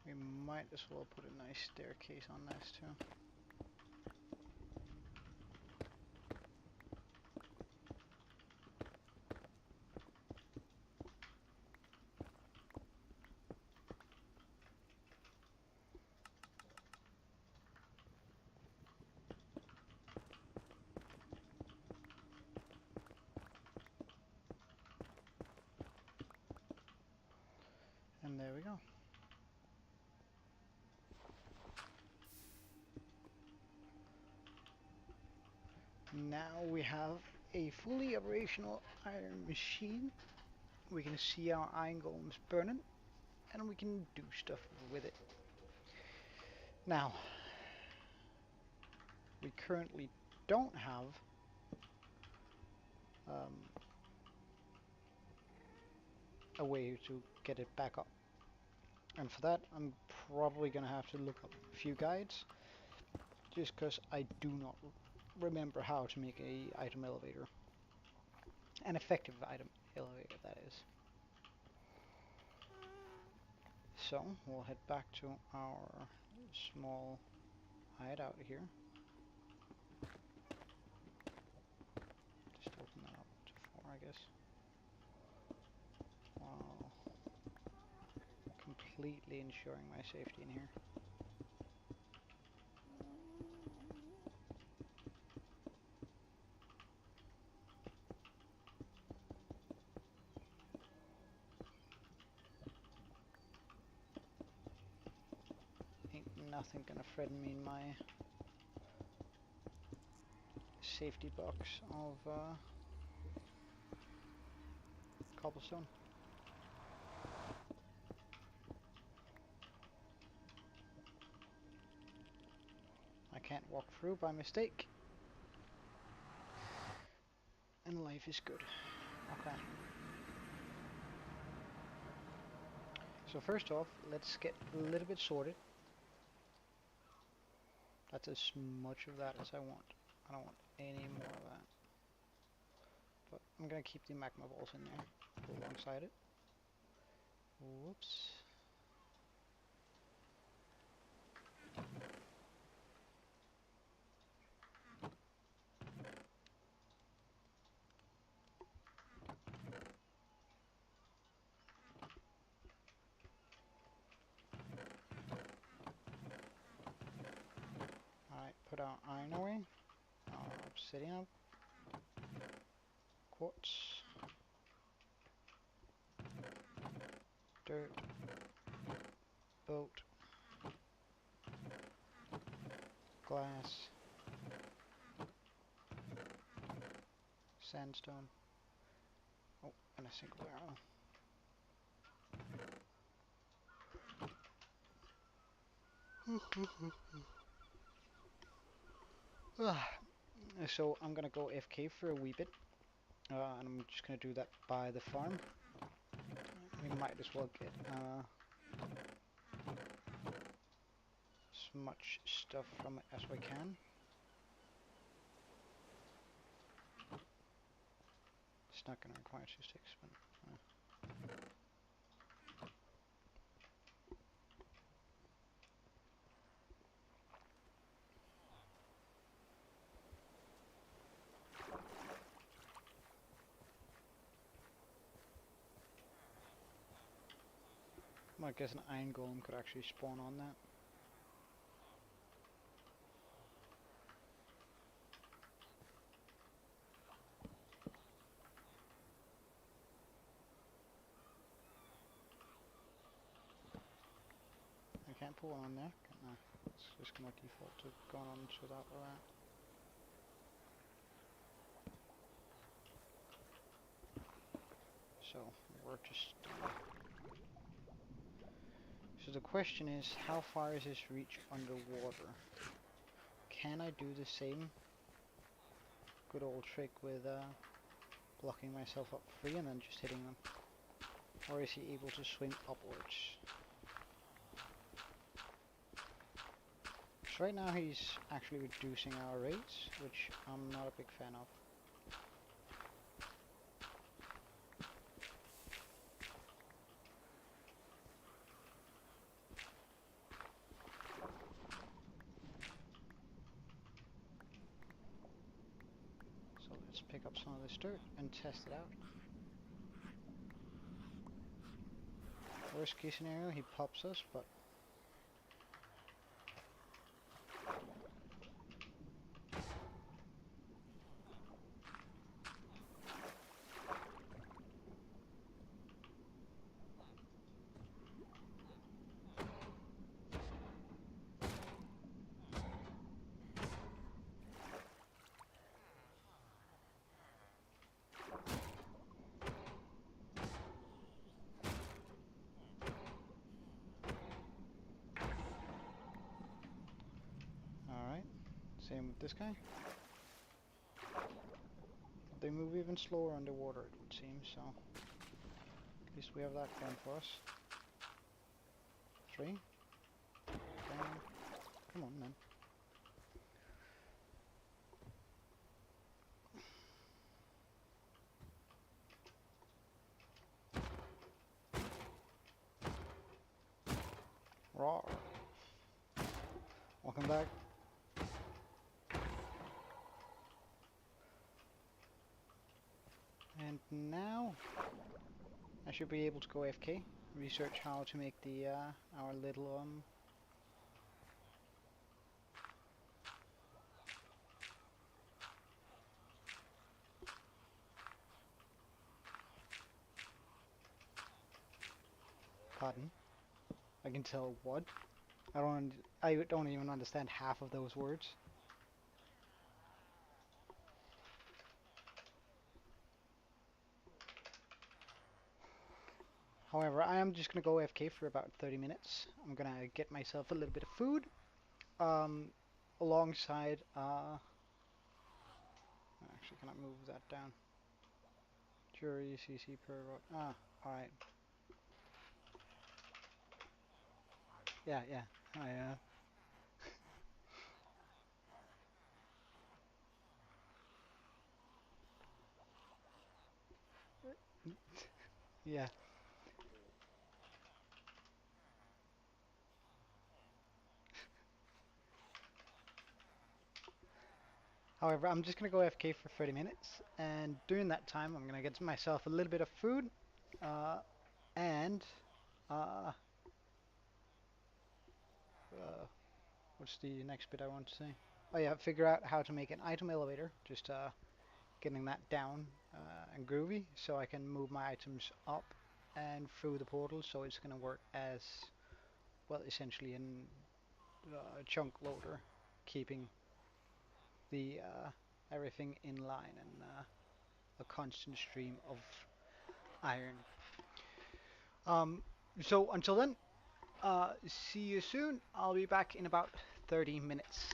We might as well put a nice staircase on this too. And there we go. Now we have a fully operational iron machine. We can see our iron golems burning, and we can do stuff with it. Now, we currently don't have a way to get it back up. And for that, I'm probably going to have to look up a few guides, just because I do not remember how to make a item elevator. An effective item elevator, that is. So, we'll head back to our small hideout here. Just open that up to 4, I guess. While completely ensuring my safety in here. Ain't nothing gonna threaten me in my safety box of cobblestone. I can't walk through by mistake. And life is good. Okay. So first off, let's get a little bit sorted. That's as much of that as I want. I don't want any more of that. But I'm gonna keep the magma balls in there, alongside it. Whoops. Alright, put our iron away. Our obsidian. Quartz. Dirt. Boat. Glass. Sandstone. Oh, and a single arrow. So I'm gonna go AFK for a wee bit, and I'm just gonna do that by the farm. We might as well get as much stuff from it as we can. It's not gonna require 2 sticks, but well, I guess an iron golem could actually spawn on that. I can't put one on there, can I? It's just gonna default to going on to that or that. So we're just. So the question is, how far is this reach underwater? Can I do the same good old trick with blocking myself up free and then just hitting them? Or is he able to swim upwards? So right now he's actually reducing our rates, which I'm not a big fan of. So let's pick up some of this dirt and test it out. Worst case scenario, he pops us, but alright. Same with this guy. They move even slower underwater, it would seem, so at least we have that going for us. 3. Bang. Come on, man. Raw. Welcome back. And now I should be able to go AFK, research how to make the our little pardon. I can tell what. I don't even understand half of those words. However, I am just gonna go AFK for about 30 minutes. I'm gonna get myself a little bit of food, um, alongside, actually, can I move that down? Jury, CC per, alright. Yeah, yeah, yeah. However, I'm just gonna go AFK for 30 minutes, and during that time, I'm gonna get myself a little bit of food, uh, and, uh, uh, what's the next bit I want to say? Oh yeah, figure out how to make an item elevator, just, getting that down, and groovy, so I can move my items up and through the portal, so it's gonna work as, well, essentially an, chunk loader, keeping the, everything in line and, a constant stream of iron. Um, so until then, see you soon. I'll be back in about 30 minutes.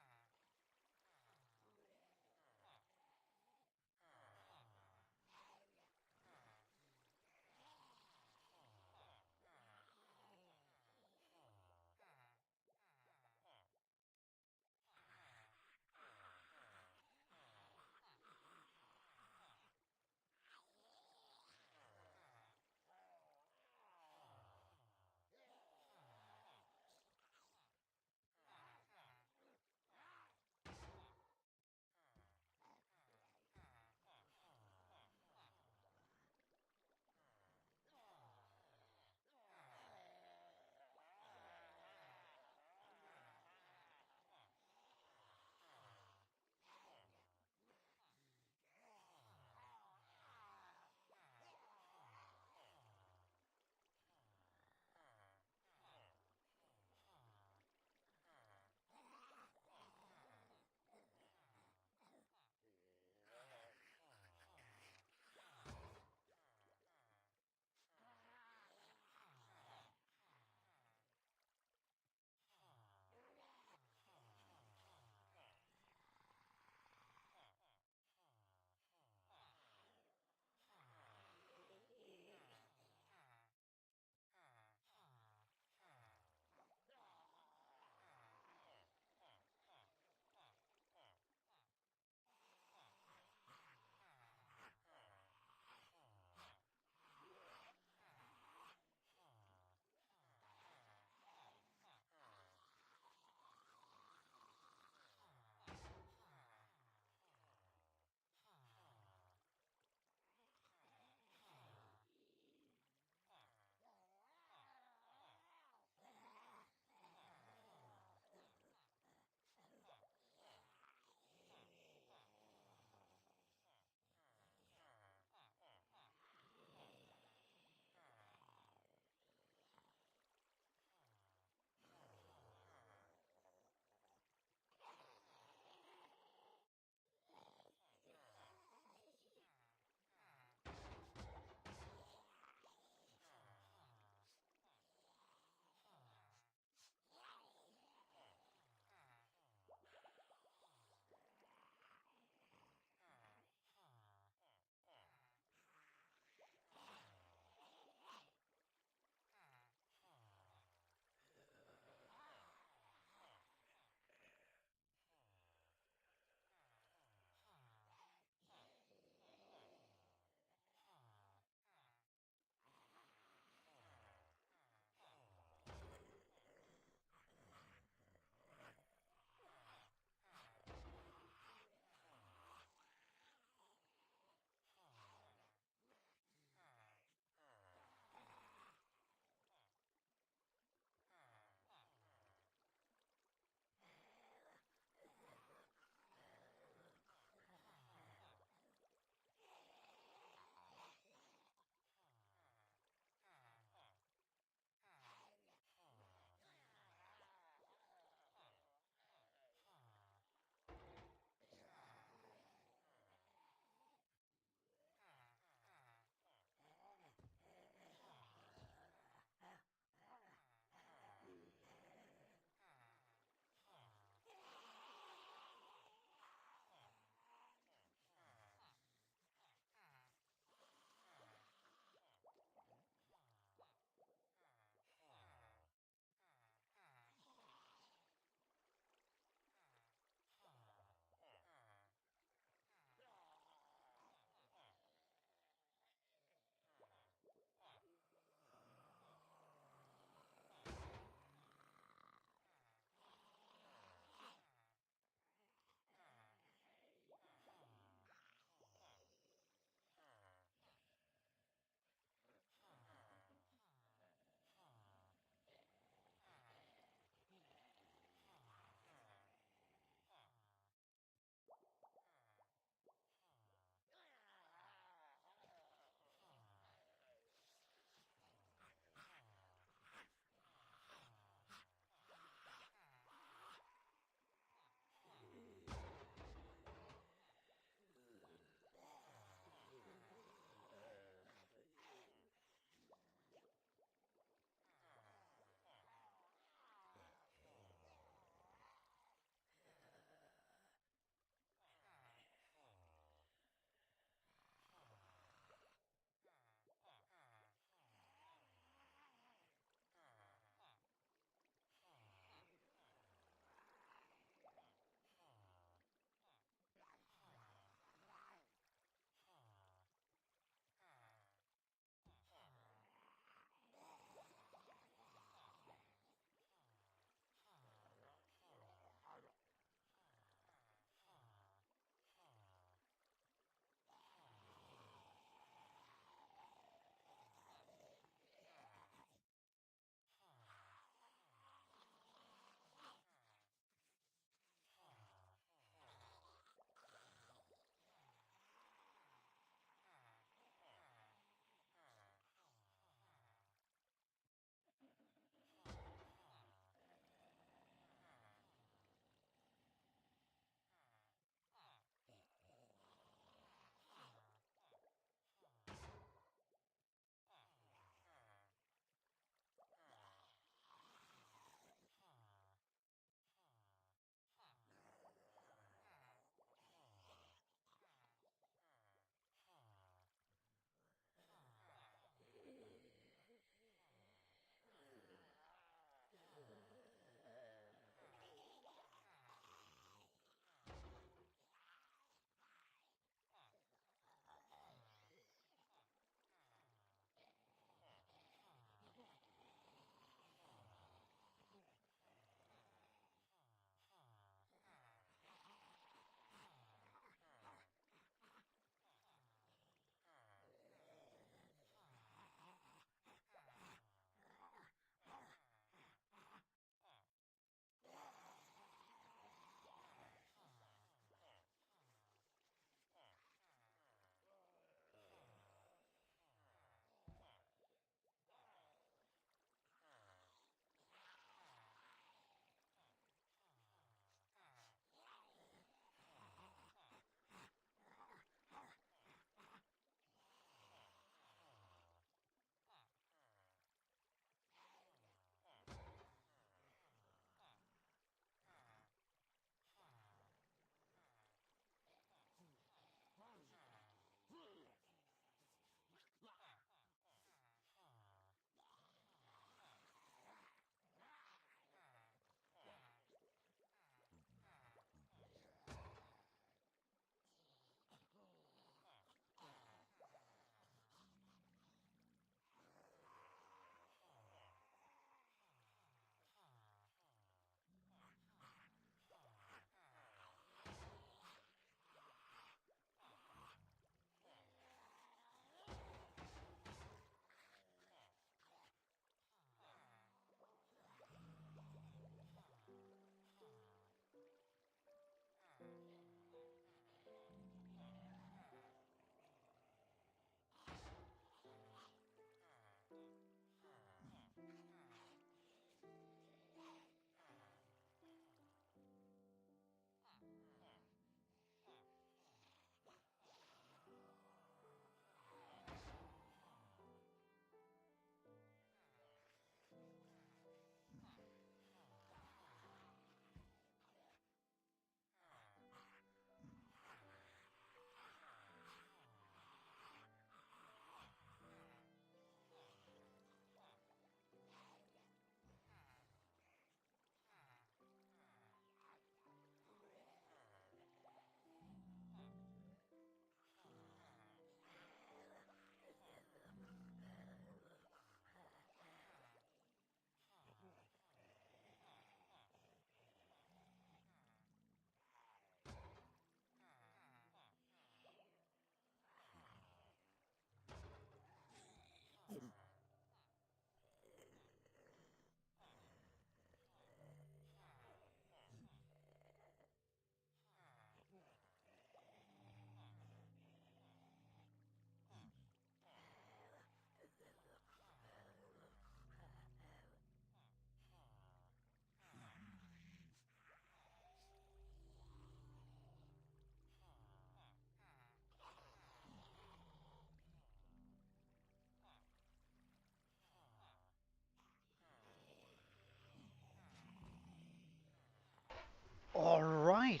All right,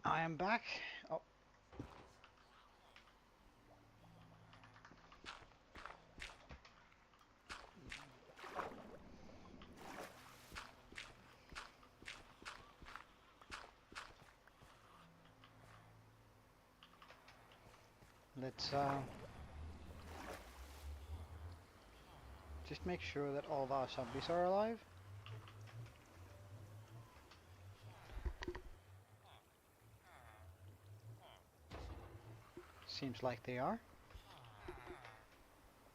I am back. Oh, let's just make sure that all of our zombies are alive. Seems like they are.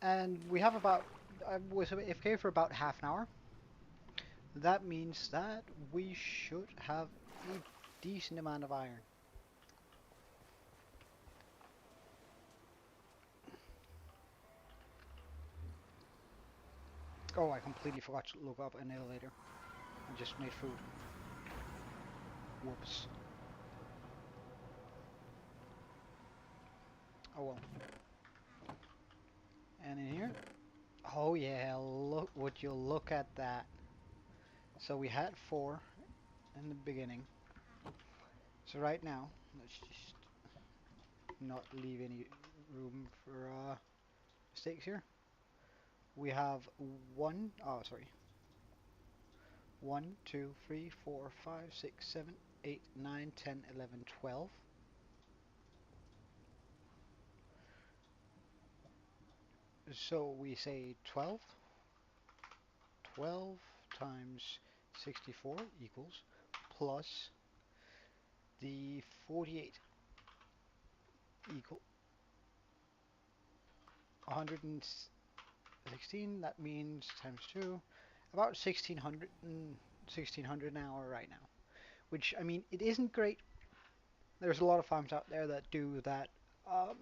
And we have about, I was AFK for about half an hour. That means that we should have a decent amount of iron. Oh, I completely forgot to look up an elevator. I just made food. Whoops. Oh well. And in here? Oh yeah, look, would you look at that. So we had 4 in the beginning. So right now, let's just not leave any room for mistakes here. We have 1, oh sorry, 1, 2, 3, 4, 5, 6, 7, 8, 9, 10, 11, 12. So we say 12. 12 times 64 equals plus the 48 equal 116. That means times 2, about 1600 an hour right now. Which, I mean, it isn't great. There's a lot of farms out there that do that um,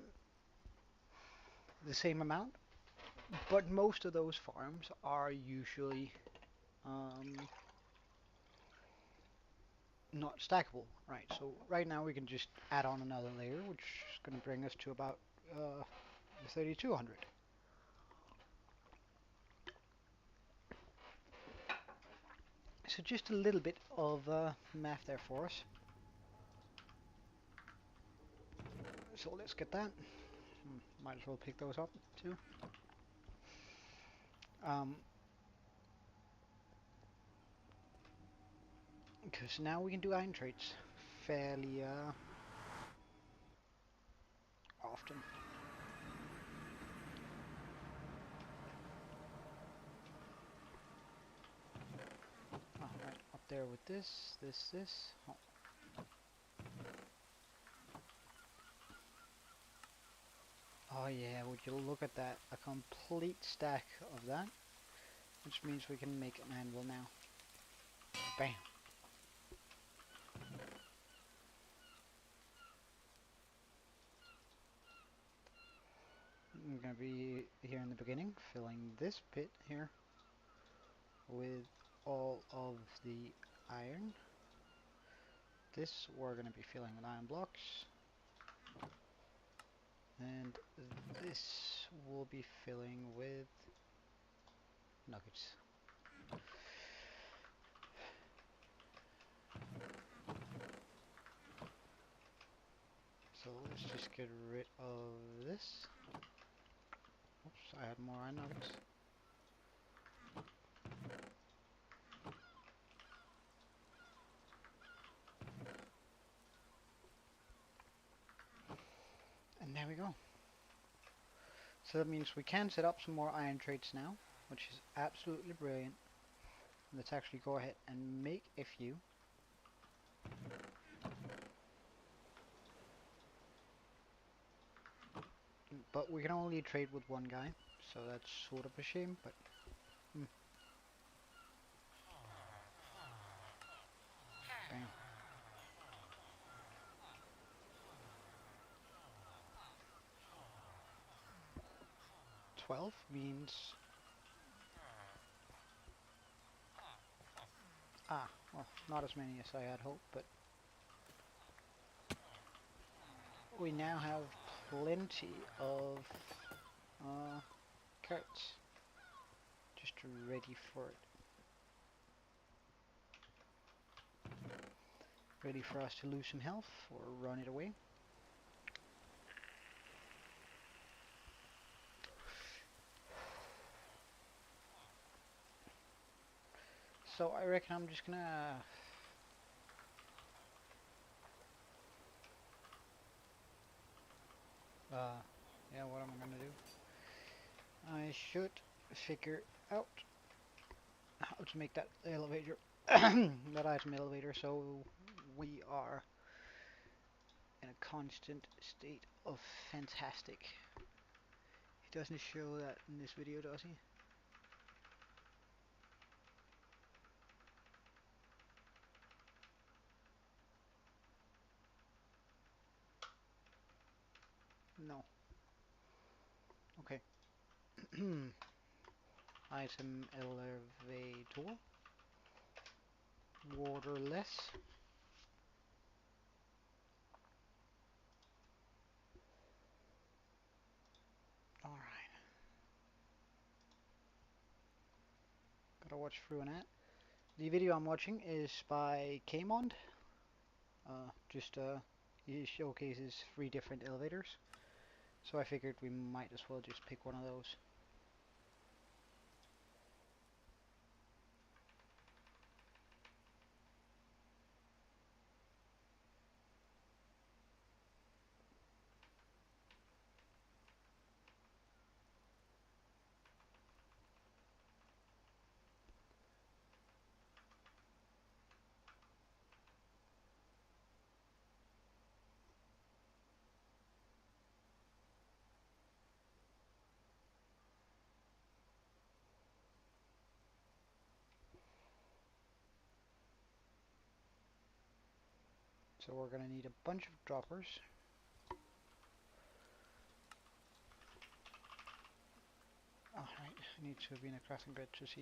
the same amount, but most of those farms are usually um, not stackable, right? So right now we can just add on another layer, which is going to bring us to about 3200. So just a little bit of math there for us. So let's get that. Might as well pick those up too. Because now we can do iron trades fairly often. Alright, up there with this. Oh. Oh yeah, would you look at that? A complete stack of that. Which means we can make an anvil now. Bam. I'm going to be here in the beginning, filling this pit here with all of the iron. This we're going to be filling with iron blocks. And this will be filling with nuggets. So let's just get rid of this. Oops, I had more iron nuggets. And there we go. So that means we can set up some more iron trades now, which is absolutely brilliant. Let's actually go ahead and make a few. But we can only trade with one guy, so that's sort of a shame, but... Bam. 12 means... well, not as many as I had hoped, but... We now have plenty of carrots. Just ready for it. ready for us to lose some health or run it away. So I reckon I'm just gonna yeah, what am I gonna do? I should figure out how to make that elevator that item elevator so we are in a constant state of fantastic. He doesn't show that in this video, does he? No. Okay. Item elevator. Waterless. Alright. Gotta watch through an ad. The video I'm watching is by Kmond. He showcases 3 different elevators. So I figured we might as well just pick one of those. So we're gonna need a bunch of droppers. Alright, I need to be in a crafting grid to see...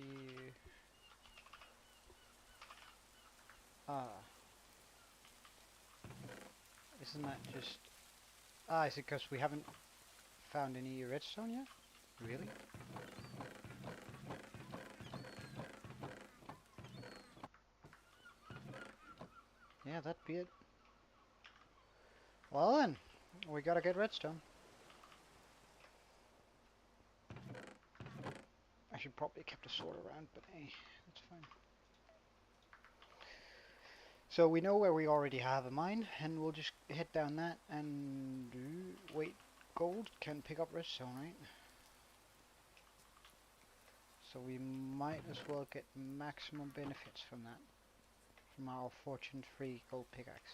Ah. Isn't that just... Ah, is it because we haven't found any redstone yet? Really? Yeah, that'd be it. Well then, we gotta get redstone. I should probably have kept a sword around, but hey, that's fine. So we know where we already have a mine, and we'll just head down that and wait. Gold can pick up redstone, right? So we might as well get maximum benefits from that, from our fortune 3 gold pickaxe.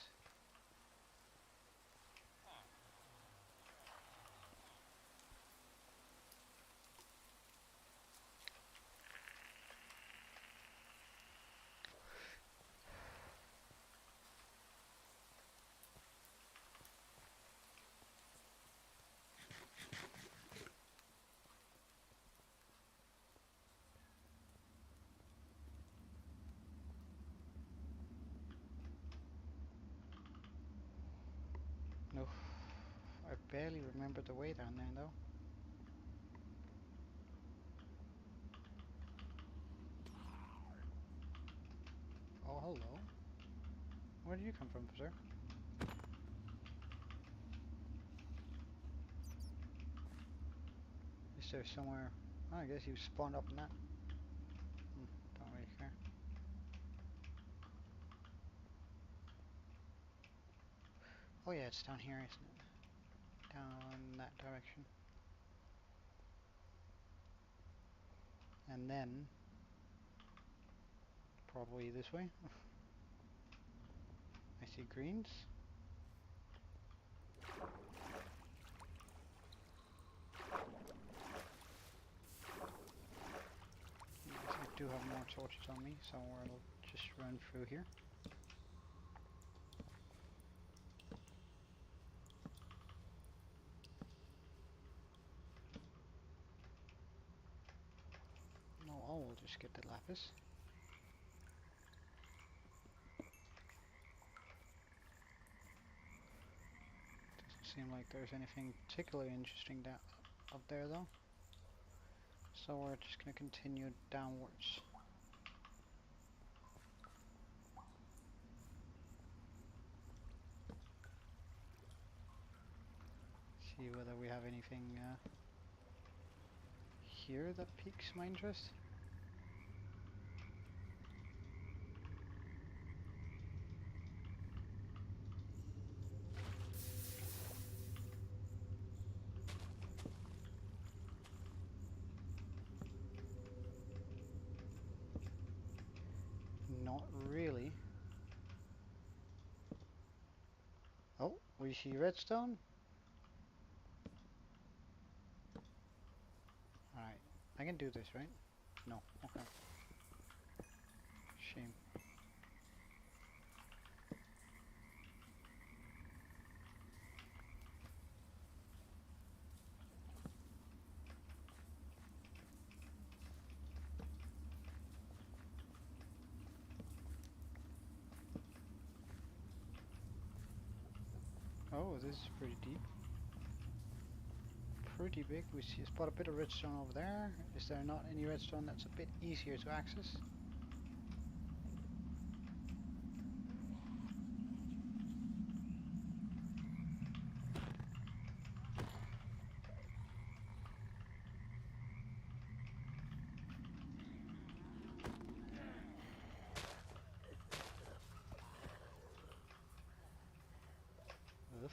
No, I barely remember the way down there though. Oh, hello. Where did you come from, sir? Is there somewhere... Oh, I guess you spawned up in that. Don't really care. Oh yeah, it's down here, isn't it? Down that direction. And then... probably this way. I see greens. I do have more torches on me, so we'll just run through here. No, I'll just get the lapis. Doesn't seem like there's anything particularly interesting down up there though. So we're just gonna continue downwards. see whether we have anything here that piques my interest. Not really. Oh, we see redstone. Alright, I can do this, right? No, okay. Shame. Oh, this is pretty deep. Pretty big. We see spot a bit of redstone over there. Is there not any redstone that's a bit easier to access? Ugh.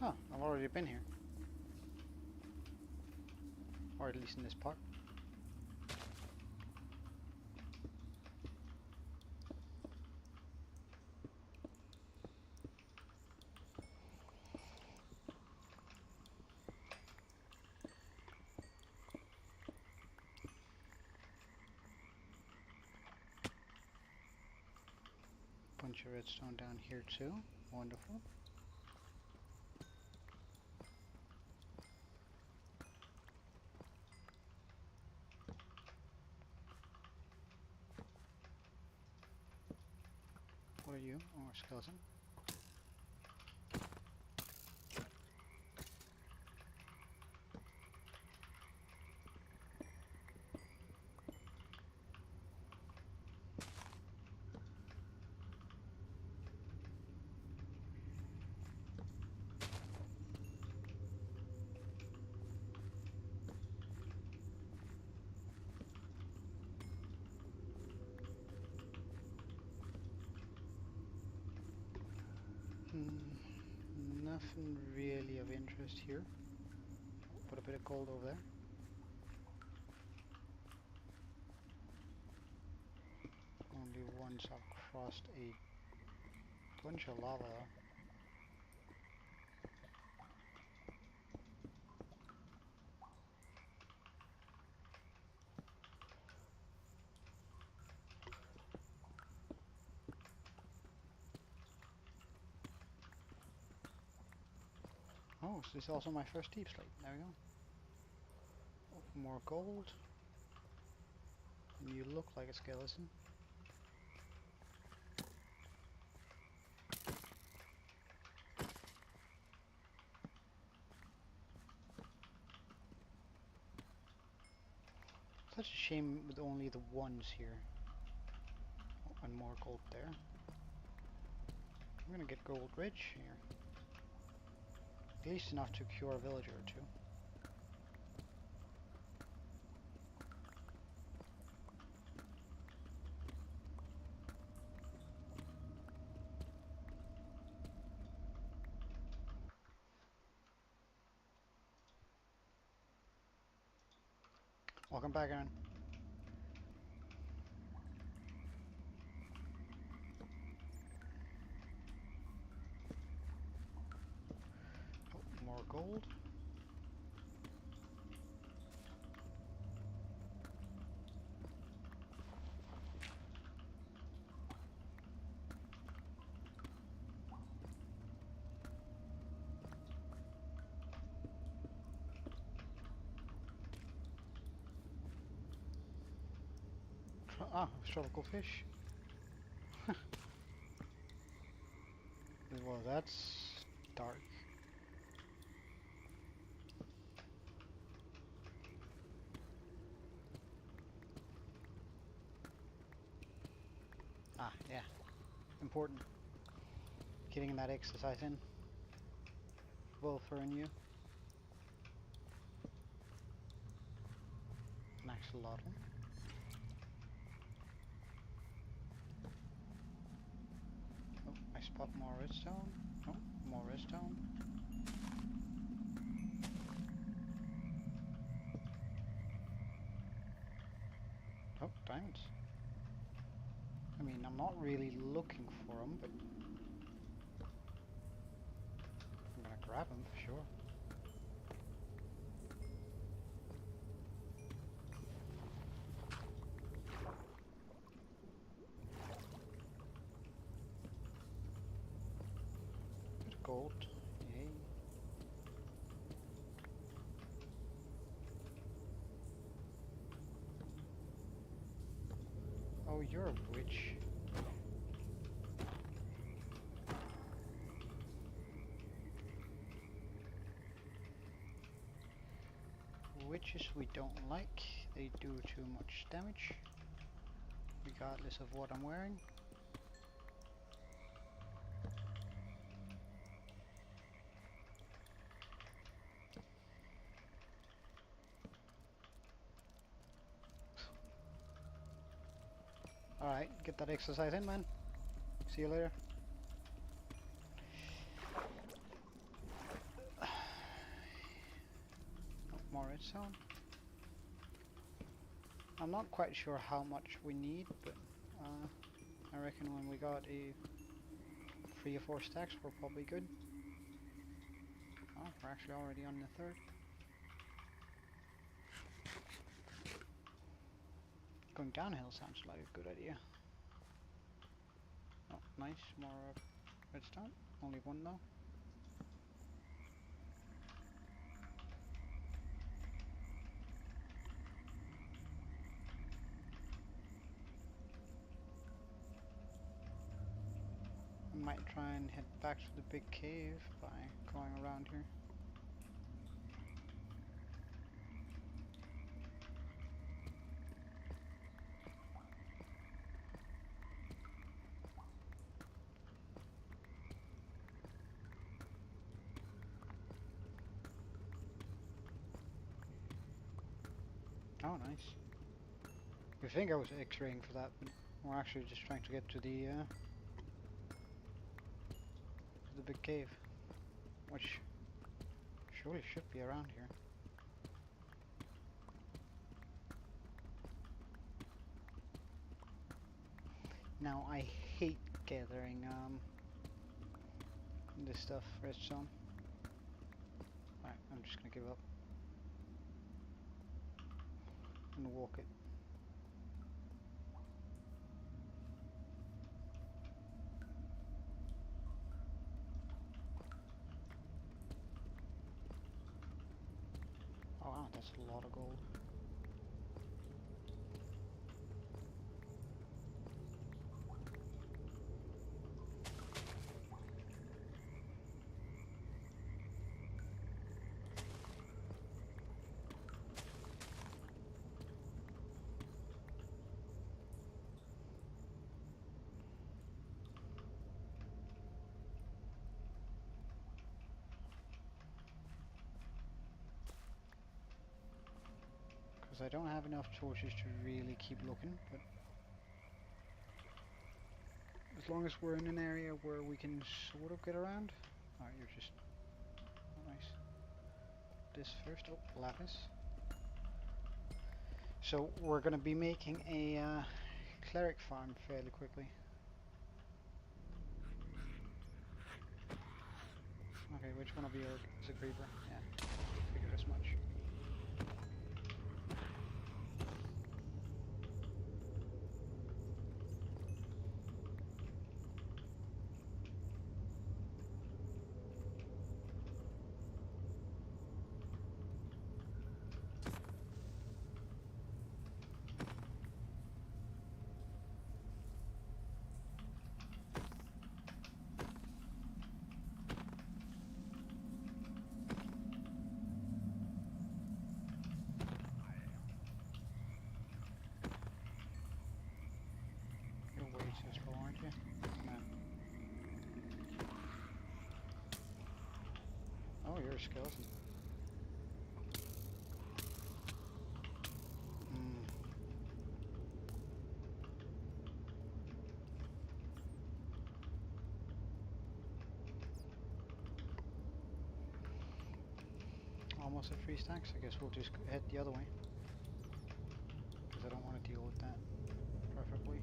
Oh, I've already been here. Or at least in this part. Bunch of redstone down here too. Wonderful. What are you? Oh, a skeleton. Nothing really of interest here. Put a bit of gold over there. Only once I've crossed a bunch of lava though. Oh, so this is also my first deep slate. There we go. Oh, more gold. You look like a skeleton. Such a shame with only the ones here. Oh, and more gold there. I'm gonna get gold rich here. At least enough to cure a villager or two. Welcome back, Aaron. Oh, more gold. Ah, historical fish. Well, that's dark. Ah, yeah. Important. Getting that exercise in. Both for and you. An axolotl. Oh, I spot more redstone. Oh, more redstone. Oh, diamonds. I mean, I'm not really looking for them, but I'm gonna grab them for sure. Bit of gold. Yay. Oh, you're a witch. Witches we don't like. They do too much damage, regardless of what I'm wearing. Alright, get that exercise in, man. See you later. More redstone. I'm not quite sure how much we need, but I reckon when we got a 3 or 4 stacks, we're probably good. Oh, we're actually already on the third. Going downhill sounds like a good idea. Oh, nice. More redstone. Only one though. I might try and head back to the big cave by going around here. Oh, nice. You think I was X-raying for that, but we're actually just trying to get to the big cave, which surely should be around here. Now I hate gathering this stuff, redstone. Alright, I'm just gonna give up and walk it. Oh wow, that's a lot of gold. Because I don't have enough torches to really keep looking, but as long as we're in an area where we can sort of get around. Alright, you're just... nice. This first. Oh, lapis. So we're going to be making a cleric farm fairly quickly. Okay, which one of you is a creeper? Yeah, figured as much. you're a skeleton. Mm. Almost at 3 stacks. I guess we'll just head the other way. Because I don't want to deal with that, preferably.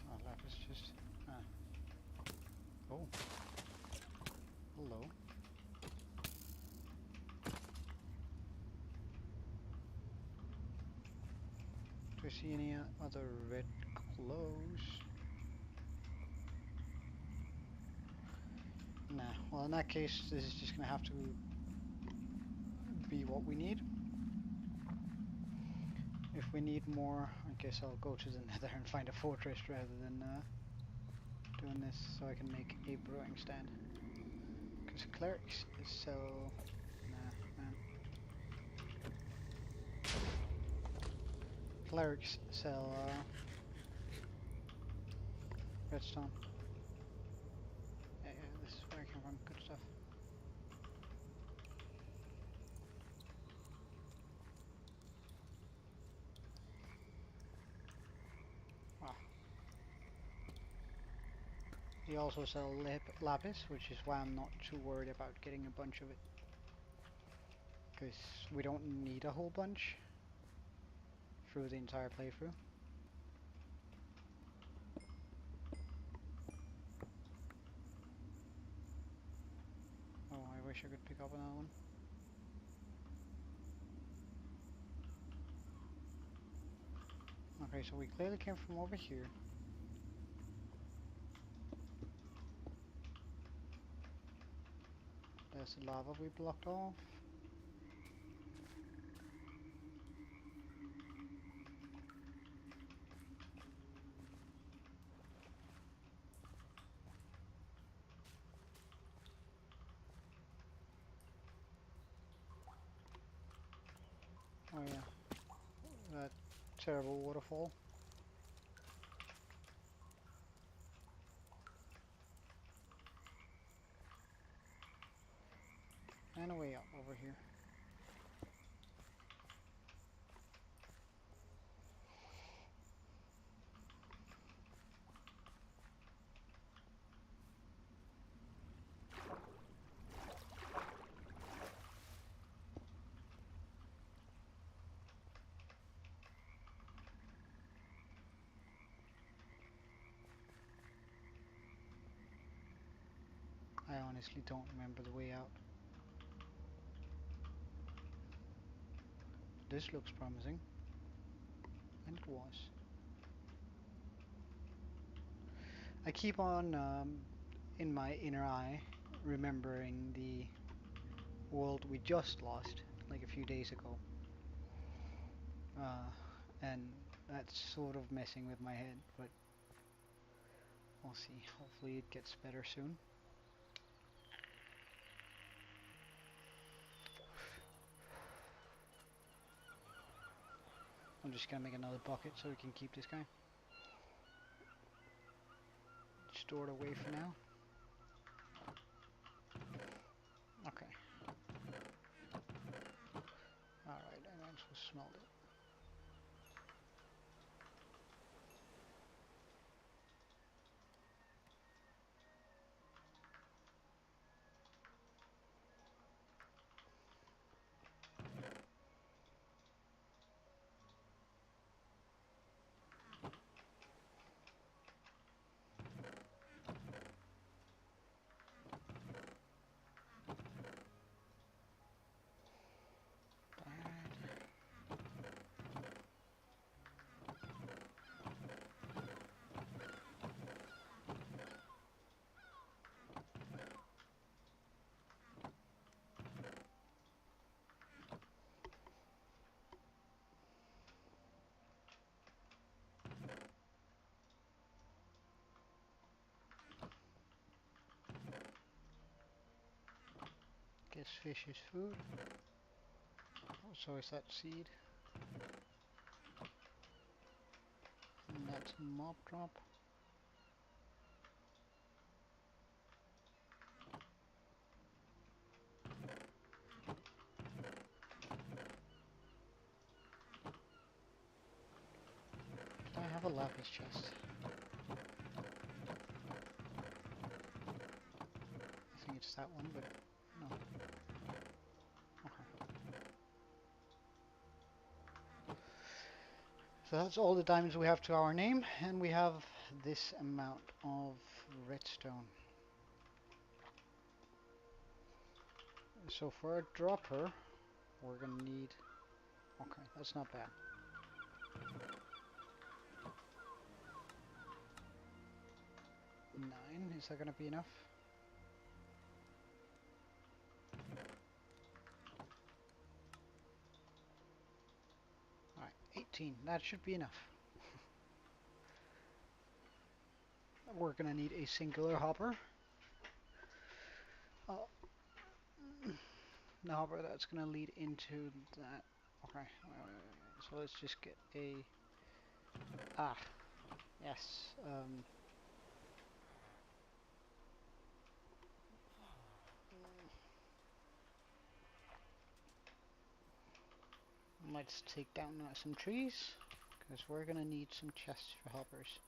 Oh, lapis just... Ah. Oh. Hello. Do I see any other red clothes? Nah. Well, in that case, this is just gonna have to be what we need. If we need more, I guess I'll go to the nether and find a fortress rather than doing this so I can make a brewing stand. Because clerics sell... Nah, man. Clerics sell redstone. Yeah, this is where I came from. Good stuff. Ah. They also sell lapis, which is why I'm not too worried about getting a bunch of it. Because we don't need a whole bunch through the entire playthrough. Oh, I wish I could pick up another one. Okay, so we clearly came from over here. There's the lava we blocked off. Oh yeah, that terrible waterfall. And a way up over here. I honestly don't remember the way out. This looks promising. And it was. I keep on, in my inner eye, remembering the world we just lost, like a few days ago. And that's sort of messing with my head, but we'll see. Hopefully it gets better soon. I'm just gonna make another bucket so we can keep this guy stored away for now. Okay. Alright, I might as well smelt it. Yes, fish is food. So is that seed. And that's mob drop. I have a lapis chest. I think it's that one, but no. Okay. So that's all the diamonds we have to our name, and we have this amount of redstone. So for a dropper, we're gonna need... Okay, that's not bad. 9, is that gonna be enough? Alright, 18, that should be enough. We're gonna need a singular hopper. The hopper that's gonna lead into that. Okay, wait. So let's just get a... Ah, yes. Let's take down some trees, because we're gonna need some chests for hoppers.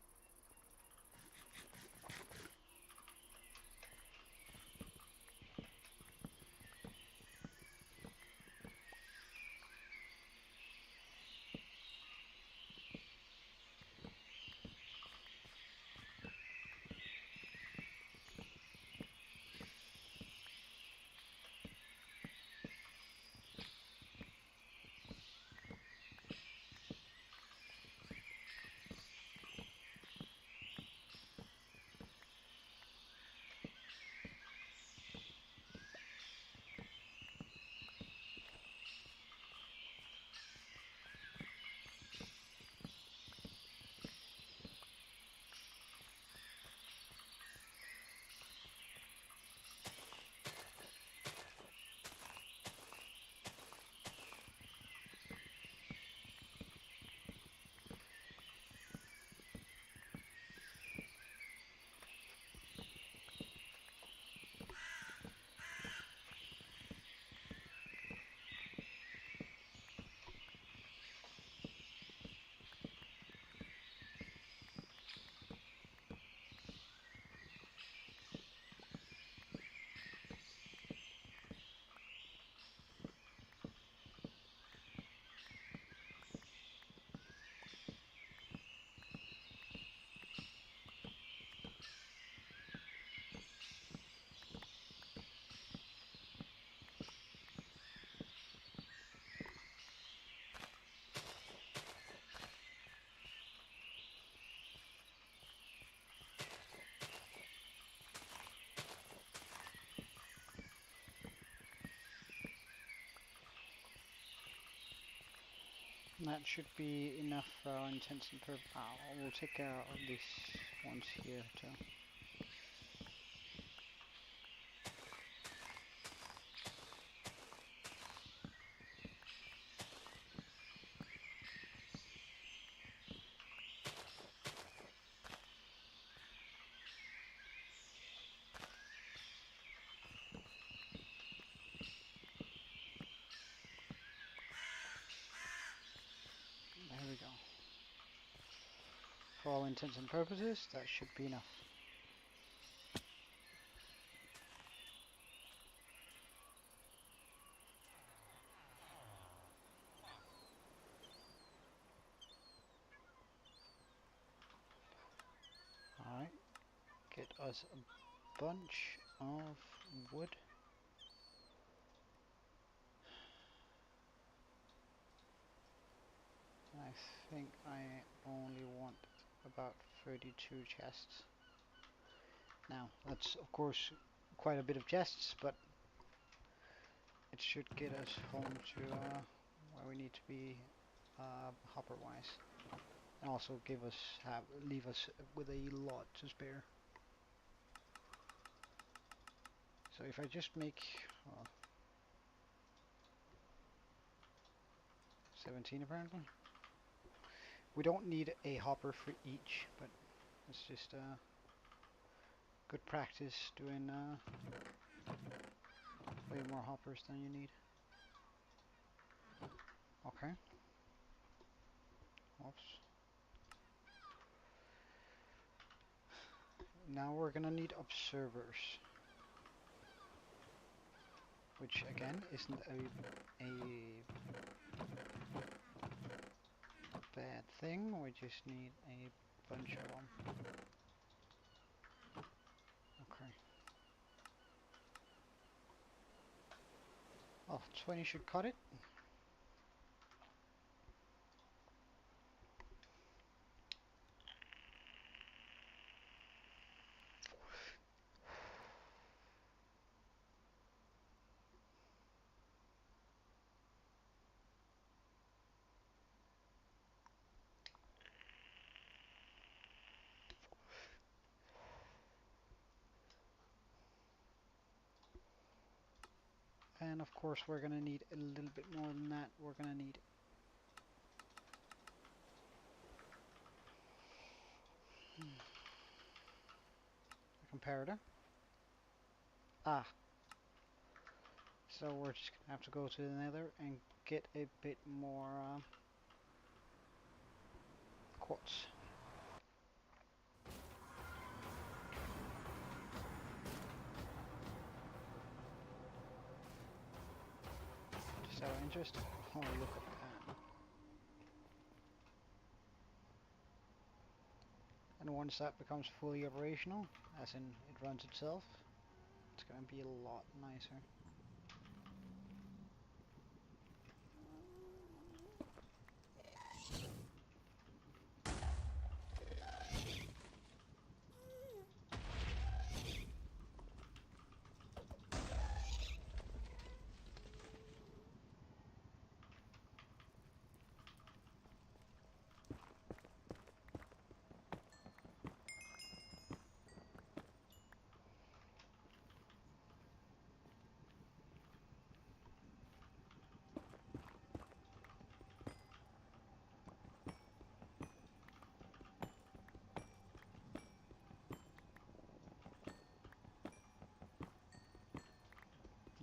That should be enough for our intents and purposes. We'll take out these ones here too. There we go. For all intents and purposes, that should be enough. Alright, get us a bunch of wood. I think I only want about 32 chests. Now, that's of course quite a bit of chests, but it should get us home to where we need to be hopper wise. And also leave us with a lot to spare. So if I just make, well, 17 apparently. We don't need a hopper for each, but it's just good practice doing way more hoppers than you need. Okay. Oops. Now we're gonna need observers, which again isn't a bad thing. We just need a bunch of them. Okay. Oh, 20 should cut it. And of course we're gonna need a little bit more than that. We're gonna need a comparator. Ah, so we're just gonna have to go to the nether and get a bit more quartz. Just out of interest. Oh, look at that. And once that becomes fully operational, as in it runs itself, it's gonna be a lot nicer.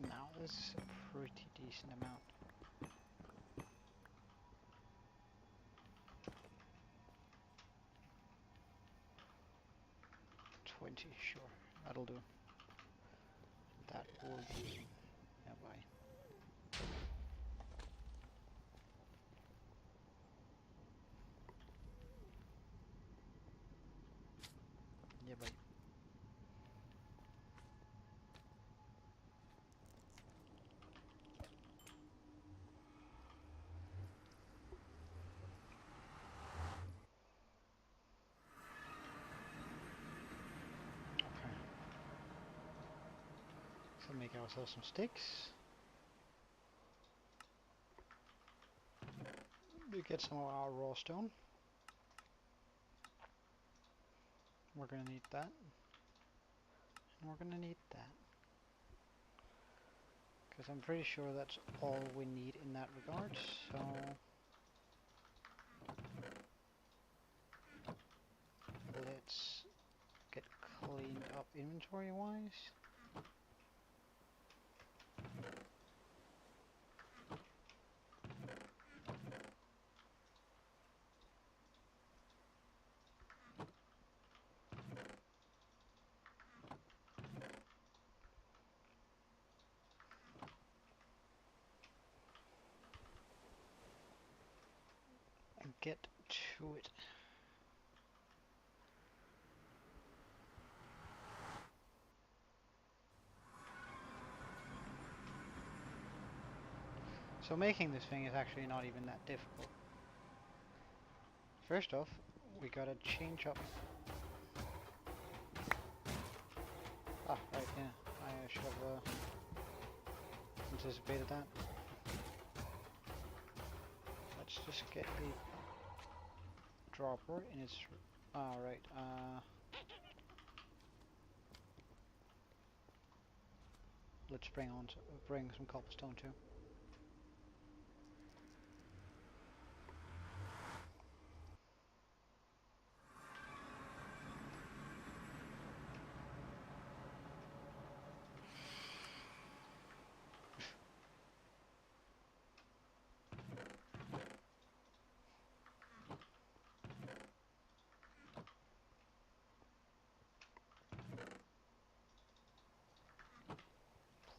Now this is a pretty decent amount. 20, sure, that'll do. That will do. Yeah, bye. Yeah, bye. Okay. So make ourselves some sticks. We get some of our raw stone. We're gonna need that. And we're gonna need that. Because I'm pretty sure that's all we need in that regard, so... Let's get cleaned up inventory-wise. And get to it. So making this thing is actually not even that difficult. First off, we gotta change up... Ah, right, yeah. I should have anticipated that. Let's just get a dropper in its... Ah, right, let's bring some cobblestone too.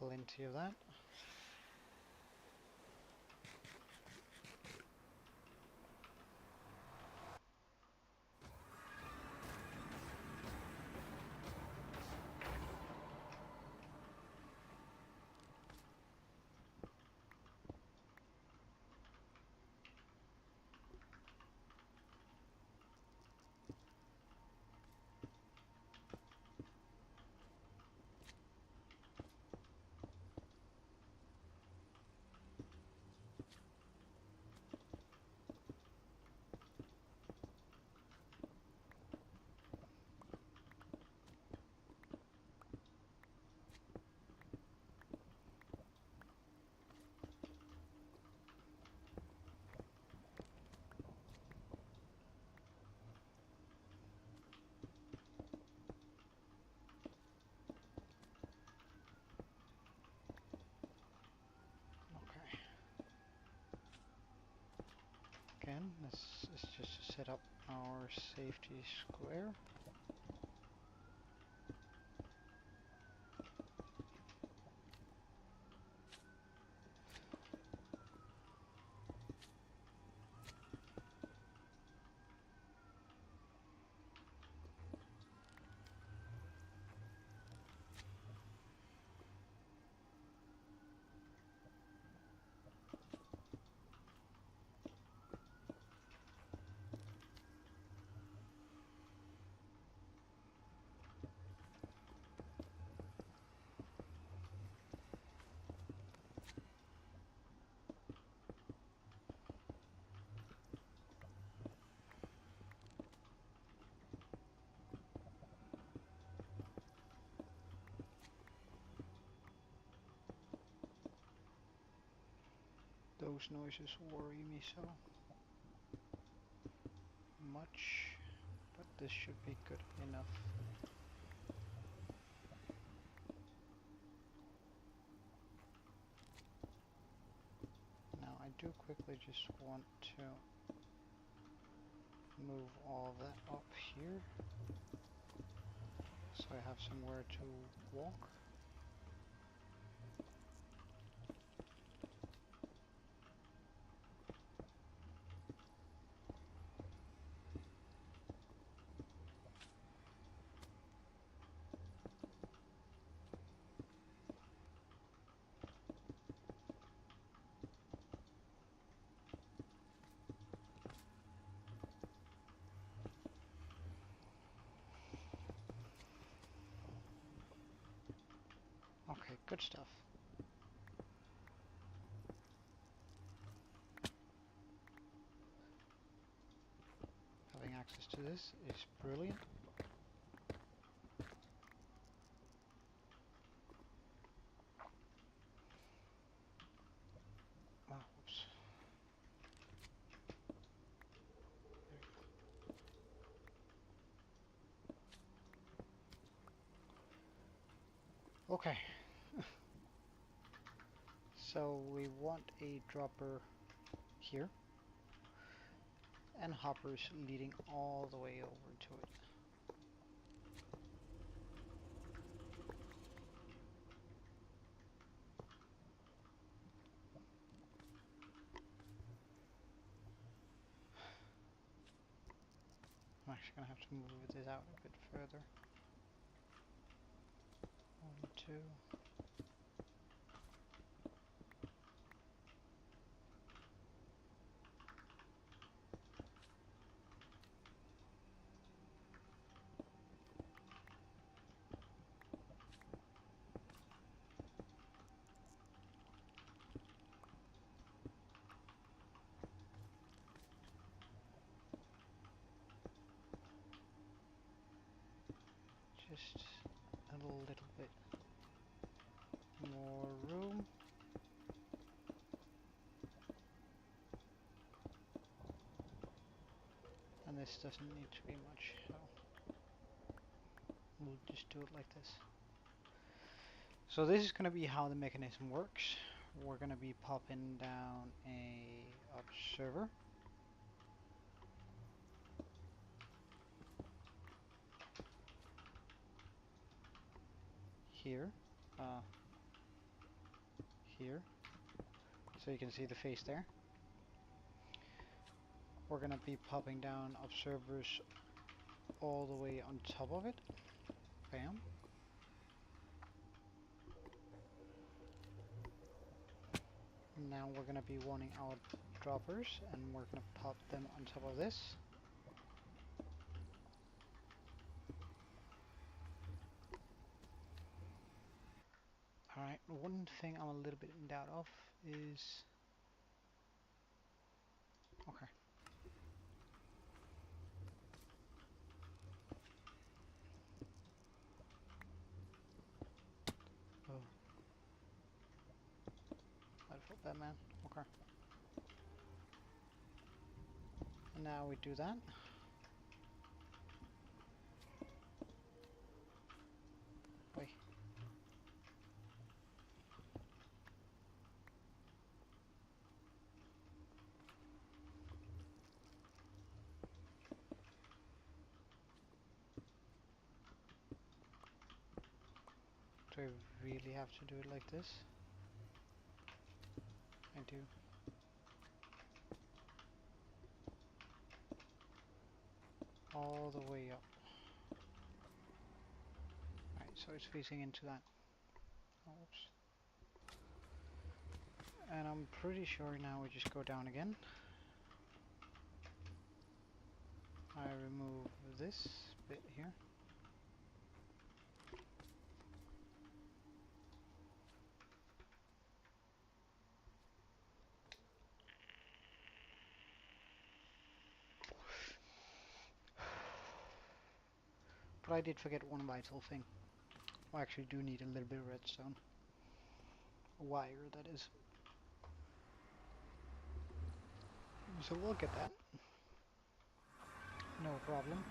plenty of that. Okay. Again, this is just to set up our safety square. Those noises worry me so much, but this should be good enough. Now I do quickly just want to move all that up here so I have somewhere to walk. Okay, good stuff. Having access to this is brilliant. Oh, whoops. Okay. So we want a dropper here and hoppers leading all the way over to it. I'm actually gonna have to move this out a bit further. 1, 2. Just a little bit more room. And this doesn't need to be much, so we'll just do it like this. So this is going to be how the mechanism works. We're going to be popping down a observer. Here. here, so you can see the face there. We're gonna be popping down observers all the way on top of it. Bam. Now we're gonna be wanting our droppers, and we're gonna pop them on top of this. Alright, one thing I'm a little bit in doubt of is... Okay. Oh. I felt bad, man. Okay. And now we do that. Wait. Do I really have to do it like this? I do. All the way up. Right, so it's facing into that. Oops. And I'm pretty sure now we just go down again. I remove this bit here. But I did forget one vital thing. I actually do need a little bit of redstone. A wire, that is. So we'll get that. No problem.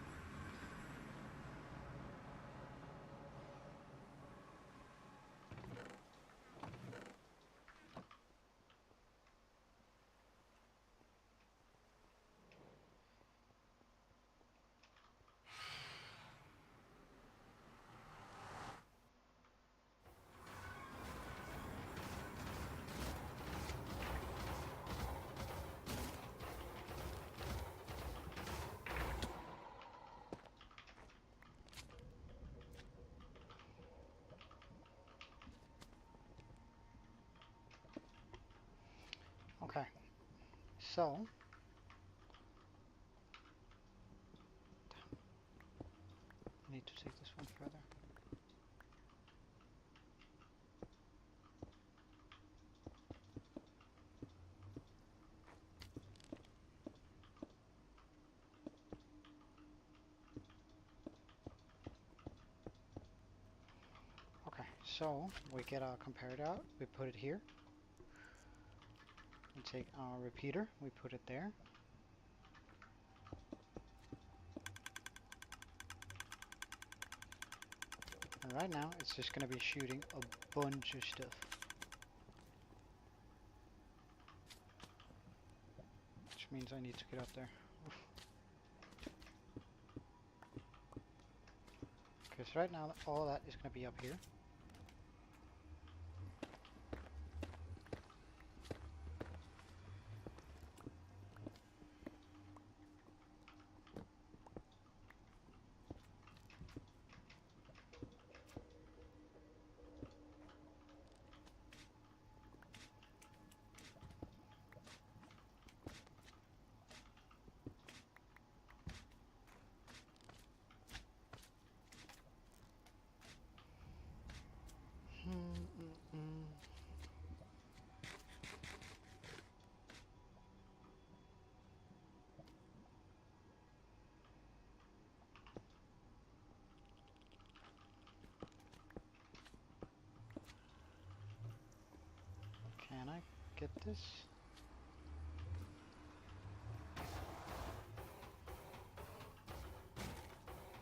Okay. So, I need to take this one further. Okay, so we get our comparator out, we put it here. We take our repeater, we put it there. And right now, it's just going to be shooting a bunch of stuff. Which means I need to get up there. Because right now, all that is going to be up here. Can I get this?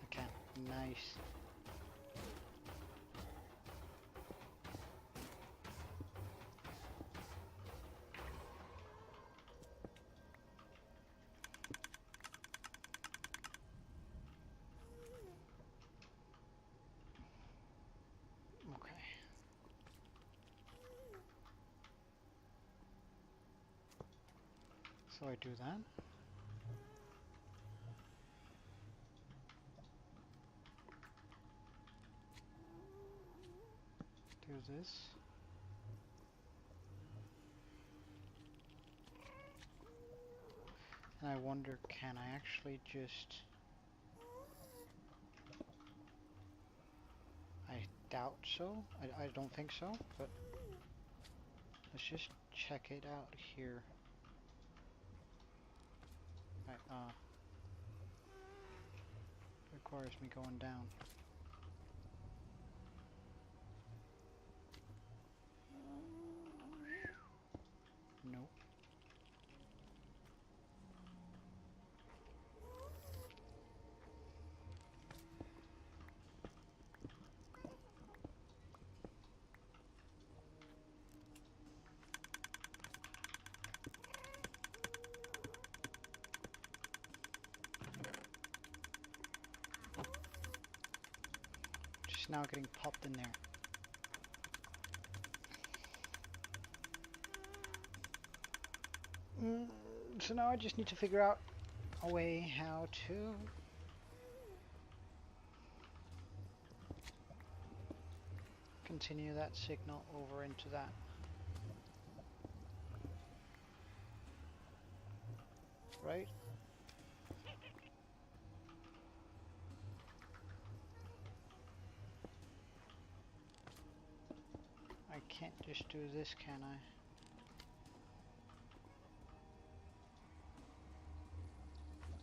I can. Nice. Okay. So I do that. Do this. And I wonder, can I actually just... I doubt so. I don't think so, but let's just check it out here. Requires me going down. Nope. Just now getting popped in there. So now I just need to figure out a way how to continue that signal over into that. Right? I can't just do this, can I?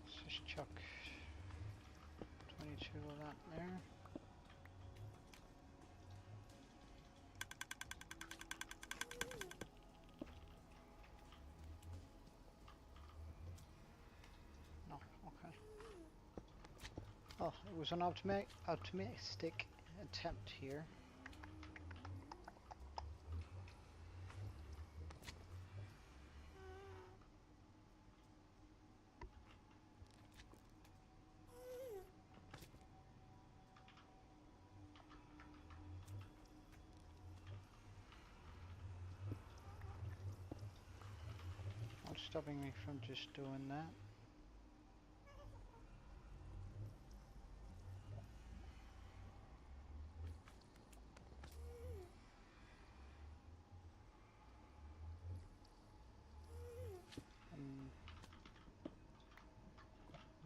Let's just chuck 22 of that there. No, okay. Oh, it was an optimistic attempt here. What's stopping me from just doing that?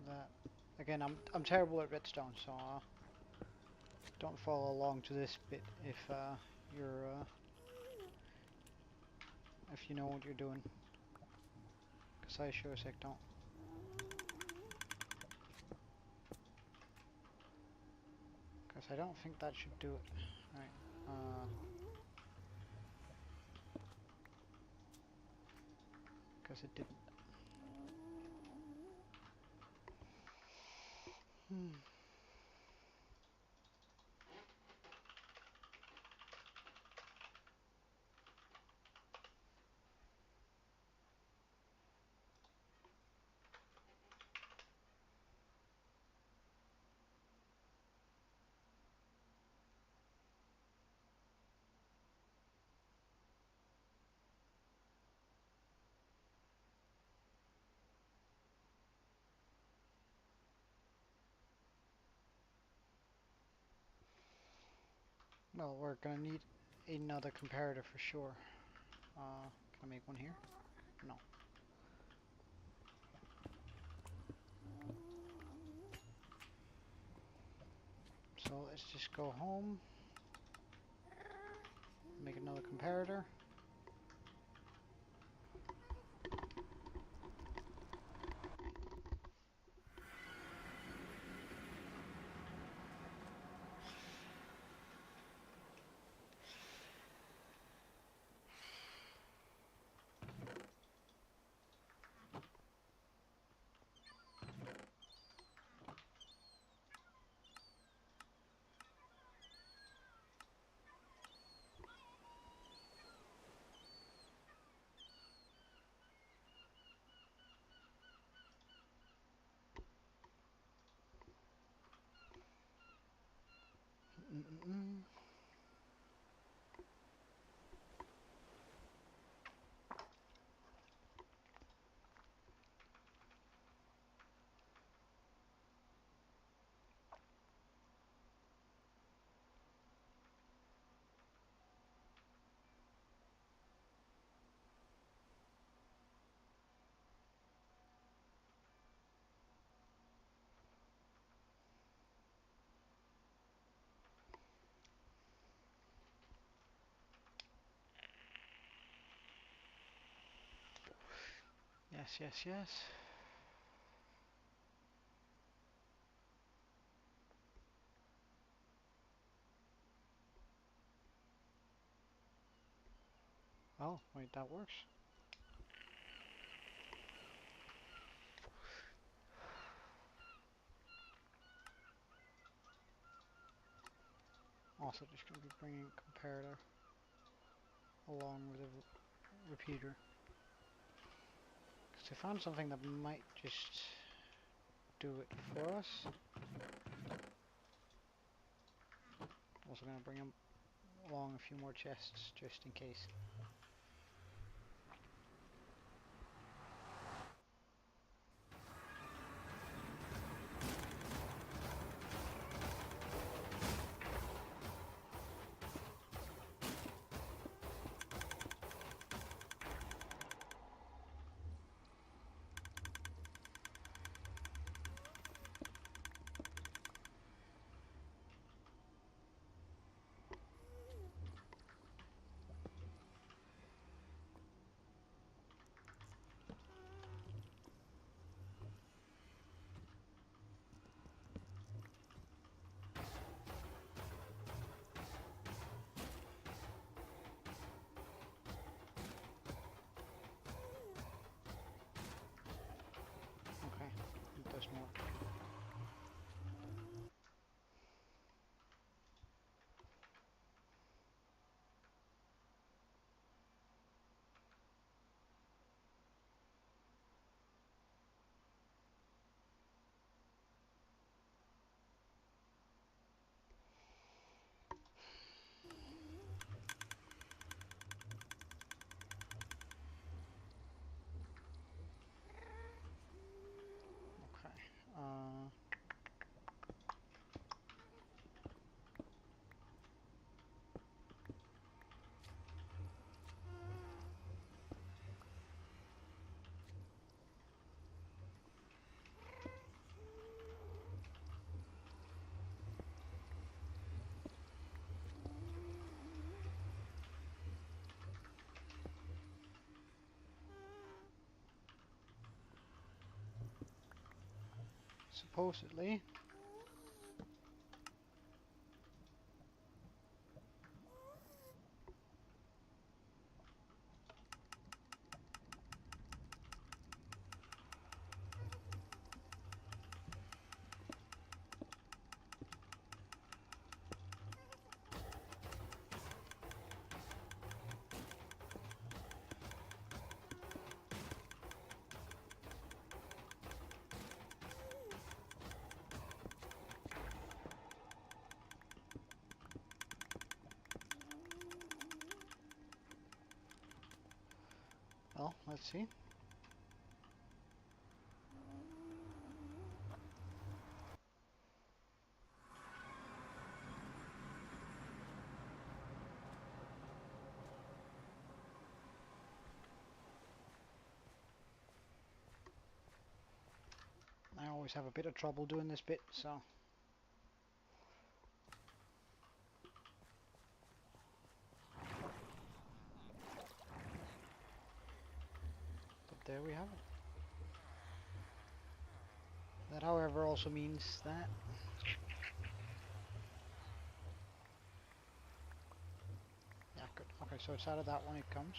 That again, I'm terrible at redstone, so don't follow along to this bit if you're if you know what you're doing, because I sure as heck don't. Because I don't think that should do it. Right. Because it didn't. Well, we're gonna need another comparator for sure. Can I make one here? No. So let's just go home, make another comparator. Yes, yes, yes. Oh, wait, that works. Also, just going to be bringing comparator along with a repeater. Because I found something that might just do it for us. Also going to bring along a few more chests just in case. Okay, it does more. Okay. Supposedly. Well, let's see. I always have a bit of trouble doing this bit, so. But there we have it. That, however, also means that. Yeah, good. Okay, so it's out of that one it comes.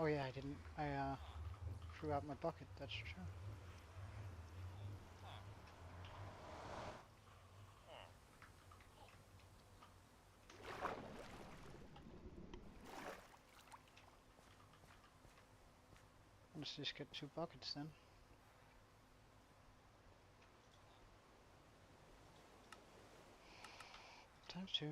Oh yeah, I didn't. I threw out my bucket. That's true. Let's just get 2 buckets then. Times 2.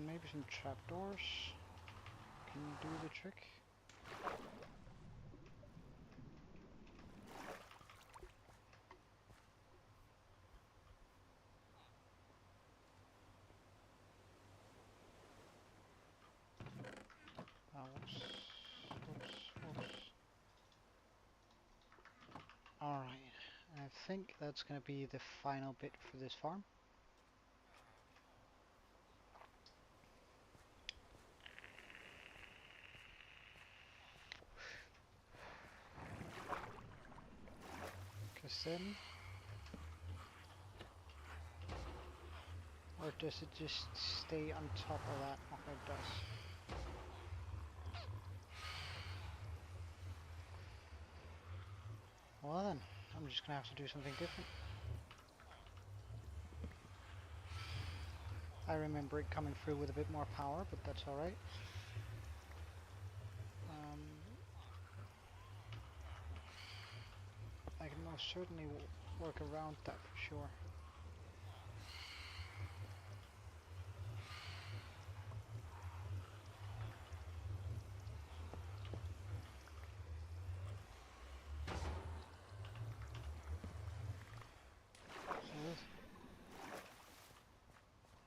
Maybe some trapdoors can do the trick. Whoops. Alright, I think that's gonna be the final bit for this farm. Cause then... Or does it just stay on top of that? Okay, it does. Well then, I'm just gonna have to do something different. I remember it coming through with a bit more power, but that's alright. I can most certainly work around that for sure.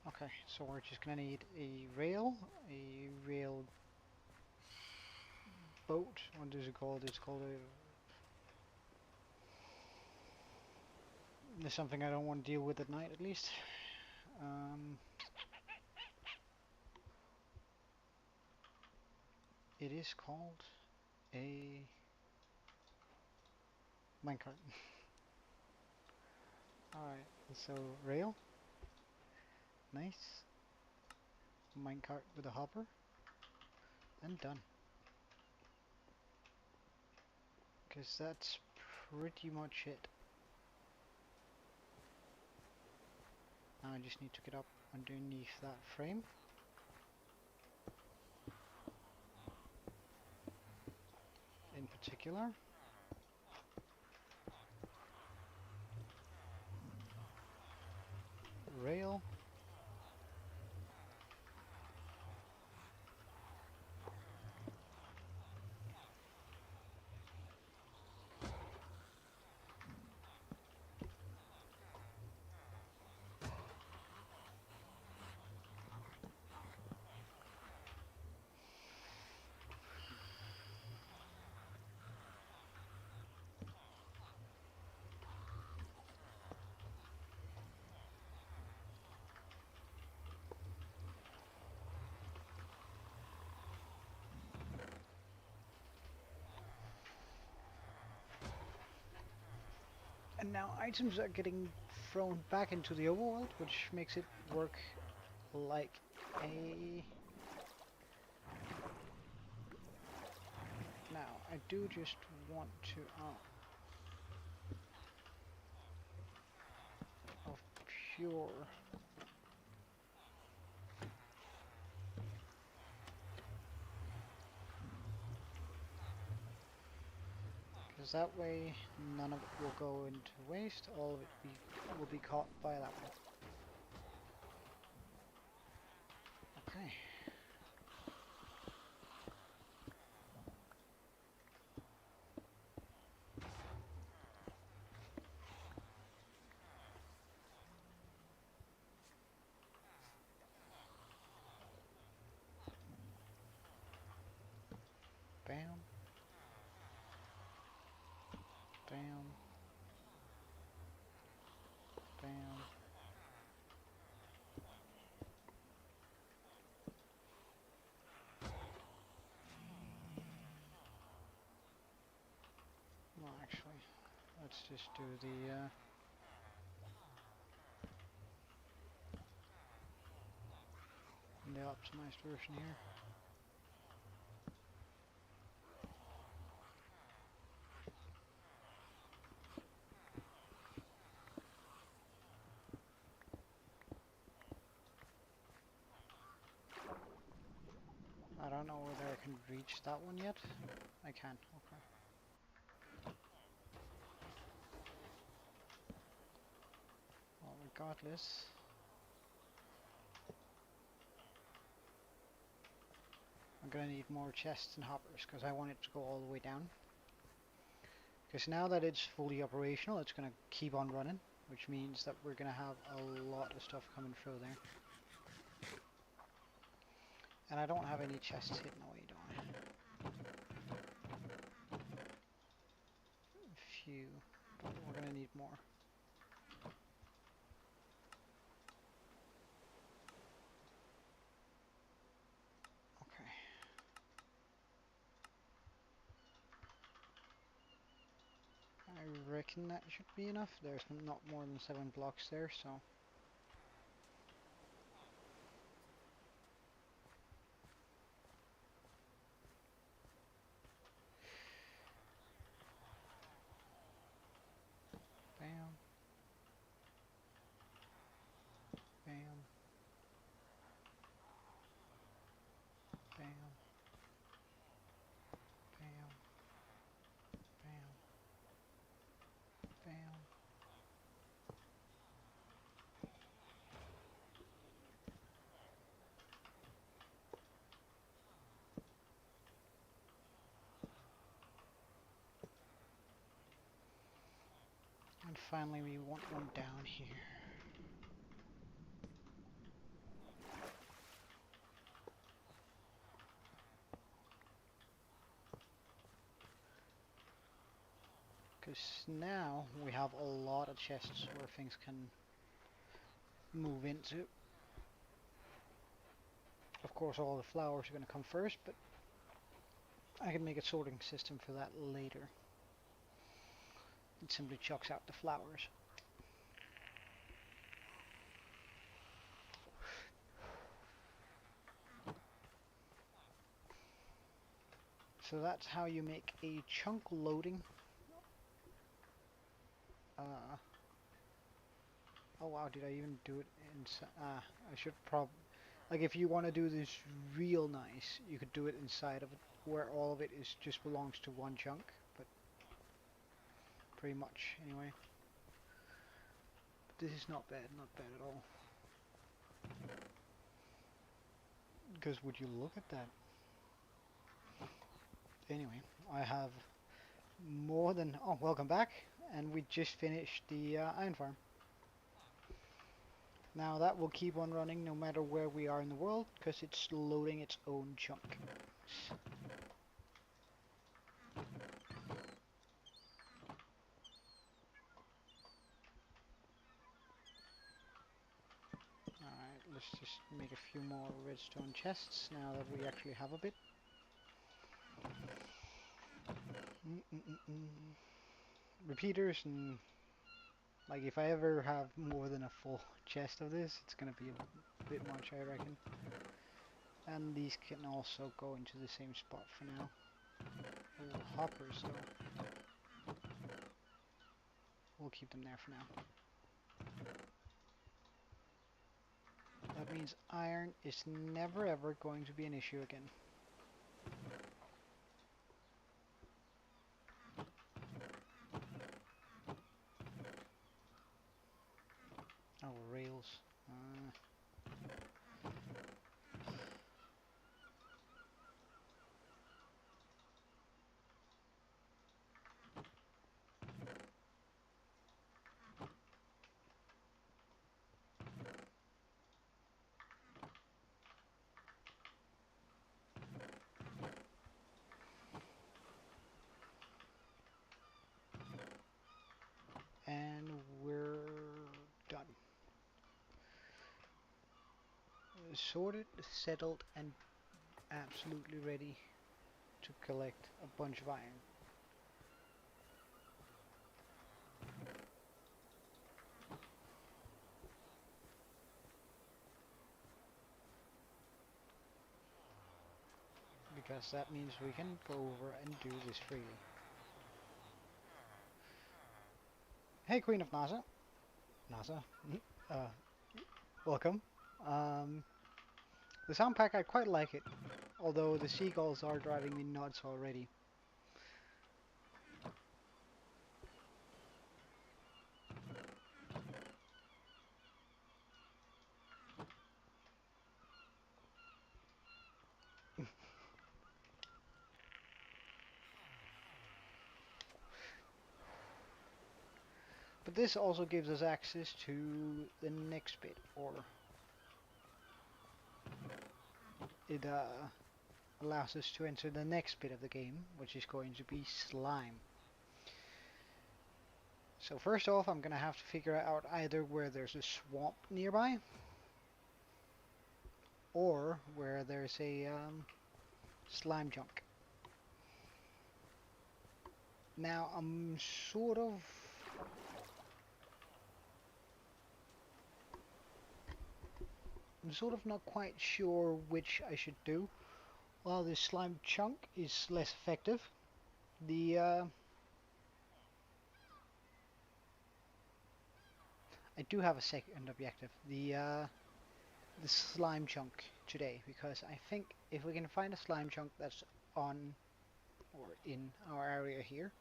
Okay, so we're just gonna need a rail boat. What is it called? It's called a... There's something I don't want to deal with at night, at least. It is called a minecart. Alright, so rail. Nice. Minecart with a hopper. And done. Because that's pretty much it. Now I just need to get up underneath that frame. In particular. Rail. And now items are getting thrown back into the overworld, which makes it work like a... Now, I do just want to... of pure... Because that way, none of it will go into waste, all of it will be caught by that one. Okay. Bam. Bam. Bam. Well, actually, let's just do the... in the optimized version here. I don't know whether I can reach that one yet. I can, okay. Well, regardless, I'm gonna need more chests and hoppers because I want it to go all the way down. Because now that it's fully operational, it's gonna keep on running, which means that we're gonna have a lot of stuff coming through there. And I don't have any chests hidden away, do I? A few, but we're gonna need more. Okay. I reckon that should be enough. There's not more than 7 blocks there, so... Bam. Bam. Bam. Bam. Bam. Bam. And finally we want one down here. Because now we have a lot of chests where things can move into. Of course all the flowers are going to come first, but I can make a sorting system for that later. It simply chucks out the flowers. So that's how you make a chunk loading. Oh wow, did I even do it inside? I should probably... Like if you want to do this real nice, you could do it inside of it, where all of it is just belongs to one chunk, but pretty much anyway. But this is not bad at all. Because would you look at that? Anyway, I have more than... Oh, welcome back. And we just finished the iron farm. Now that will keep on running no matter where we are in the world, because it's loading its own chunk. Alright, let's just make a few more redstone chests now that we actually have a bit. Repeaters and... Like if I ever have more than a full chest of this, it's gonna be a bit much, I reckon. And these can also go into the same spot for now. Oh, hoppers though. We'll keep them there for now. That means iron is never ever going to be an issue again. Oh, rails. And we're done. Sorted, settled, and absolutely ready to collect a bunch of iron. because that means we can go over and do this freely. Hey, Queen of NASA. NASA. Uh, welcome. Um, the sound pack, I quite like it, although the seagulls are driving me nuts already. But this also gives us access to the next bit, or it allows us to enter the next bit of the game, which is going to be slime. So first off, I'm gonna have to figure out either where there's a swamp nearby, or where there's a slime chunk. Now I'm sort of not quite sure which I should do. While this slime chunk is less effective, the I do have a second objective, the slime chunk today, because I think if we can find a slime chunk that's on or in our area here,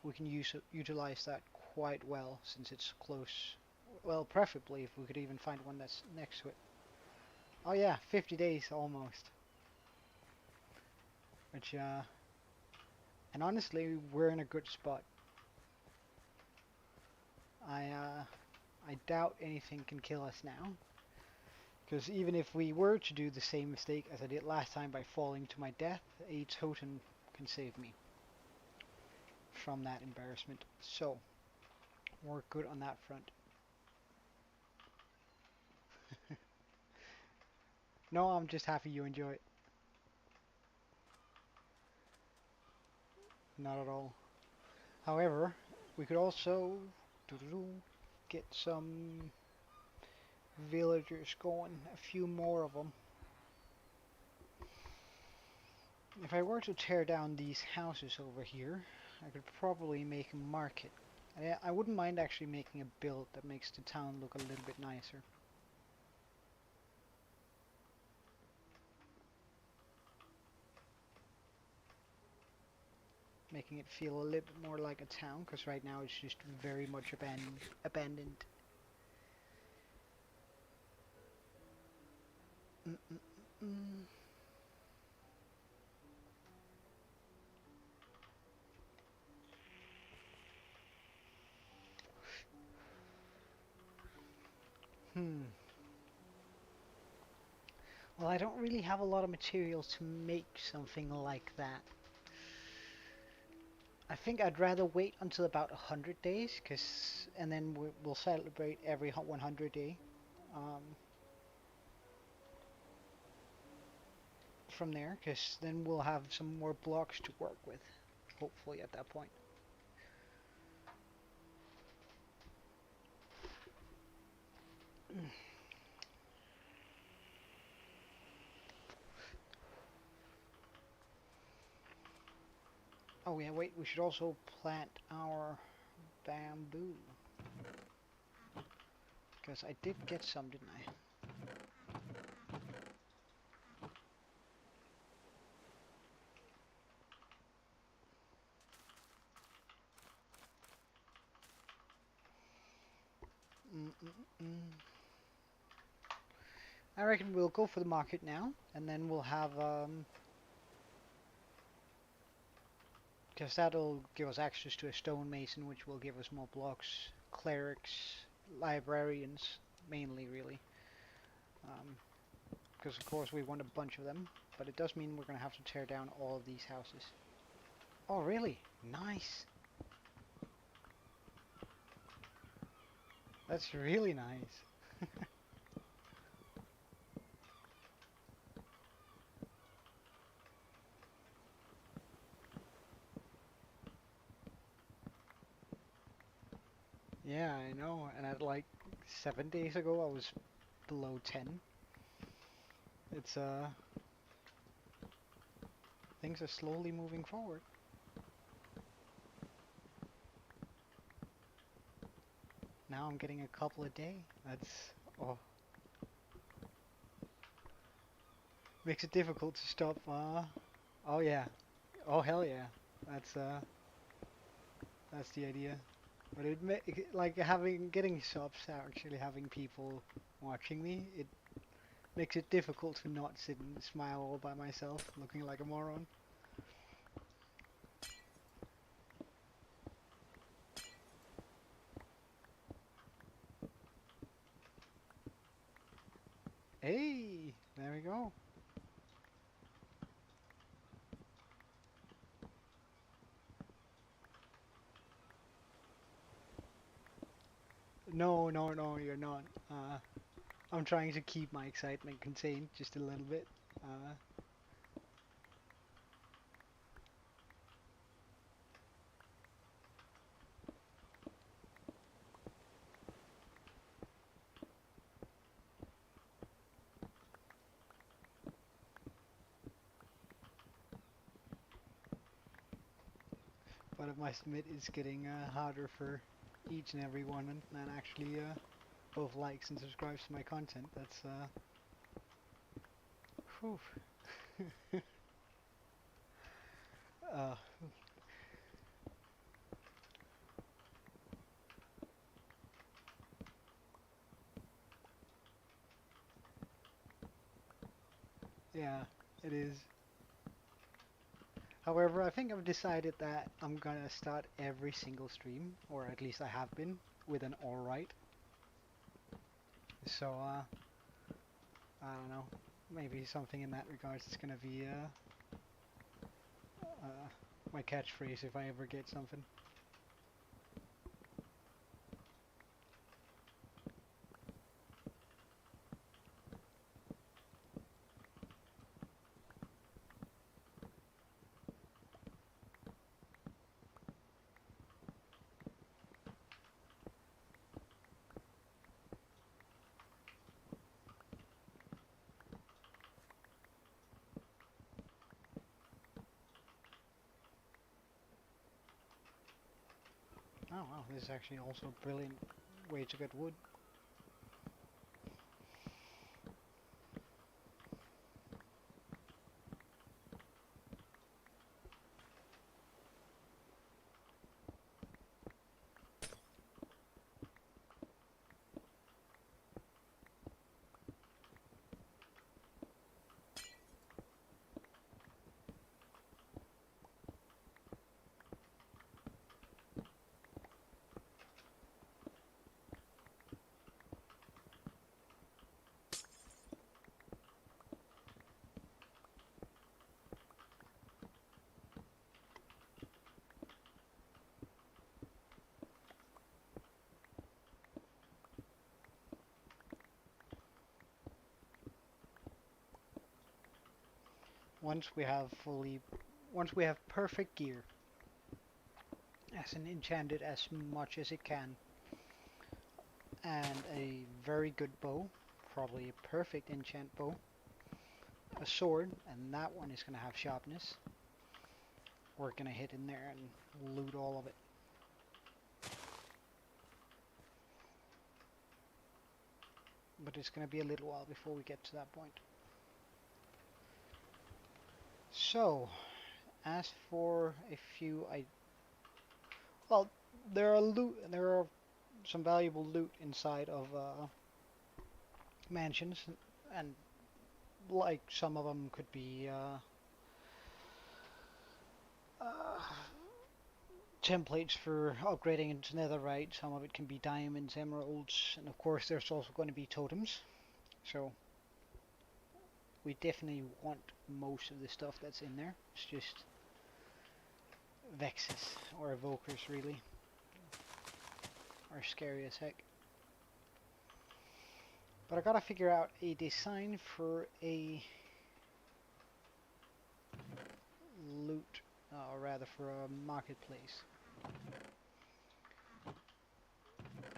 we can utilize that quite well since it's close. Well, preferably if we could even find one that's next to it. Oh yeah, 50 days almost. Which, and honestly, we're in a good spot. I doubt anything can kill us now. Because even if we were to do the same mistake as I did last time by falling to my death, a totem can save me from that embarrassment. So, we're good on that front. No, I'm just happy you enjoy it. Not at all. However, we could also get some villagers going, a few more of them. If I were to tear down these houses over here, I could probably make a market. I wouldn't mind actually making a build that makes the town look a little bit nicer. Making it feel a little bit more like a town, because right now it's just very much abandoned. Mm -mm -mm. Hmm. Well, I don't really have a lot of materials to make something like that. I think I'd rather wait until about 100 days, and then we'll celebrate every 100 day from there, because then we'll have some more blocks to work with, hopefully at that point. Oh yeah, wait, we should also plant our bamboo. Because I did get some, didn't I? Mm -mm -mm. I reckon we'll go for the market now, and then we'll have, because that'll give us access to a stonemason, which will give us more blocks, clerics, librarians, mainly really. Because of course we want a bunch of them, but it does mean we're going to have to tear down all of these houses. Oh really? Nice! That's really nice. Yeah, I know, and at like 7 days ago I was below 10. It's things are slowly moving forward. Now I'm getting a couple a day. That's, oh, makes it difficult to stop. Oh yeah, oh hell yeah. That's that's the idea. But like getting subs, actually having people watching me, it makes it difficult to not sit and smile all by myself, looking like a moron. Hey, there we go. No, no, no, you're not. I'm trying to keep my excitement contained just a little bit. Uh, but I must admit, it's getting harder for each and every one and actually both likes and subscribes to my content. That's whew. uh, yeah, it is. However, I think I've decided that I'm gonna start every single stream, or at least I have been, with an alright. So, I don't know. Maybe something in that regards is gonna be uh, my catchphrase if I ever get something. Oh wow, this is actually also a brilliant way to get wood. Once we have fully, once we have perfect gear, as an enchanted as much as it can, and a very good bow, probably a perfect enchant bow, a sword, and that one is gonna have sharpness. We're gonna hit in there and loot all of it. But it's gonna be a little while before we get to that point. So, as for a few, well, there are some valuable loot inside of mansions, and like some of them could be uh, templates for upgrading into netherite. Some of it can be diamonds, emeralds, and of course there's also going to be totems. So we definitely want most of the stuff that's in there. It's just vexes or evokers really are scary as heck. But I gotta figure out a design for a loot, or rather for a marketplace.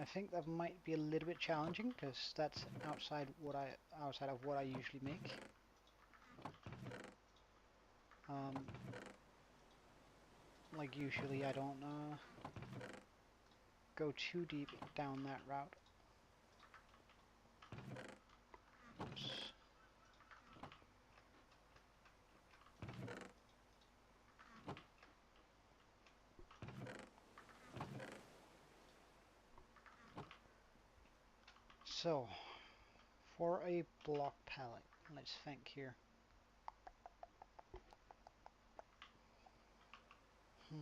I think that might be a little bit challenging because that's outside of what I usually make. Um, like usually I don't go too deep down that route. Oops. So, for a block pallet, let's think here. Hmm.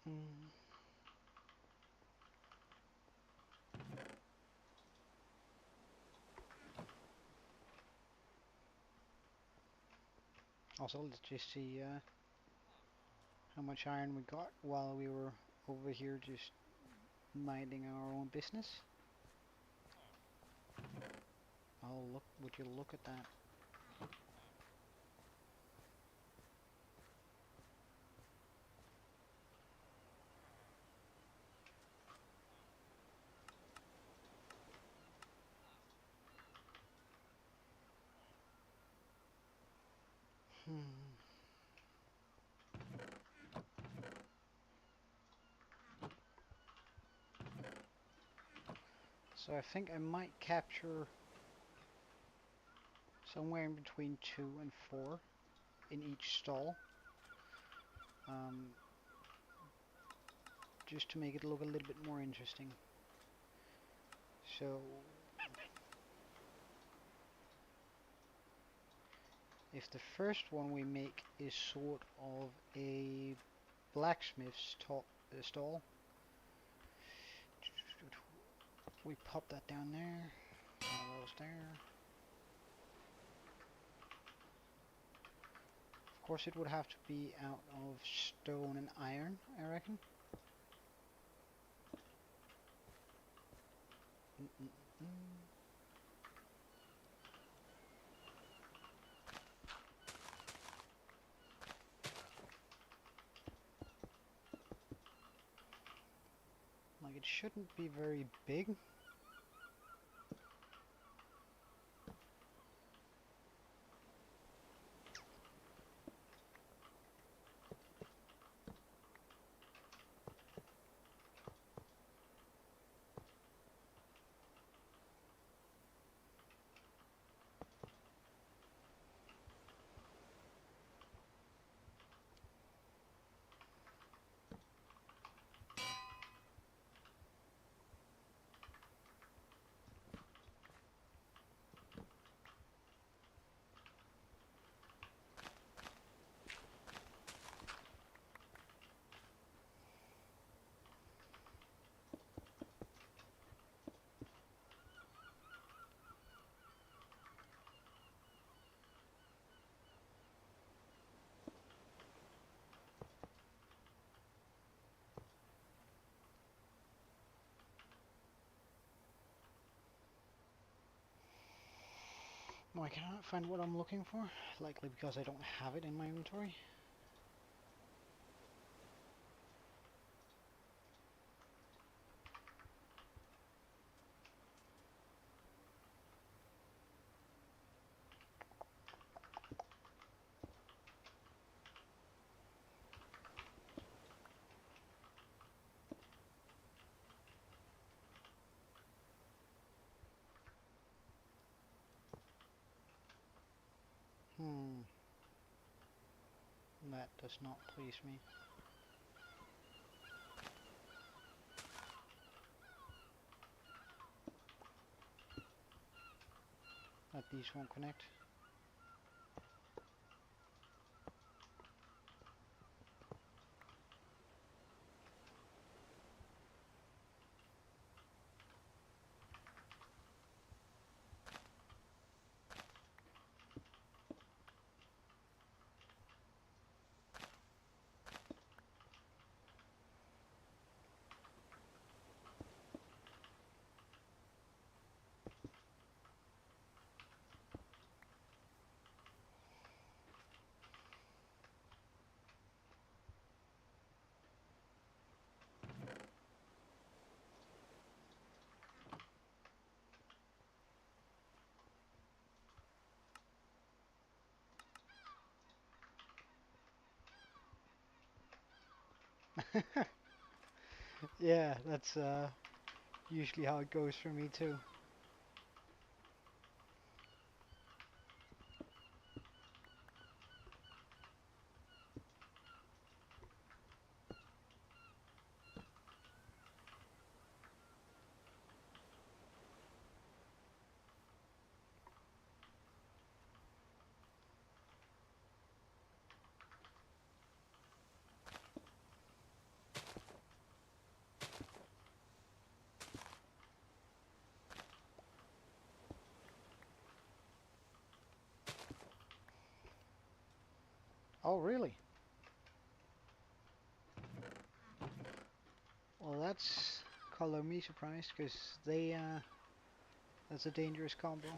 Mm. Also, let's just see how much iron we got while we were over here just minding our own business. Oh, look, would you look at that? Hmm. So I think I might capture somewhere in between 2 and 4 in each stall. Um, just to make it look a little bit more interesting. So, if the first one we make is sort of a blacksmith's stall, we pop that down there, one of those there. Of course it would have to be out of stone and iron, I reckon. Mm -mm -mm. Like it shouldn't be very big. No, I cannot find what I'm looking for, likely because I don't have it in my inventory. Hmm, that does not please me. That these won't connect. Yeah, that's usually how it goes for me too. Oh, really? Well, that's color me surprised because that's a dangerous combo.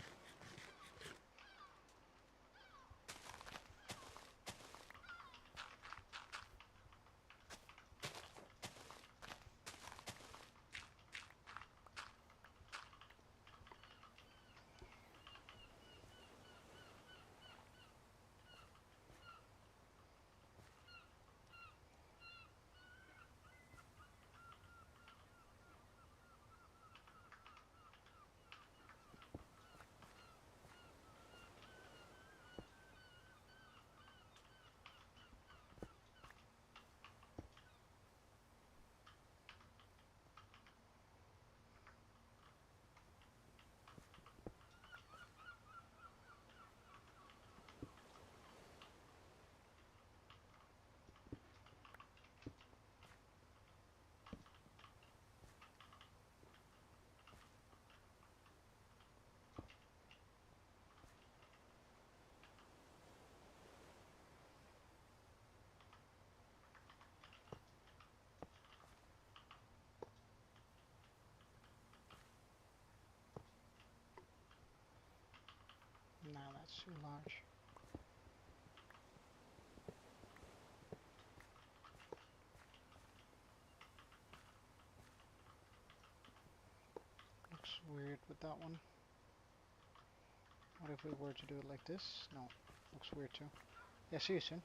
Now that's too large. Looks weird with that one. What if we were to do it like this? No, looks weird too. Yeah, see you soon.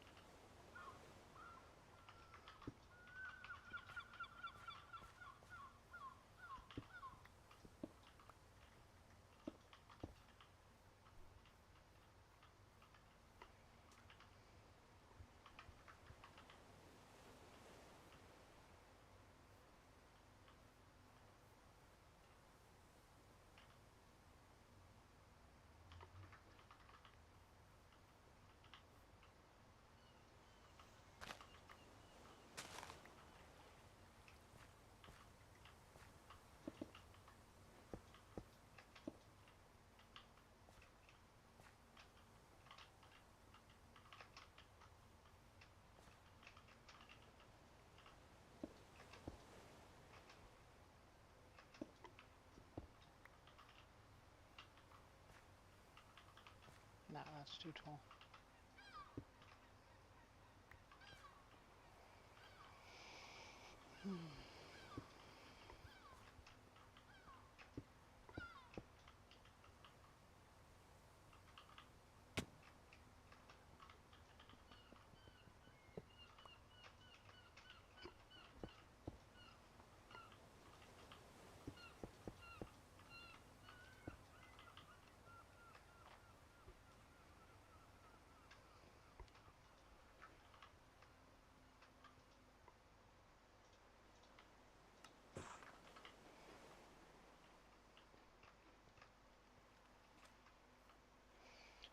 Nah, that's too tall.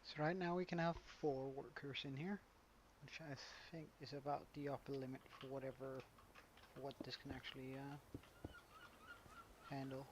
So right now we can have 4 workers in here, which I think is about the upper limit for what this can actually handle.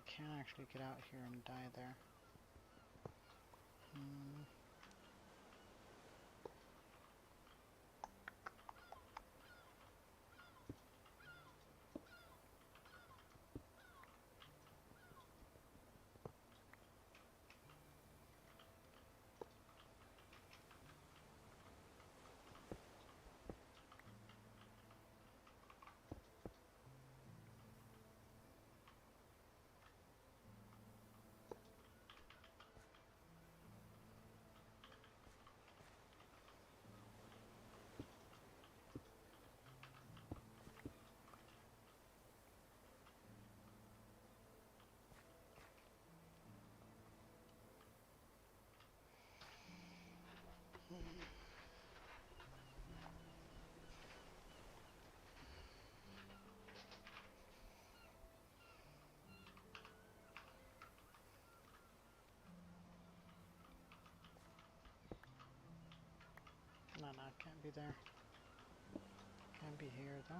can actually get out here and die there. Hmm. No, no, can't be there. Can't be here though.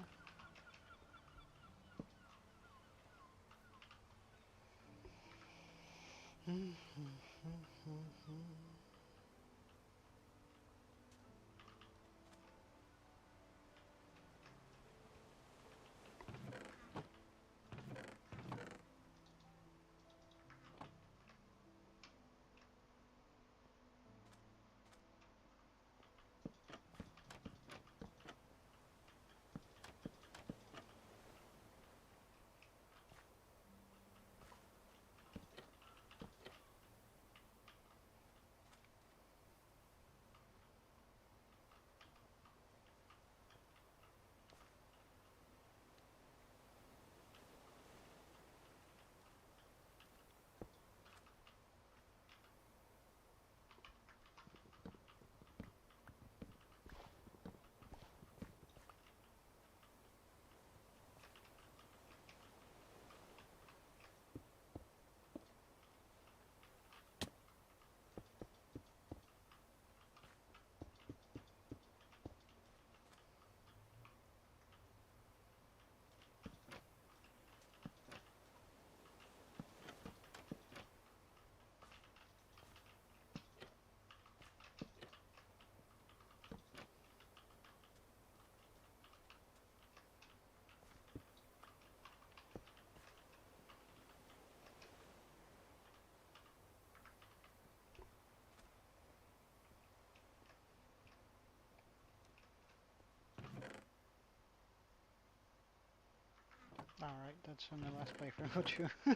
Alright, that's from the last playthrough too.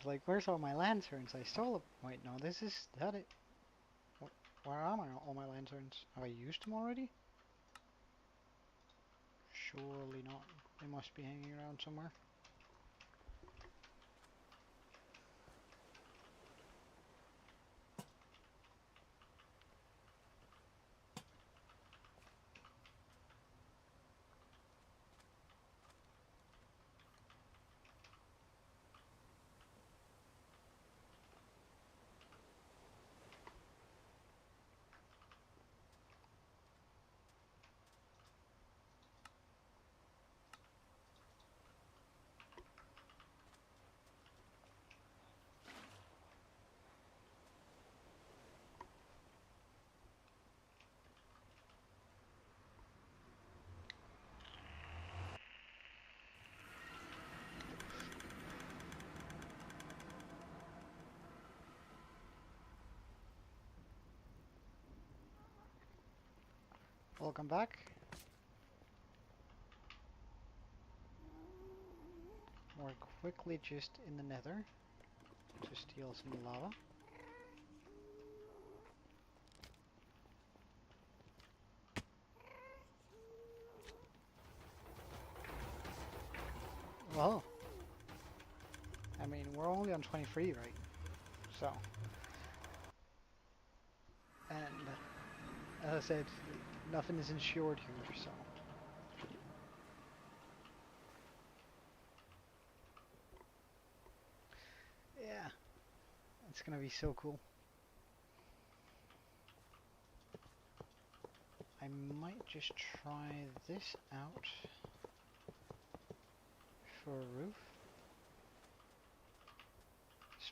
Like, where's all my lanterns? I stole them. Wait, no, this is that it. Where are all my lanterns? Have I used them already? Surely not. They must be hanging around somewhere. Welcome back. We're quickly just in the nether to steal some lava. Well, I mean, we're only on 23, right? So, and as I said, nothing is insured here, so. Yeah, it's gonna be so cool. I might just try this out for a roof.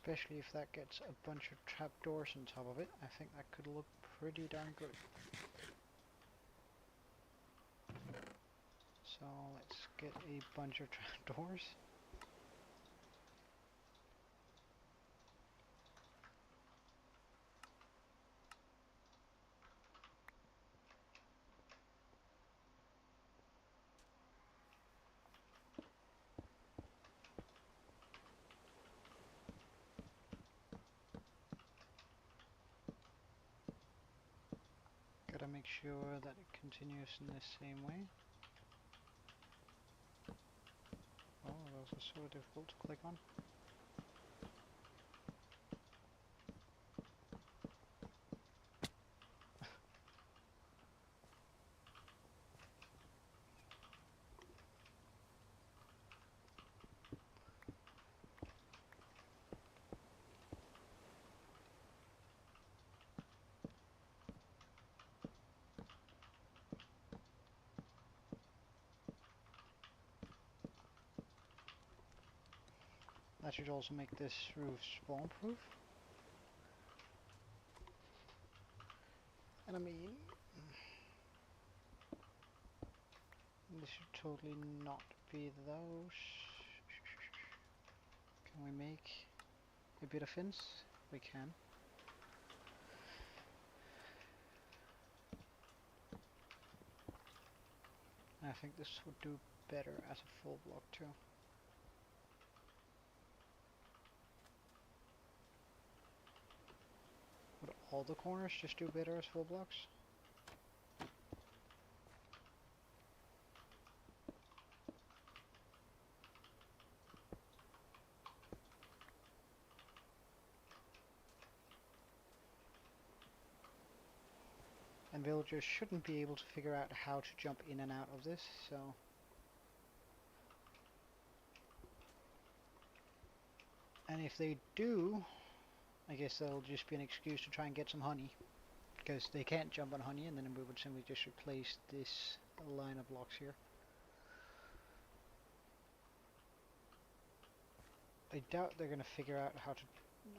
Especially if that gets a bunch of trapdoors on top of it, I think that could look pretty darn good. So let's get a bunch of trapdoors. Gotta make sure that it continues in the same way. Oh, those are so difficult to click on. That should also make this roof spawn proof. And I mean, this should totally not be those. Can we make a bit of fence? We can. I think this would do better as a full block too. Would all the corners just do better as full blocks? And villagers shouldn't be able to figure out how to jump in and out of this, so... And if they do, I guess that'll just be an excuse to try and get some honey. Because they can't jump on honey, and then we would simply just replace this line of blocks here. I doubt they're going to figure out how to...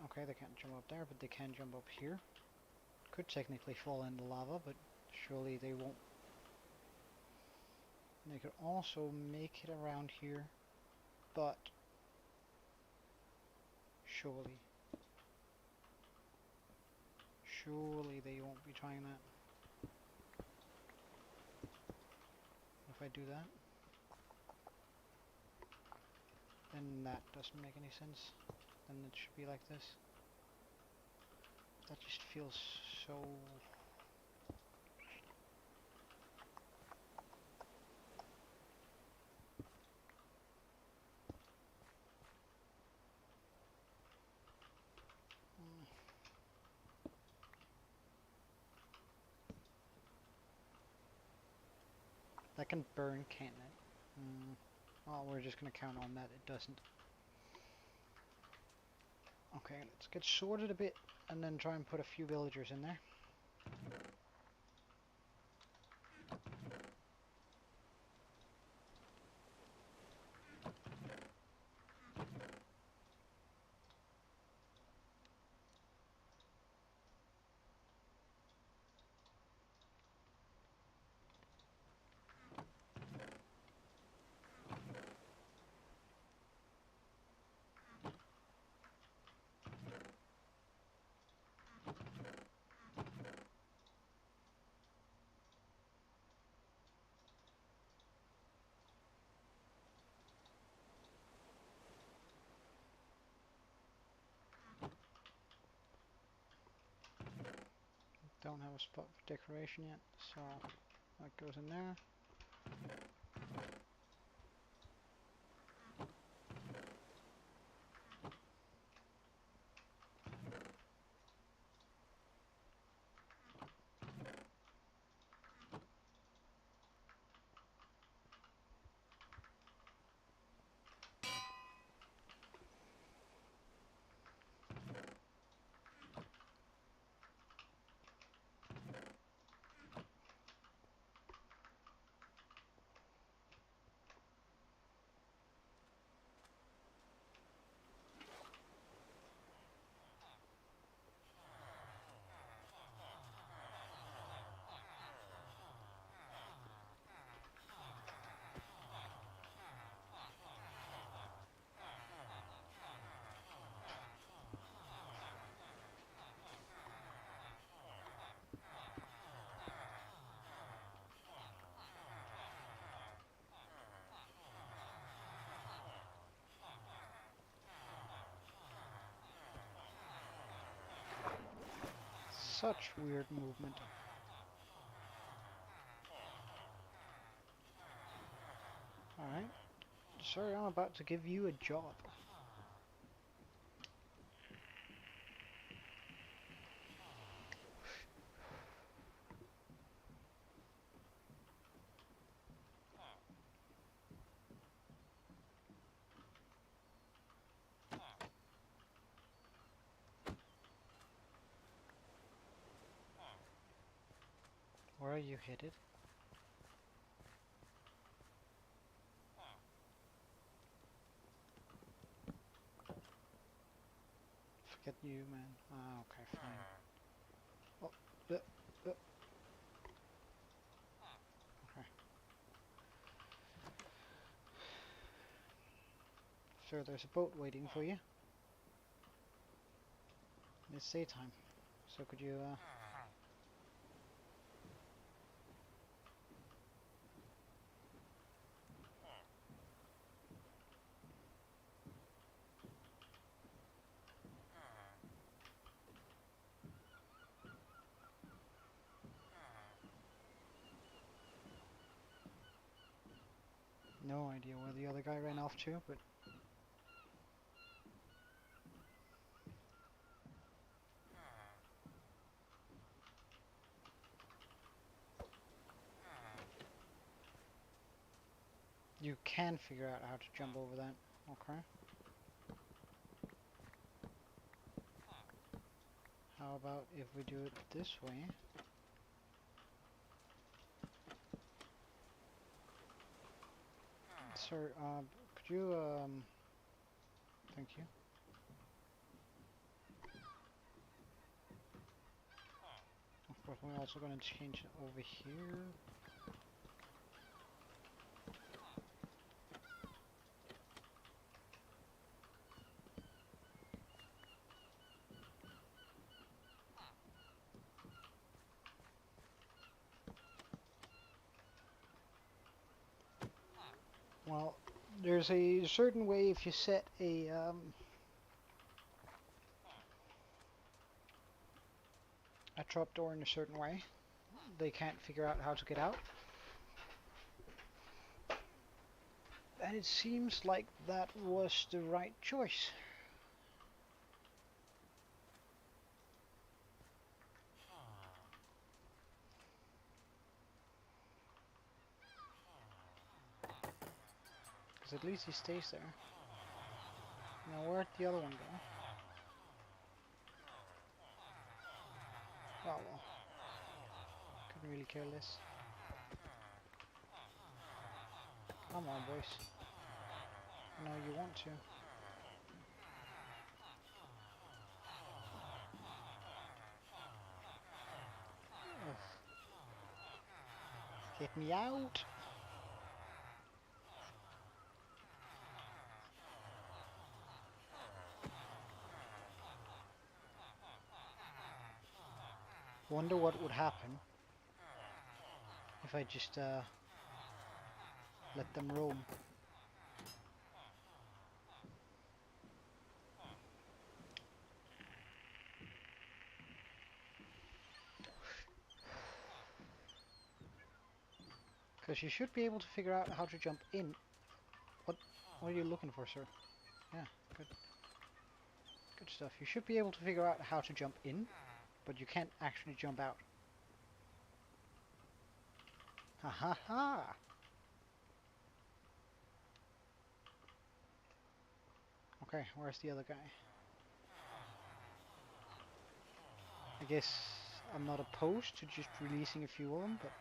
Okay, they can't jump up there, but they can jump up here. Could technically fall in the lava, but surely they won't. They could also make it around here, but surely they won't be trying that. If I do that, then that doesn't make any sense. Then it should be like this. That just feels so... That can burn, can't it? Well, we're just gonna count on that it doesn't. Okay, let's get sorted a bit and then try and put a few villagers in there. Don't have a spot for decoration yet, so that goes in there. such weird movement. Alright. Sir, I'm about to give you a job. Where are you headed? Forget you, man. Ah, okay, fine. Oh, okay. Sir, there's a boat waiting for you. It's daytime, so could you, no idea where the other guy ran off to, but you can figure out how to jump over that. Okay. How about if we do it this way? Sir, could you, thank you. Of course, we're also going to change it over here. Well, there's a certain way if you set a trapdoor in a certain way, they can't figure out how to get out. And it seems like that was the right choice. Because at least he stays there. Now where'd the other one go? Oh well. Couldn't really care less. Come on, boys. I know you want to. Ugh. Get me out! Wonder what would happen if I just let them roam. Because you should be able to figure out how to jump in. What? What are you looking for, sir? Yeah, good. Good stuff. You should be able to figure out how to jump in, but you can't actually jump out. Ha ha ha! Okay, where's the other guy? I guess I'm not opposed to just releasing a few of them, but...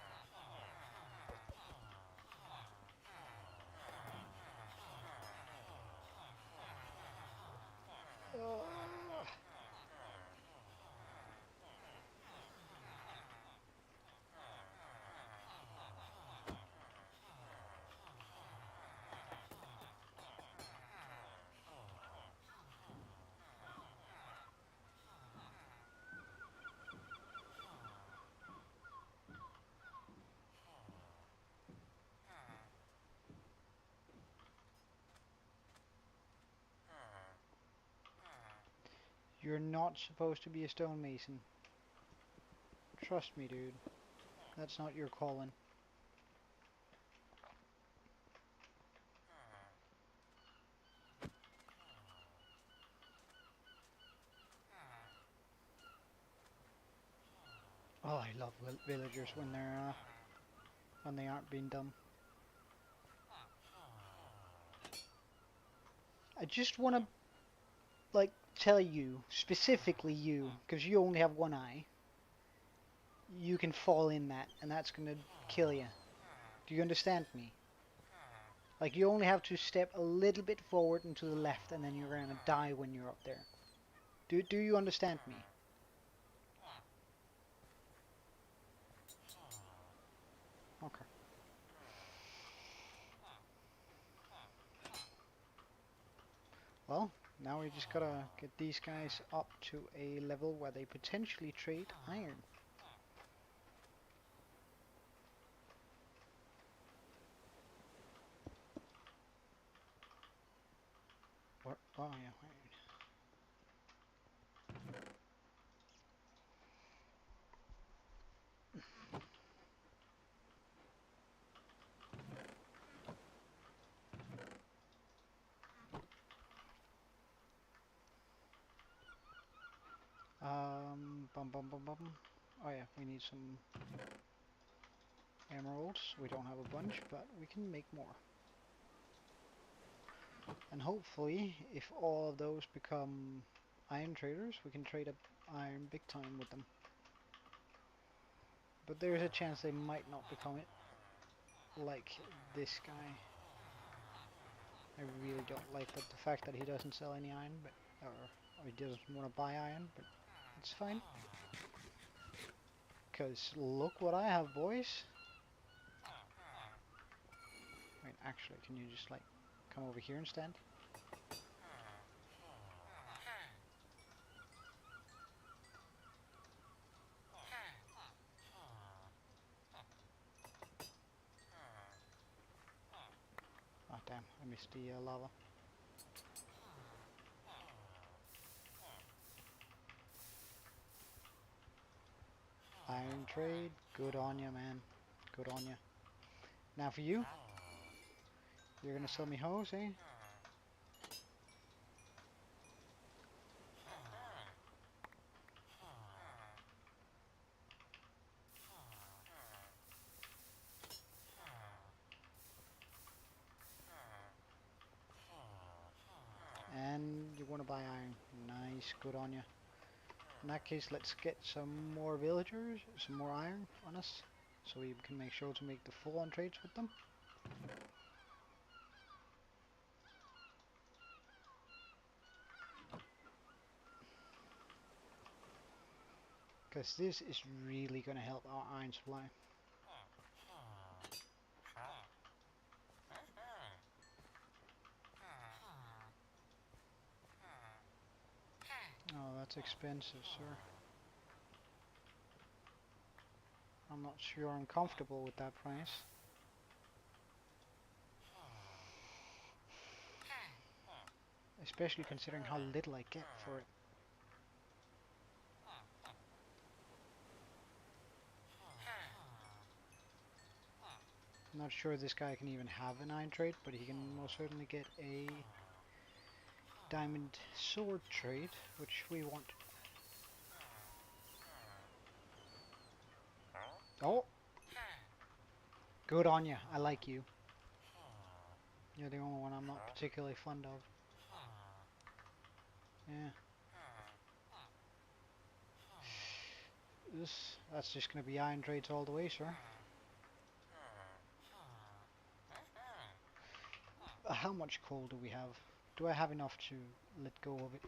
You're not supposed to be a stonemason. Trust me, dude. That's not your calling. Oh, I love villagers when they aren't being dumb. I just want to like tell you, specifically you, because you only have one eye. You can fall in that, and that's gonna kill you. Do you understand me? Like you only have to step a little bit forward and to the left, and then you're gonna die when you're up there. Do you understand me? Okay. Well, now we just gotta get these guys up to a level where they potentially trade iron. What? Oh yeah, wait. Bum bum bum bum. Oh yeah, we need some emeralds. We don't have a bunch, but we can make more. And hopefully, if all of those become iron traders, we can trade up iron big time with them. But there's a chance they might not become it, like this guy. I really don't like the fact that he doesn't sell any iron, but or he doesn't want to buy iron, but it's fine. Because look what I have, boys. Wait, actually, can you just like come over here and stand? Oh damn, I missed the lava. Iron trade, good on ya, man. Good on ya. Now for you, you're gonna sell me hose, eh? And you want to buy iron. Nice, good on you. In that case, let's get some more villagers, some more iron on us, so we can make sure to make the full-on trades with them. Because this is really going to help our iron supply. Oh, that's expensive, sir. I'm not sure I'm comfortable with that price. Especially considering how little I get for it. I'm not sure this guy can even have an iron trade, but he can most certainly get a diamond sword trade, which we want. Oh! Good on you. I like you. You're the only one I'm not particularly fond of. Yeah. That's just going to be iron trades all the way, sir. How much coal do we have? Do I have enough to let go of it?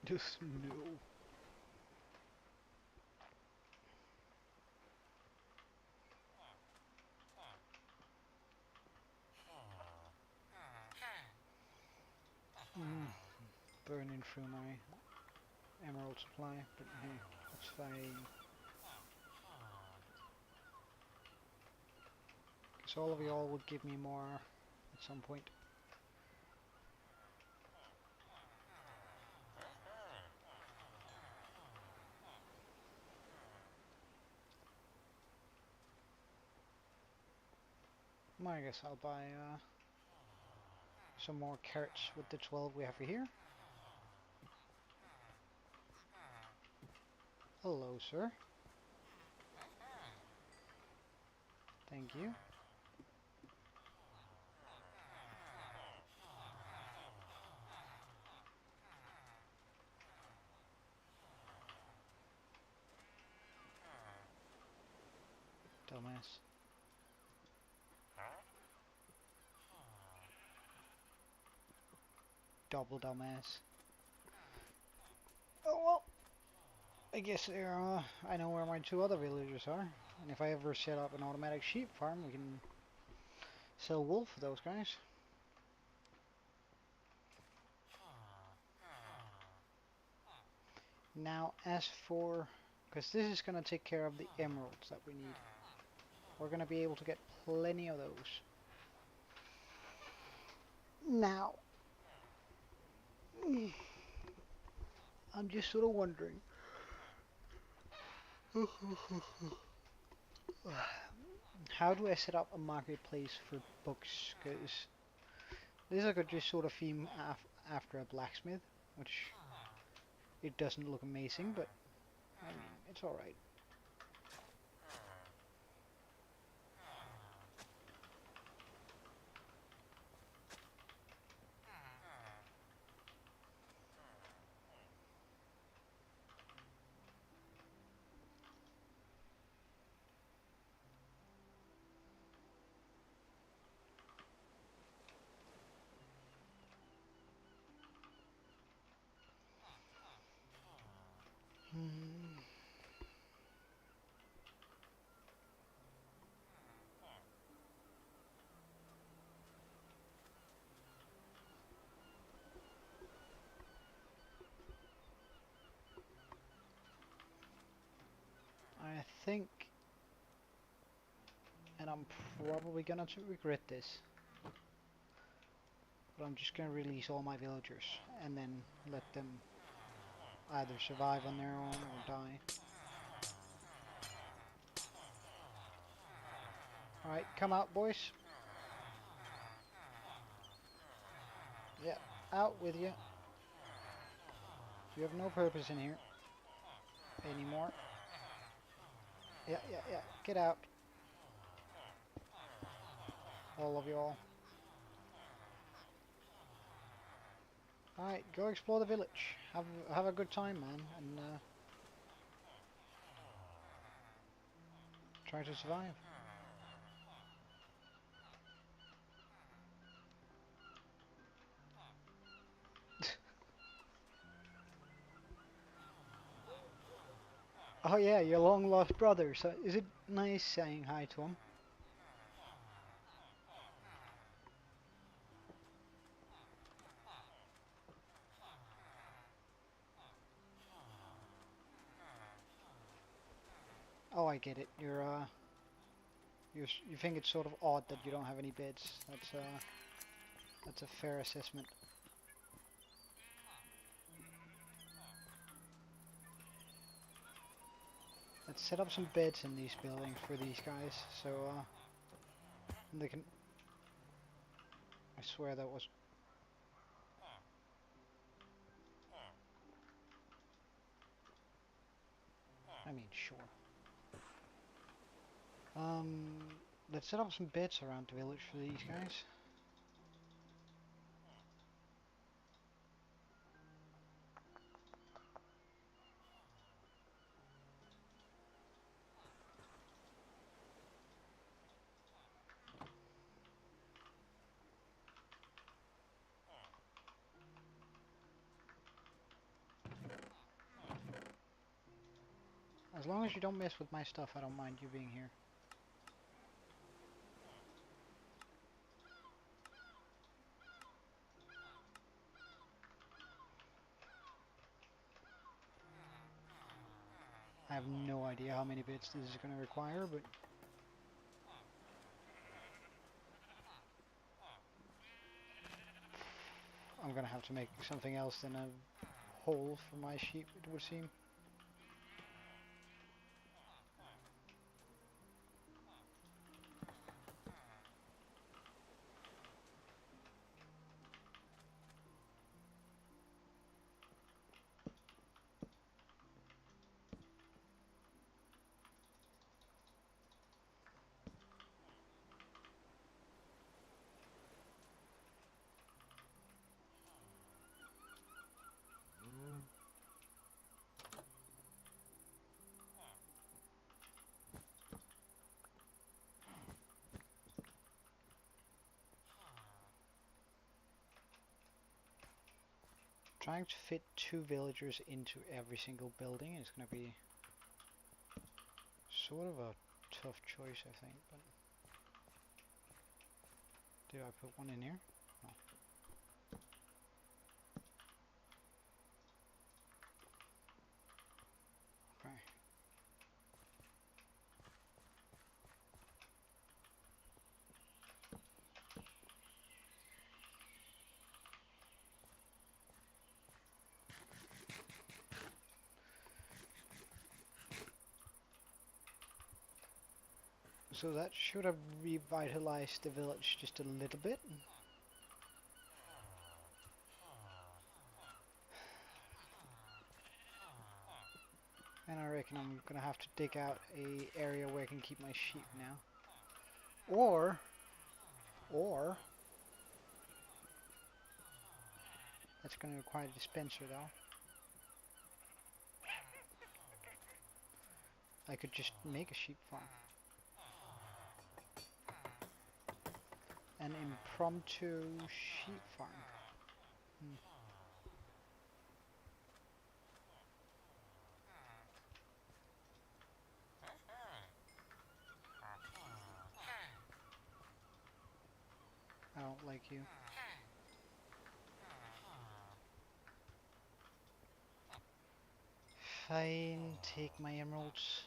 Just no. Mm, burning through my emerald supply, but hey, that's fine. Because all of y'all would give me more at some point. I guess I'll buy some more carrots with the 12 we have here. Hello, sir. Thank you. Dumbass. Double dumbass. Oh well. I guess I know where my two other villagers are. And if I ever set up an automatic sheep farm, we can sell wool for those guys. Now, as for... because this is going to take care of the emeralds that we need. We're going to be able to get plenty of those. Now, I'm just sort of wondering. How do I set up a marketplace for books? Because this I could just sort of theme after a blacksmith, which it doesn't look amazing, but I mean, it's alright. I think, and I'm probably gonna regret this, but I'm just gonna release all my villagers and then let them either survive on their own or die. Alright, come out, boys. Yeah, out with you. You have no purpose in here anymore. Yeah, get out. All of you all. Alright, go explore the village. Have a good time, man, and try to survive. Oh yeah, your long lost brother. So is it nice saying hi to him? Oh, I get it. You think it's sort of odd that you don't have any beds. That's a fair assessment. Let's set up some beds in these buildings for these guys, so they can. I swear that was. I mean, sure. Um, let's set up some beds around the village for these guys. As long as you don't mess with my stuff, I don't mind you being here. I have no idea how many bits this is going to require, but I'm going to have to make something else than a hole for my sheep, it would seem. Trying to fit 2 villagers into every single building is going to be sort of a tough choice, I think. But did I put one in here? No. Okay. So that should have revitalized the village just a little bit. And I reckon I'm gonna have to dig out a area where I can keep my sheep now. Or that's gonna require a dispenser though. I could just make a sheep farm. An impromptu sheep farm. I don't like you. Fine, take my emeralds.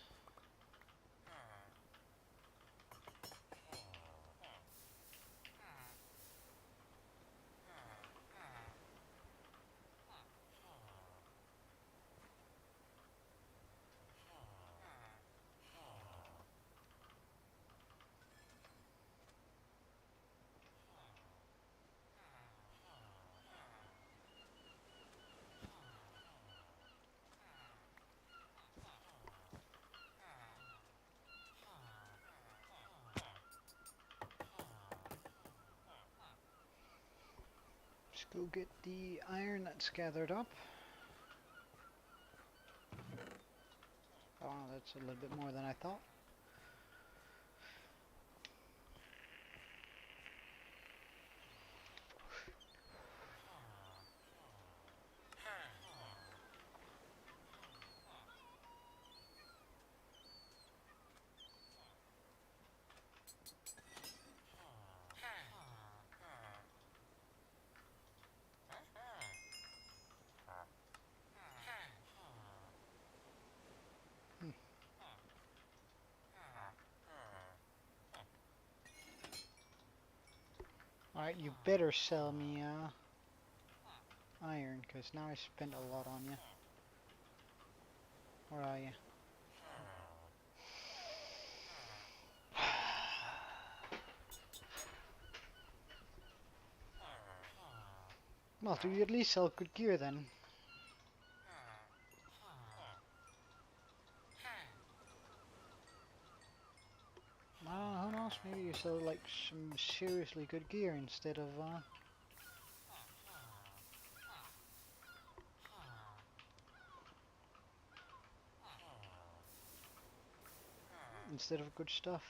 Let's go get the iron that's gathered up. Oh, that's a little bit more than I thought. Alright, you better sell me iron, because now I spent a lot on you. Where are you? Well, do you at least sell good gear then? I don't know, who knows, maybe you sell like some seriously good gear instead of good stuff.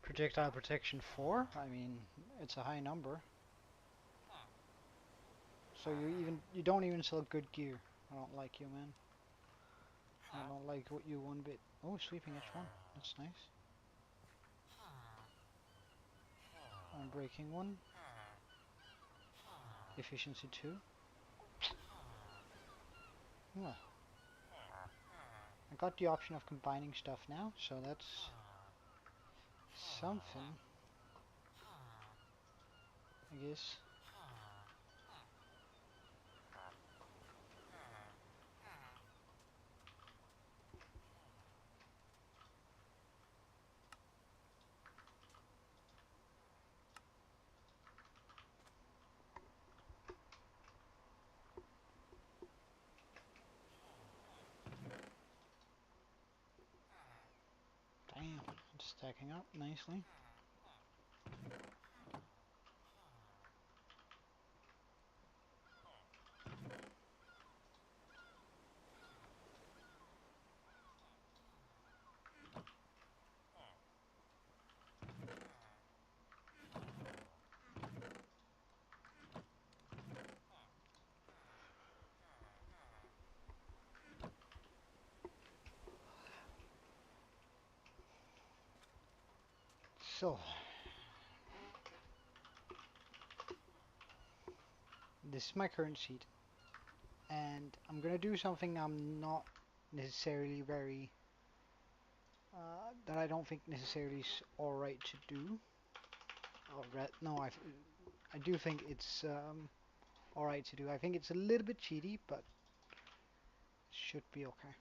Projectile protection 4? I mean, it's a high number. So you don't even sell good gear. I don't like you, man. I don't like what you one bit. Oh, sweeping H1. That's nice. I'm breaking 1. Efficiency 2. Well, I got the option of combining stuff now, so that's something, I guess. Damn. stacking up nicely. So, this is my current seed, and I'm gonna do something I'm not necessarily very, that I don't think necessarily is alright to do. No, I do think it's alright to do. I think it's a little bit cheaty, but should be okay.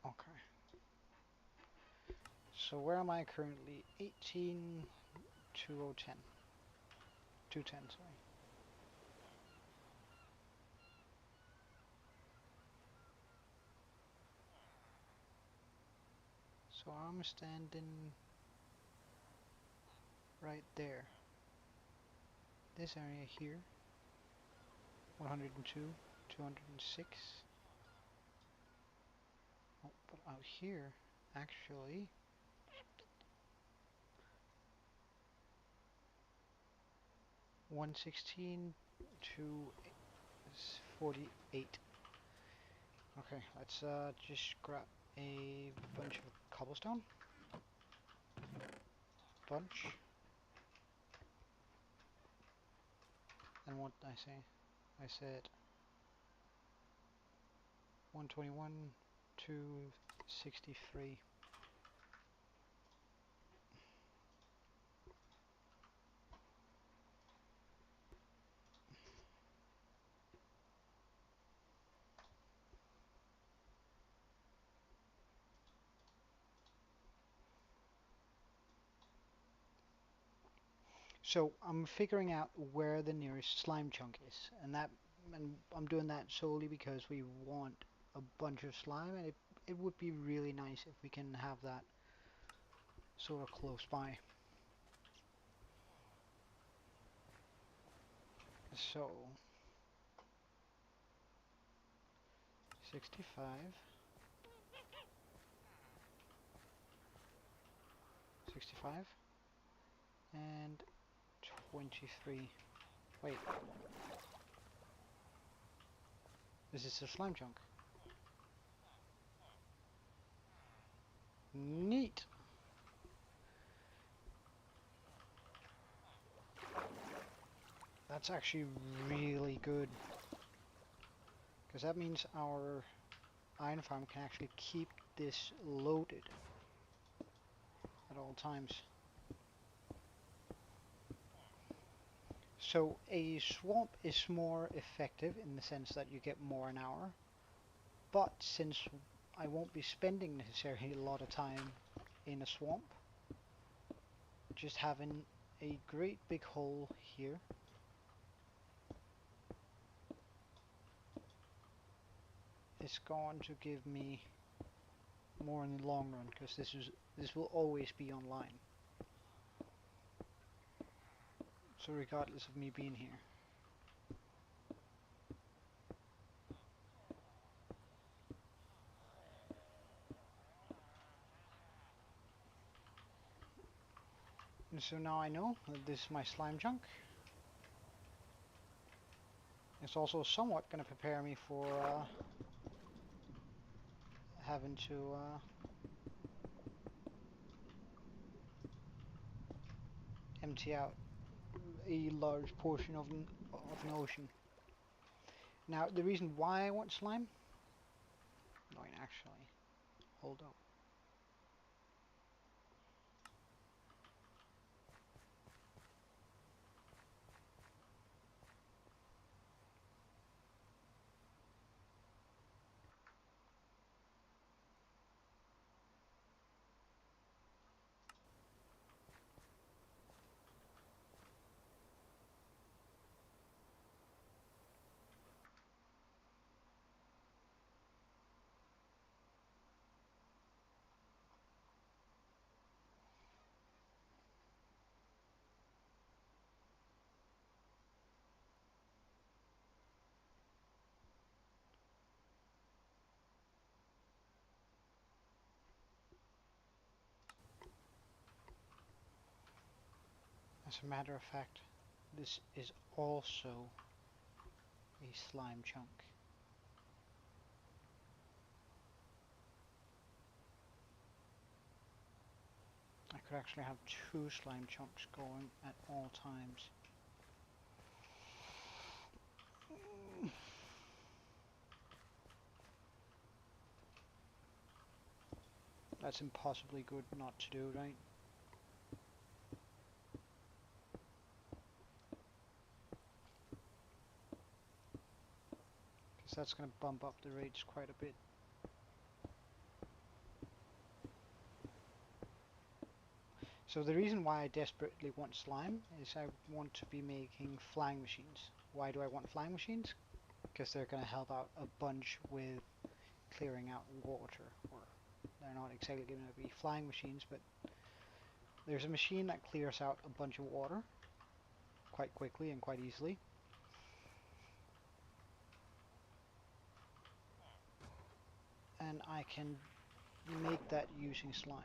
Okay. So where am I currently? 18, 2010. 210, sorry. So I'm standing right there. This area here, 102, 206. Oh, but out here, actually, 116 to 48. Okay, let's just grab a bunch of cobblestone. Bunch. And what did I say? I said 121 to 63. So I'm figuring out where the nearest slime chunk is, and I'm doing that solely because we want a bunch of slime, and it would be really nice if we can have that sort of close by. So 65, 65, and 23. Wait, this is a slime chunk. Neat. That's actually really good, because that means our iron farm can actually keep this loaded at all times. So a swamp is more effective in the sense that you get more an hour, but since I won't be spending necessarily a lot of time in a swamp, just having a great big hole here is going to give me more in the long run, because this will always be online. So regardless of me being here. And so now I know that this is my slime chunk. It's also somewhat going to prepare me for having to empty out a large portion of an ocean. Now, the reason why I want slime? No, actually, hold up. As a matter of fact, this is also a slime chunk. I could actually have two slime chunks going at all times. That's impossibly good not to do, right? Because that's going to bump up the rates quite a bit. So the reason why I desperately want slime is I want to be making flying machines. Why do I want flying machines? Because they're going to help out a bunch with clearing out water. Or they're not exactly going to be flying machines, but there's a machine that clears out a bunch of water quite quickly and quite easily. And I can make that using slime.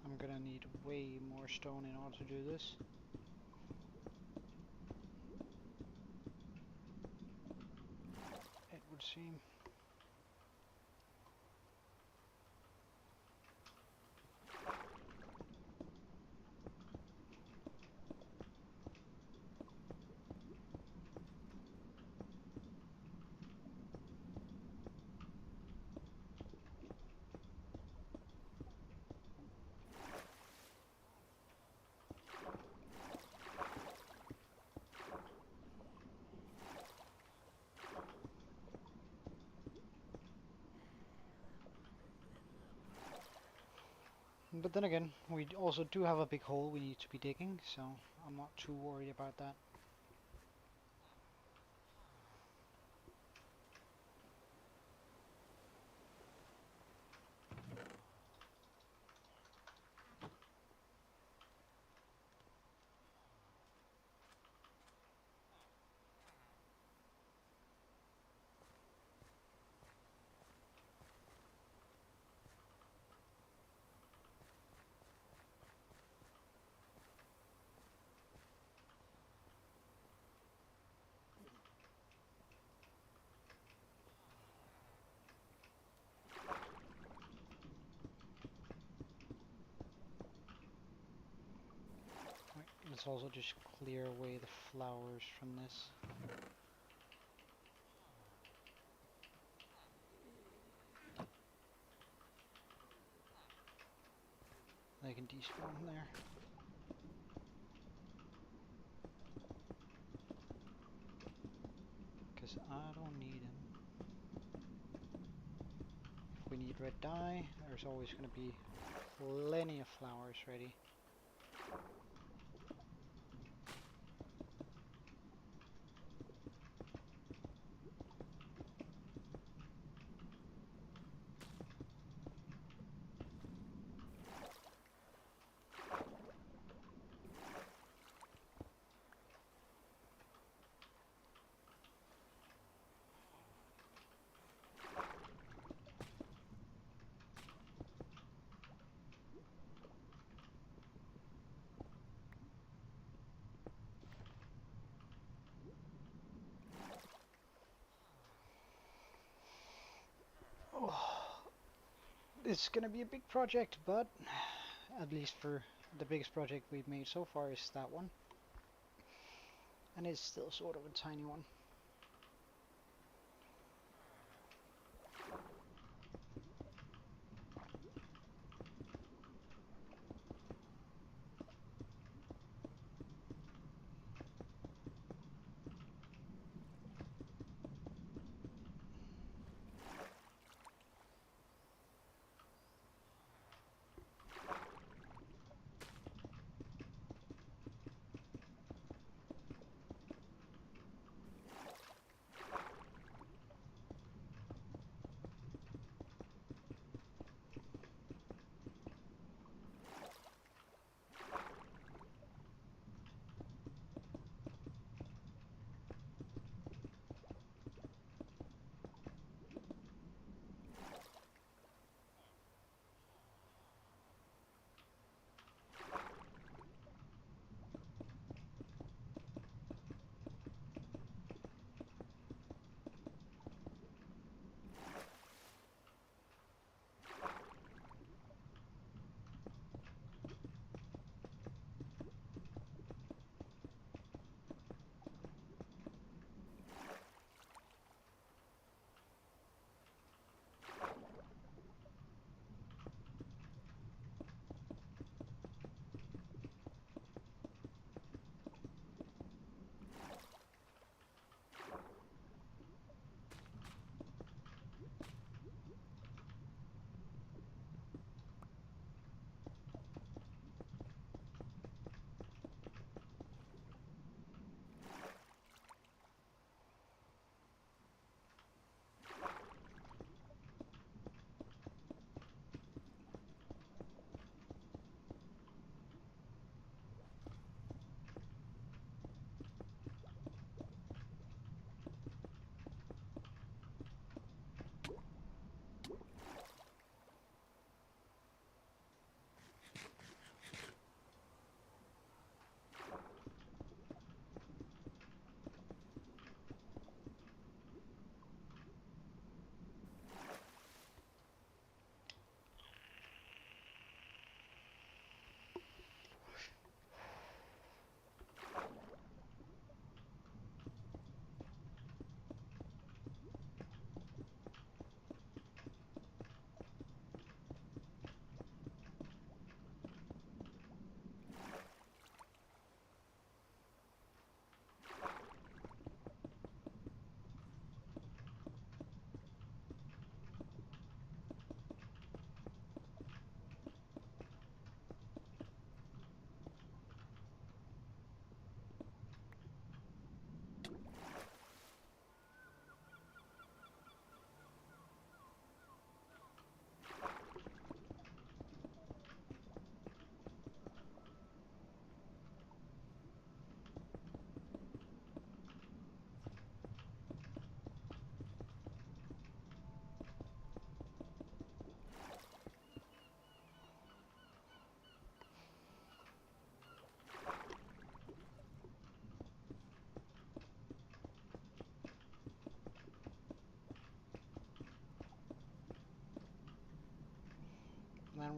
I'm gonna need way more stone in order to do this. It would seem. But then again, we also do have a big hole we need to be digging, so I'm not too worried about that. Right, let's also just clear away the flowers from this. They can despawn there. Because I don't need them. If we need red dye, there's always going to be plenty of flowers ready. Oh, it's going to be a big project, but at least for the biggest project we've made so far is that one. And it's still sort of a tiny one.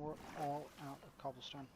we're all out of cobblestone.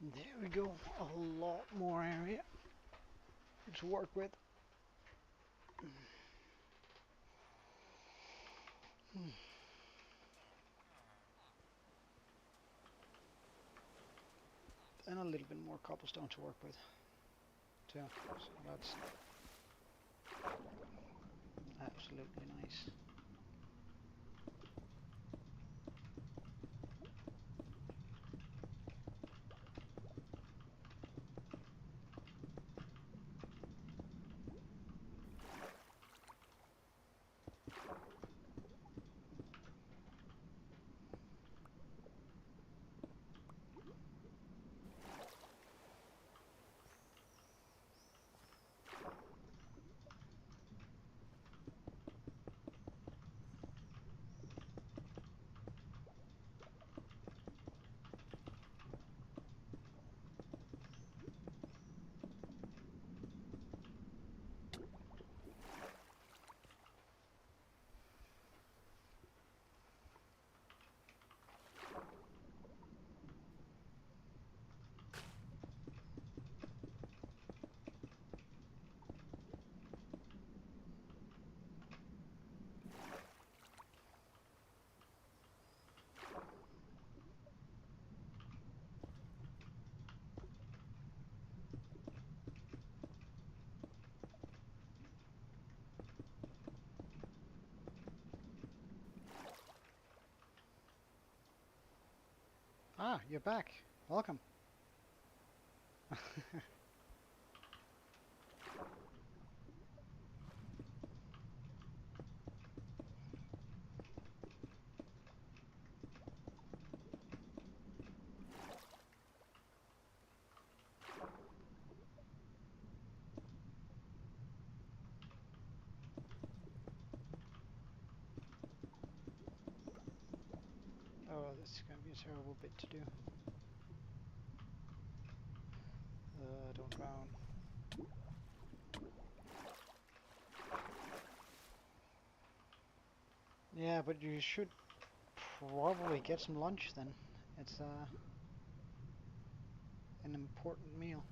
There we go. A lot more area to work with. And a little bit more cobblestone to work with too. So that's absolutely nice. Ah, you're back. Welcome. Oh, this is going to be a terrible bit to do. Don't drown. Yeah, but you should probably get some lunch then. It's an important meal.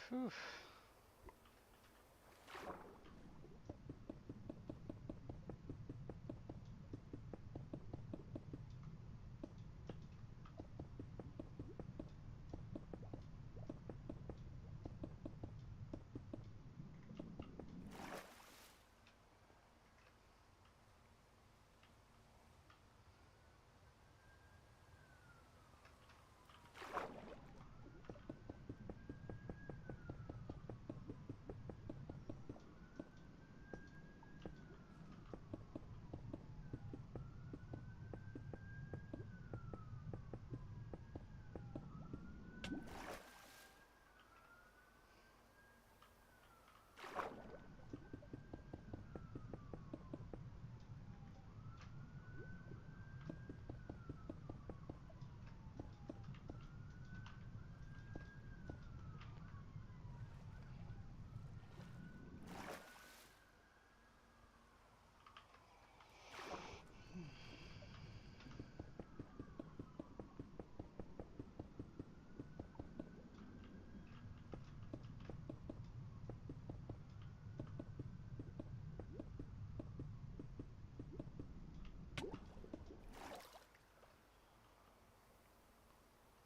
Phew.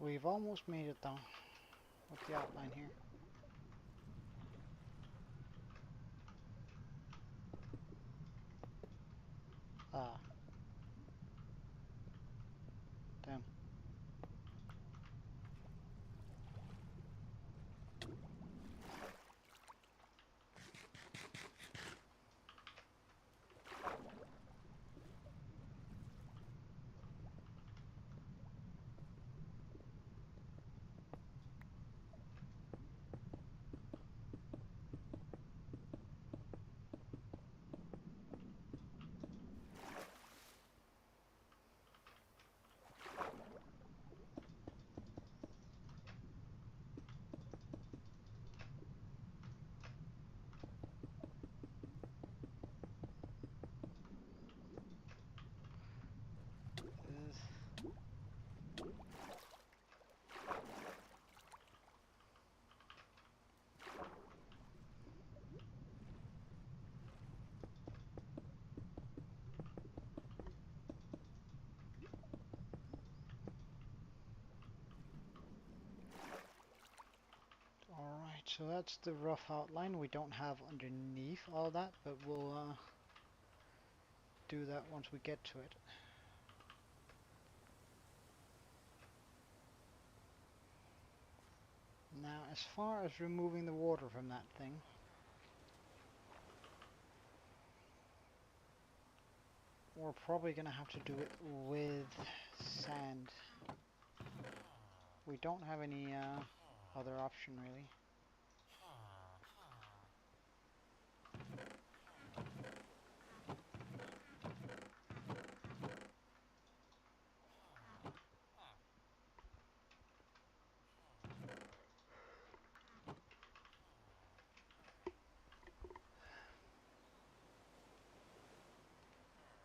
We've almost made it though, with the outline here. Damn. Alright, so that's the rough outline. We don't have underneath all that, but we'll do that once we get to it. Now, as far as removing the water from that thing, we're probably going to have to do it with sand. We don't have any other option, really.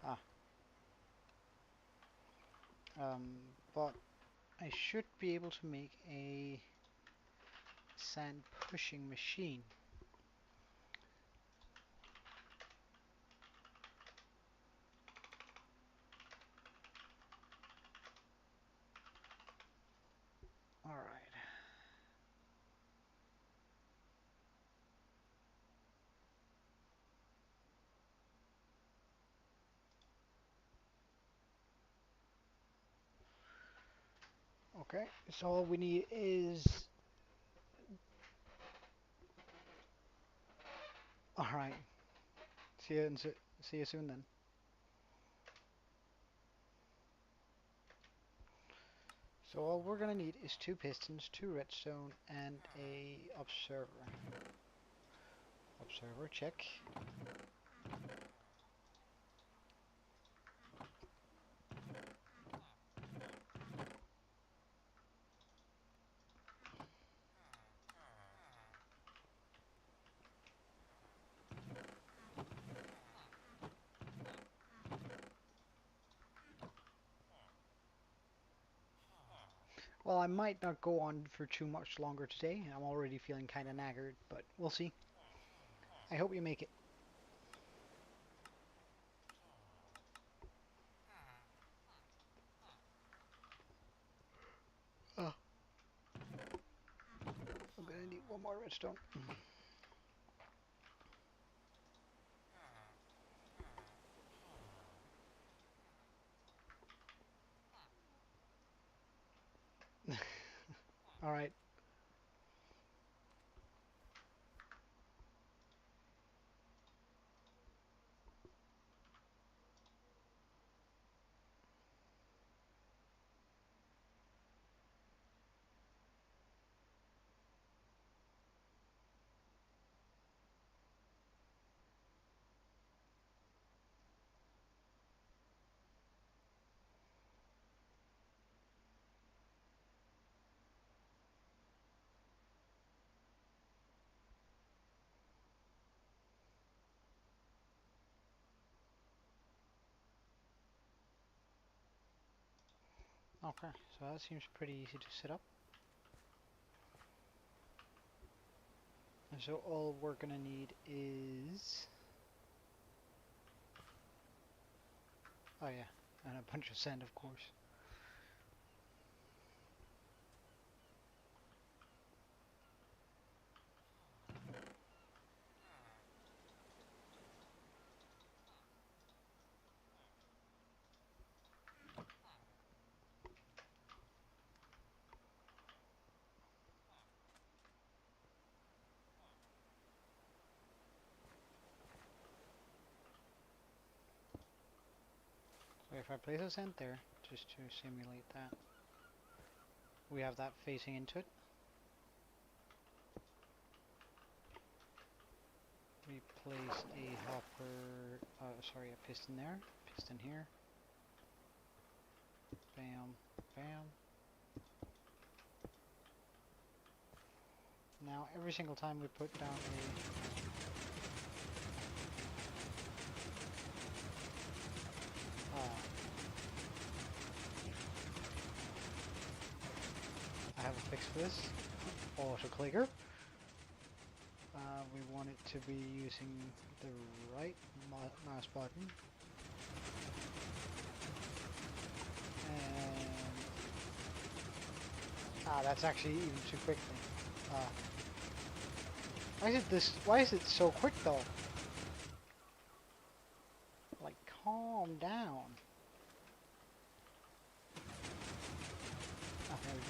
Ah, but I should be able to make a sand pushing machine. Alright. Okay, so all we need is... Alright, see you soon then. So all we're gonna need is 2 pistons, 2 redstone, and a observer. Observer, check. Well, I might not go on for too much longer today. I'm already feeling kind of knackered, but we'll see. I hope you make it. Oh, I'm gonna need 1 more redstone. Alright. Okay, so that seems pretty easy to set up. And so all we're gonna need is... Oh yeah, and a bunch of sand, of course. if I place a cent there, just to simulate that, we have that facing into it. We place a hopper, sorry, a piston there, piston here. Bam, bam. Now every single time we put down I have a fix for this, auto clicker. We want it to be using the right mouse button. And that's actually even too quickly. Why is it so quick though? Like, calm down. There we go.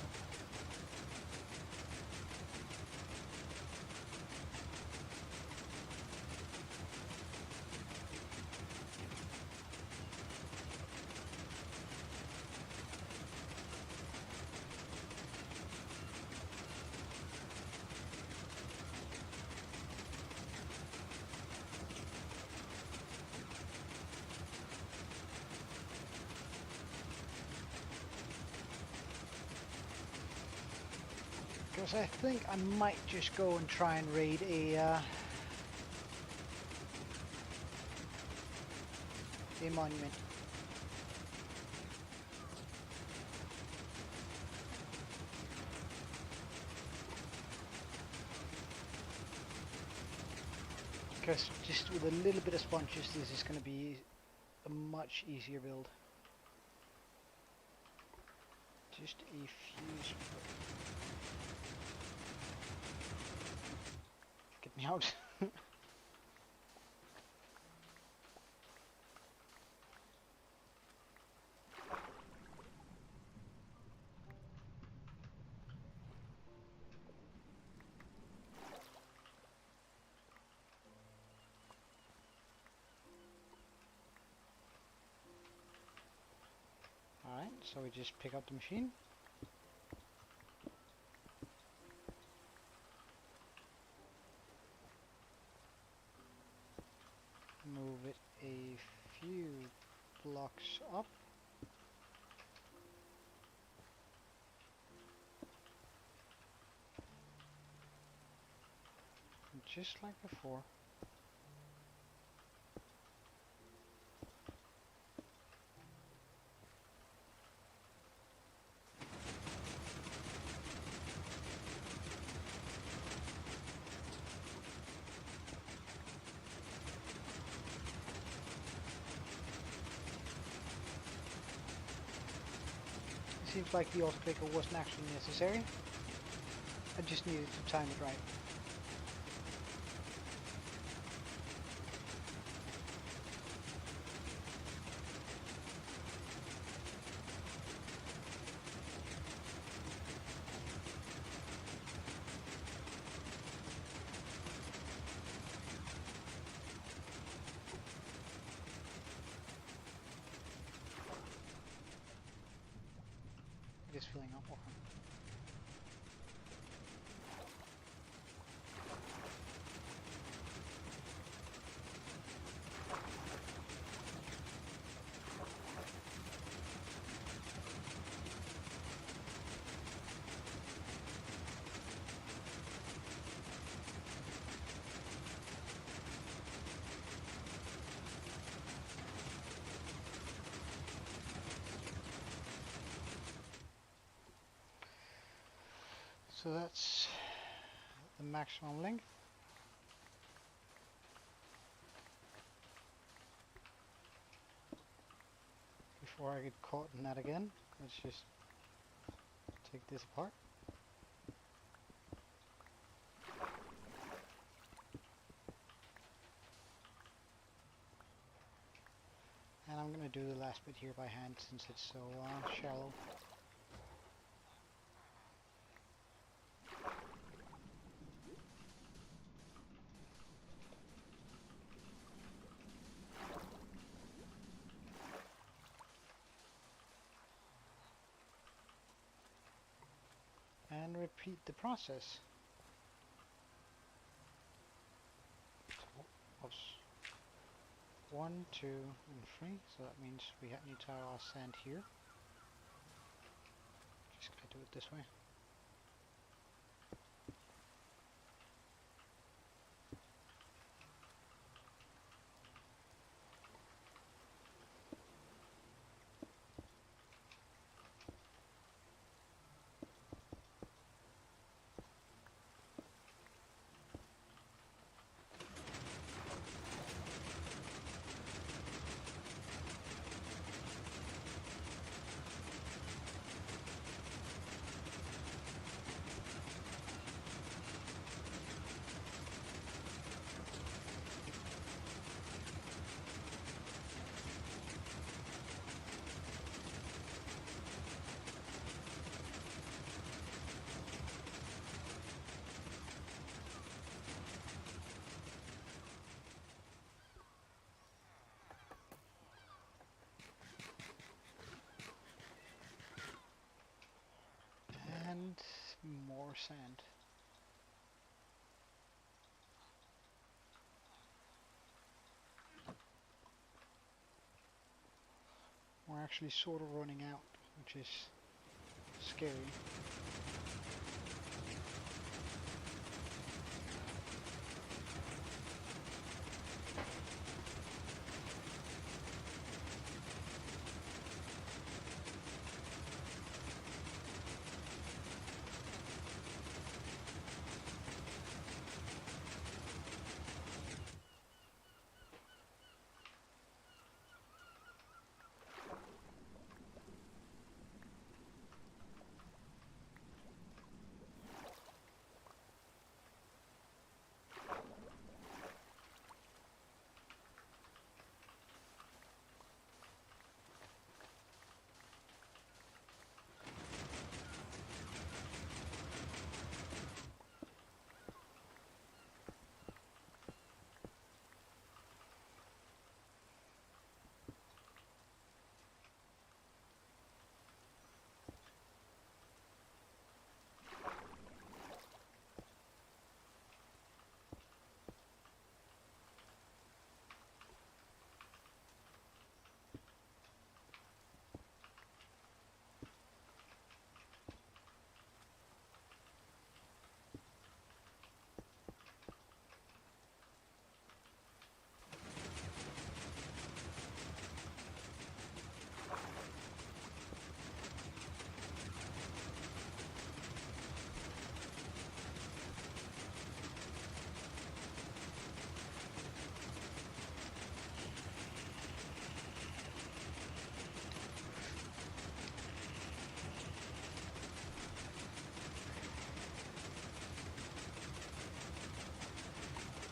Because I think I might just go and try and raid a monument. Because just with a little bit of sponges, this is going to be a much easier build. Just a fuse. Get me out. Alright, so we just pick up the machine. Move it a few blocks up. Just like before. Seems like the auto clicker wasn't actually necessary. I just needed to time it right. It's filling up. Okay. So that's the maximum length. Before I get caught in that again, let's just take this apart. And I'm going to do the last bit here by hand since it's so shallow. repeat the process. Oops. 1, 2, and 3. So that means we need to have our sand here. Just gotta do it this way. And more sand. We're actually sort of running out, which is scary.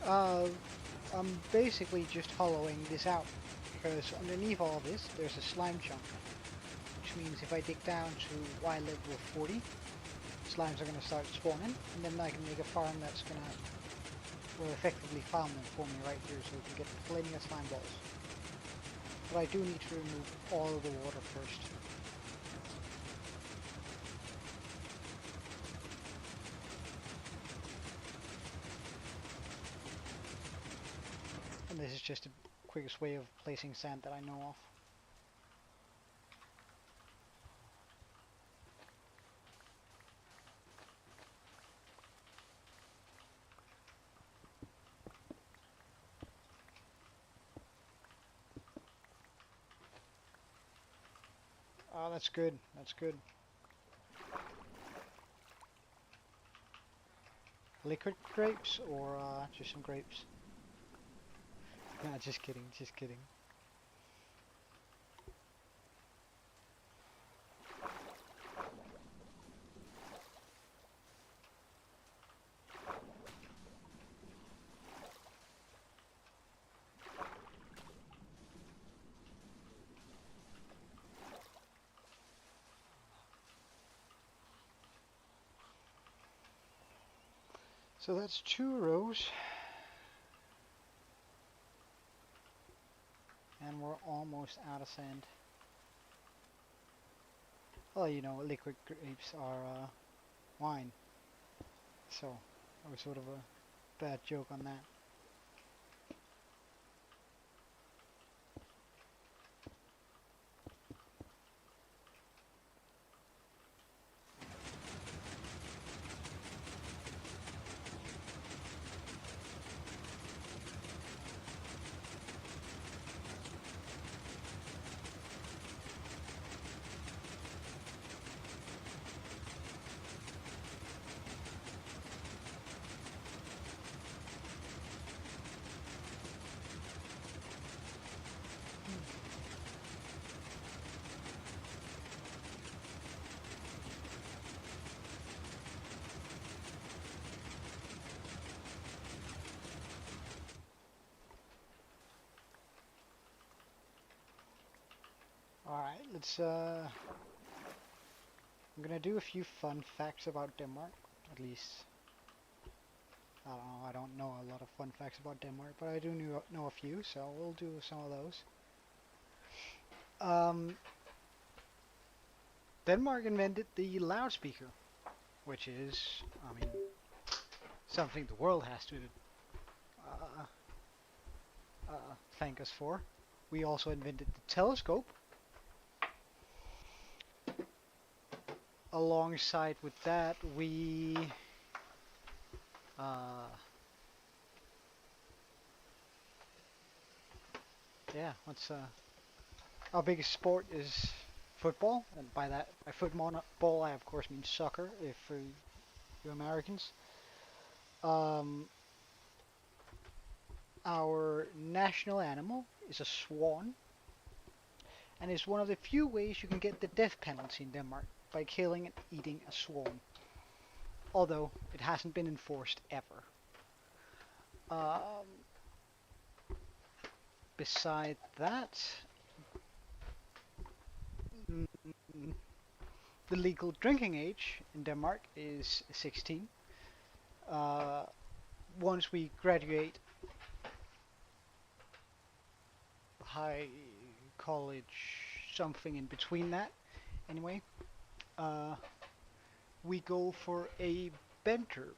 Uh, I'm basically just hollowing this out because underneath all this there's a slime chunk, which means if I dig down to Y level 40, slimes are going to start spawning, and then I can make a farm that's going to, well, effectively farm them for me right here so we can get plenty of slime balls. But I do need to remove all of the water first. And this is just the quickest way of placing sand that I know of. Oh, that's good. That's good. Liquid grapes or just some grapes? Nah, just kidding, just kidding. So that's 2 rows. And we're almost out of sand. Well, you know, liquid grapes are wine. So that was sort of a bad joke on that. Alright, let's I'm gonna do a few fun facts about Denmark. At least, I don't know, I don't know a lot of fun facts about Denmark, but I do know a few, so we'll do some of those. Um, Denmark invented the loudspeaker, which is, I mean, something the world has to uh, thank us for. We also invented the telescope. Alongside with that, we yeah, what's our biggest sport is football, and by that, by football, I of course mean soccer. If for you Americans, um, our national animal is a swan, and is one of the few ways you can get the death penalty in Denmark by killing and eating a swan. Although it hasn't been enforced ever. Um, beside that, mm, the legal drinking age in Denmark is 16. Uh, once we graduate high college, something in between that, anyway, uh, we go for a bender,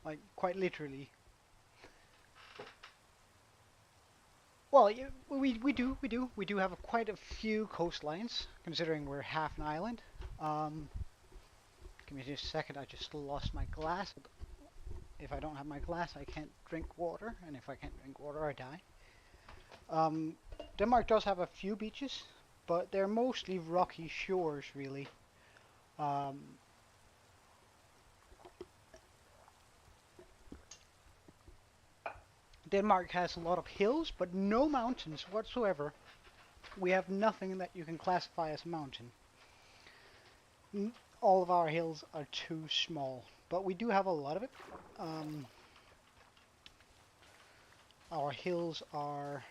like quite literally. Well, yeah, we do have quite a few coastlines, considering we're half an island. Um, Give me just a second, I just lost my glass. If I don't have my glass, I can't drink water, and if I can't drink water, I die. Um, Denmark does have a few beaches, but they're mostly rocky shores, really. Um, Denmark has a lot of hills, but no mountains whatsoever. We have nothing that you can classify as a mountain. All of our hills are too small, but we do have a lot of it. Um, our hills are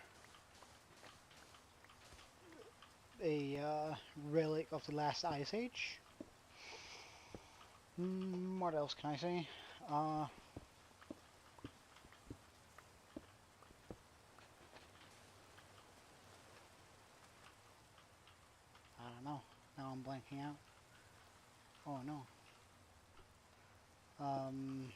a relic of the last ice age. What else can I say? I don't know. Now I'm blanking out. Oh no. Um,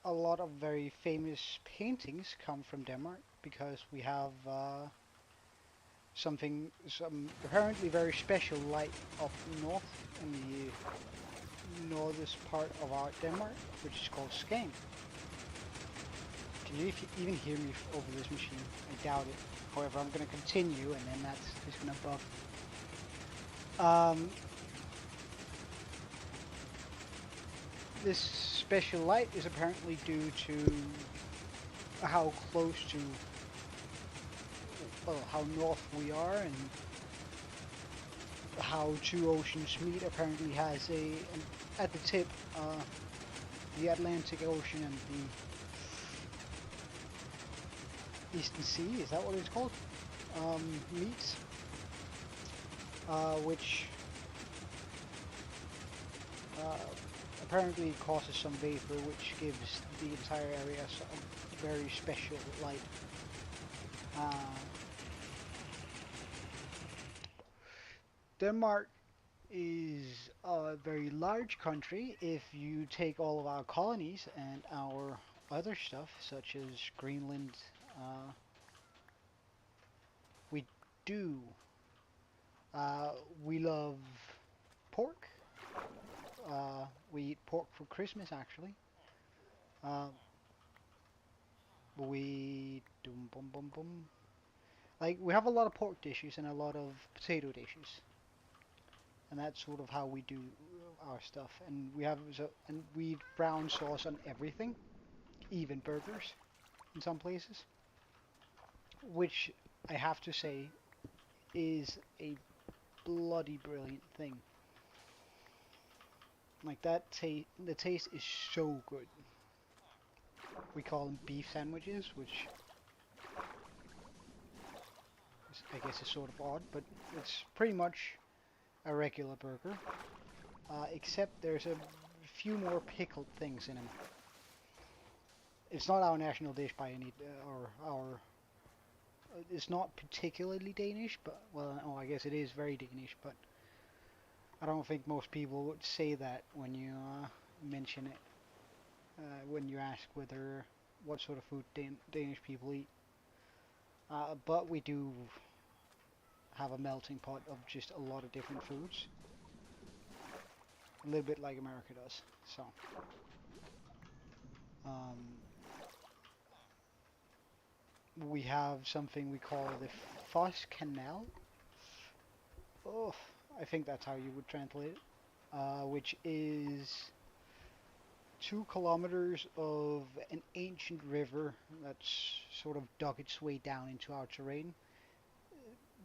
a lot of very famous paintings come from Denmark because we have some apparently very special light up north in the northest part of our Denmark, which is called Skagen. Can you even hear me over this machine? I doubt it. However, I'm going to continue, and then that's just going to buff. This special light is apparently due to how close to, well, how north we are, and how two oceans meet. Apparently has at the tip, the Atlantic Ocean and the Eastern Sea, is that what it's called? Meets, which apparently causes some vapor, which gives the entire area some very special light. Denmark is a very large country if you take all of our colonies and our other stuff, such as Greenland. Uh, we do. Uh, we love pork. We eat pork for Christmas, actually. Uh, we dum bum bum bum. Like we have a lot of pork dishes and a lot of potato dishes, and that's sort of how we do our stuff. And we eat brown sauce on everything, even burgers in some places, which I have to say is a bloody brilliant thing. Like the taste is so good. We call them beef sandwiches, which I guess is sort of odd, but it's pretty much a regular burger, except there's a few more pickled things in them. It's not our national dish by any, or our. It's not particularly Danish, but well, oh, I guess it is very Danish, but I don't think most people would say that when you mention it. When you ask whether what sort of food Danish people eat. But we do have a melting pot of just a lot of different foods, a little bit like America does. So, um, we have something we call the Foss Canal. Oh, I think that's how you would translate it. Which is 2 kilometers of an ancient river that's sort of dug its way down into our terrain.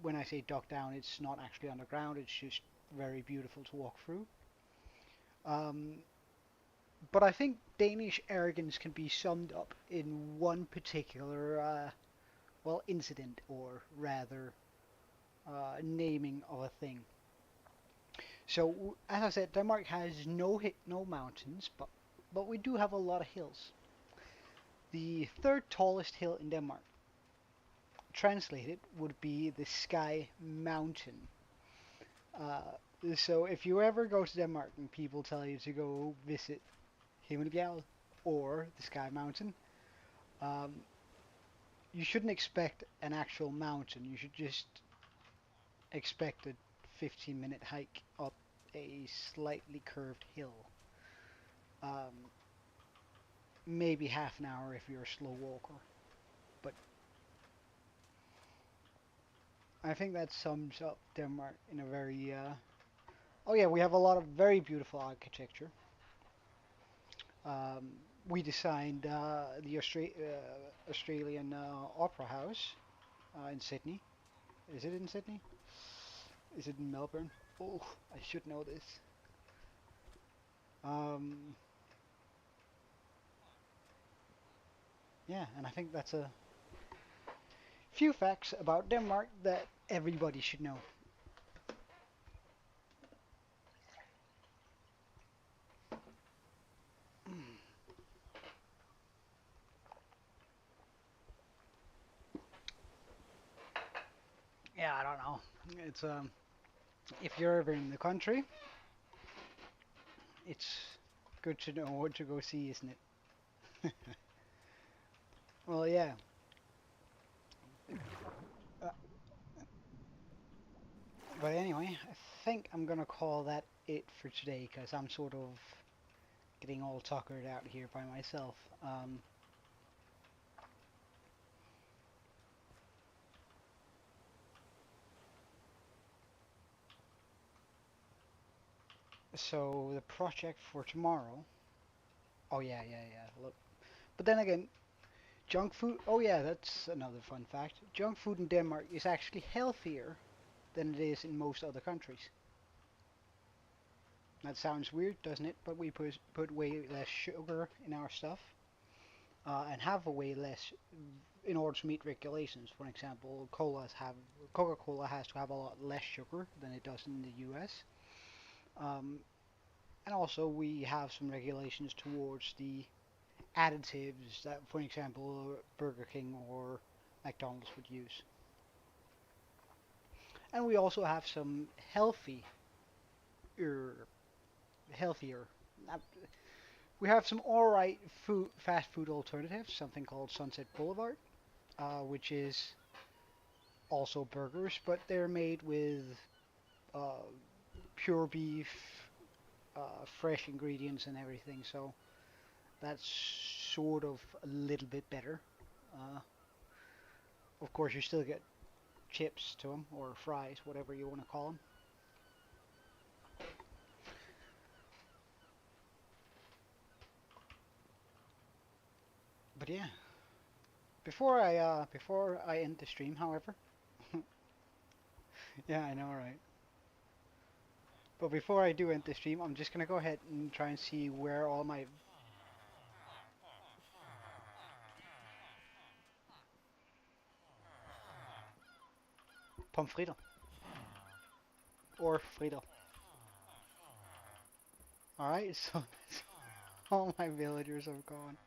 When I say dug down, it's not actually underground, it's just very beautiful to walk through. Um, but I think Danish arrogance can be summed up in one particular, well, incident, or rather, naming of a thing. So, as I said, Denmark has no mountains, but we do have a lot of hills. The third tallest hill in Denmark, translated, would be the Sky Mountain. Uh, so if you ever go to Denmark and people tell you to go visit Himmelbjerget or the Sky Mountain, um, you shouldn't expect an actual mountain. You should just expect a 15-minute hike up a slightly curved hill. Um, maybe half an hour if you're a slow walker. But I think that sums up Denmark in a very... Oh yeah, we have a lot of very beautiful architecture. Um, we designed the Australian Opera House in Sydney. Is it in Sydney? Is it in Melbourne? Oh, I should know this. Um, yeah, and I think that's a few facts about Denmark that everybody should know. Yeah, I don't know. It's if you're ever in the country, it's good to know what to go see, isn't it? Well, yeah. Uh, but anyway, I think I'm gonna call that it for today because I'm sort of getting all tuckered out here by myself. So the project for tomorrow. Oh yeah, yeah, yeah. Look, but then again, junk food. Oh yeah, that's another fun fact. Junk food in Denmark is actually healthier than it is in most other countries. That sounds weird, doesn't it? But we put way less sugar in our stuff, and have a way less in order to meet regulations. For example, Coca-Cola has to have a lot less sugar than it does in the U.S. Um, and also we have some regulations towards the additives that, for example, Burger King or McDonald's would use. And we also have some er, healthier. not- We have some alright fast food alternatives. Something called Sunset Boulevard, which is also burgers, but they're made with uh, pure beef, fresh ingredients and everything. So that's sort of a little bit better. Uh, of course, you still get chips to them or fries, whatever you want to call them. But yeah, before I end the stream, however, yeah, I know, right? But before I do end the stream, I'm just gonna go ahead and try and see where all my pommes frites or frito. All right, so all my villagers have gone.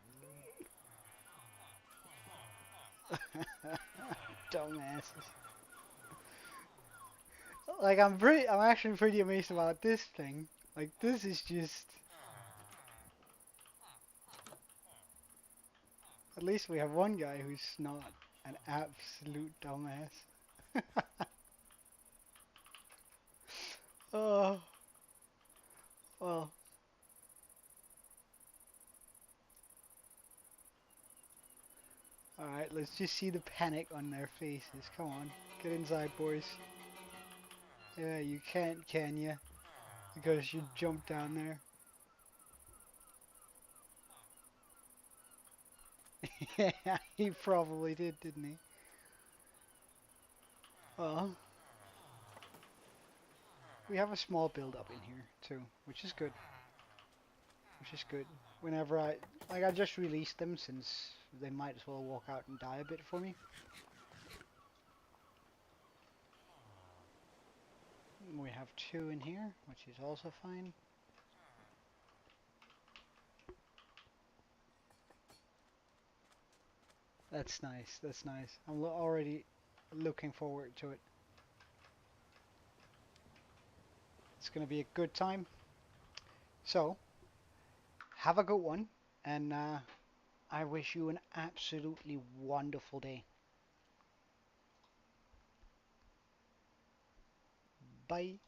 Dumbasses. Like I'm actually pretty amazed about this thing. Like this is just. At least we have one guy who's not an absolute dumbass. Oh, well. Alright, let's just see the panic on their faces. Come on, get inside, boys. Yeah, you can't, can ya? Because you jumped down there. Yeah, he probably did, didn't he? Well, we have a small build-up in here, too, which is good. Which is good. Whenever I just released them since they might as well walk out and die a bit for me. We have two in here, which is also fine. That's nice, that's nice. I'm already looking forward to it. It's gonna be a good time. So, have a good one, and I wish you an absolutely wonderful day. Bye.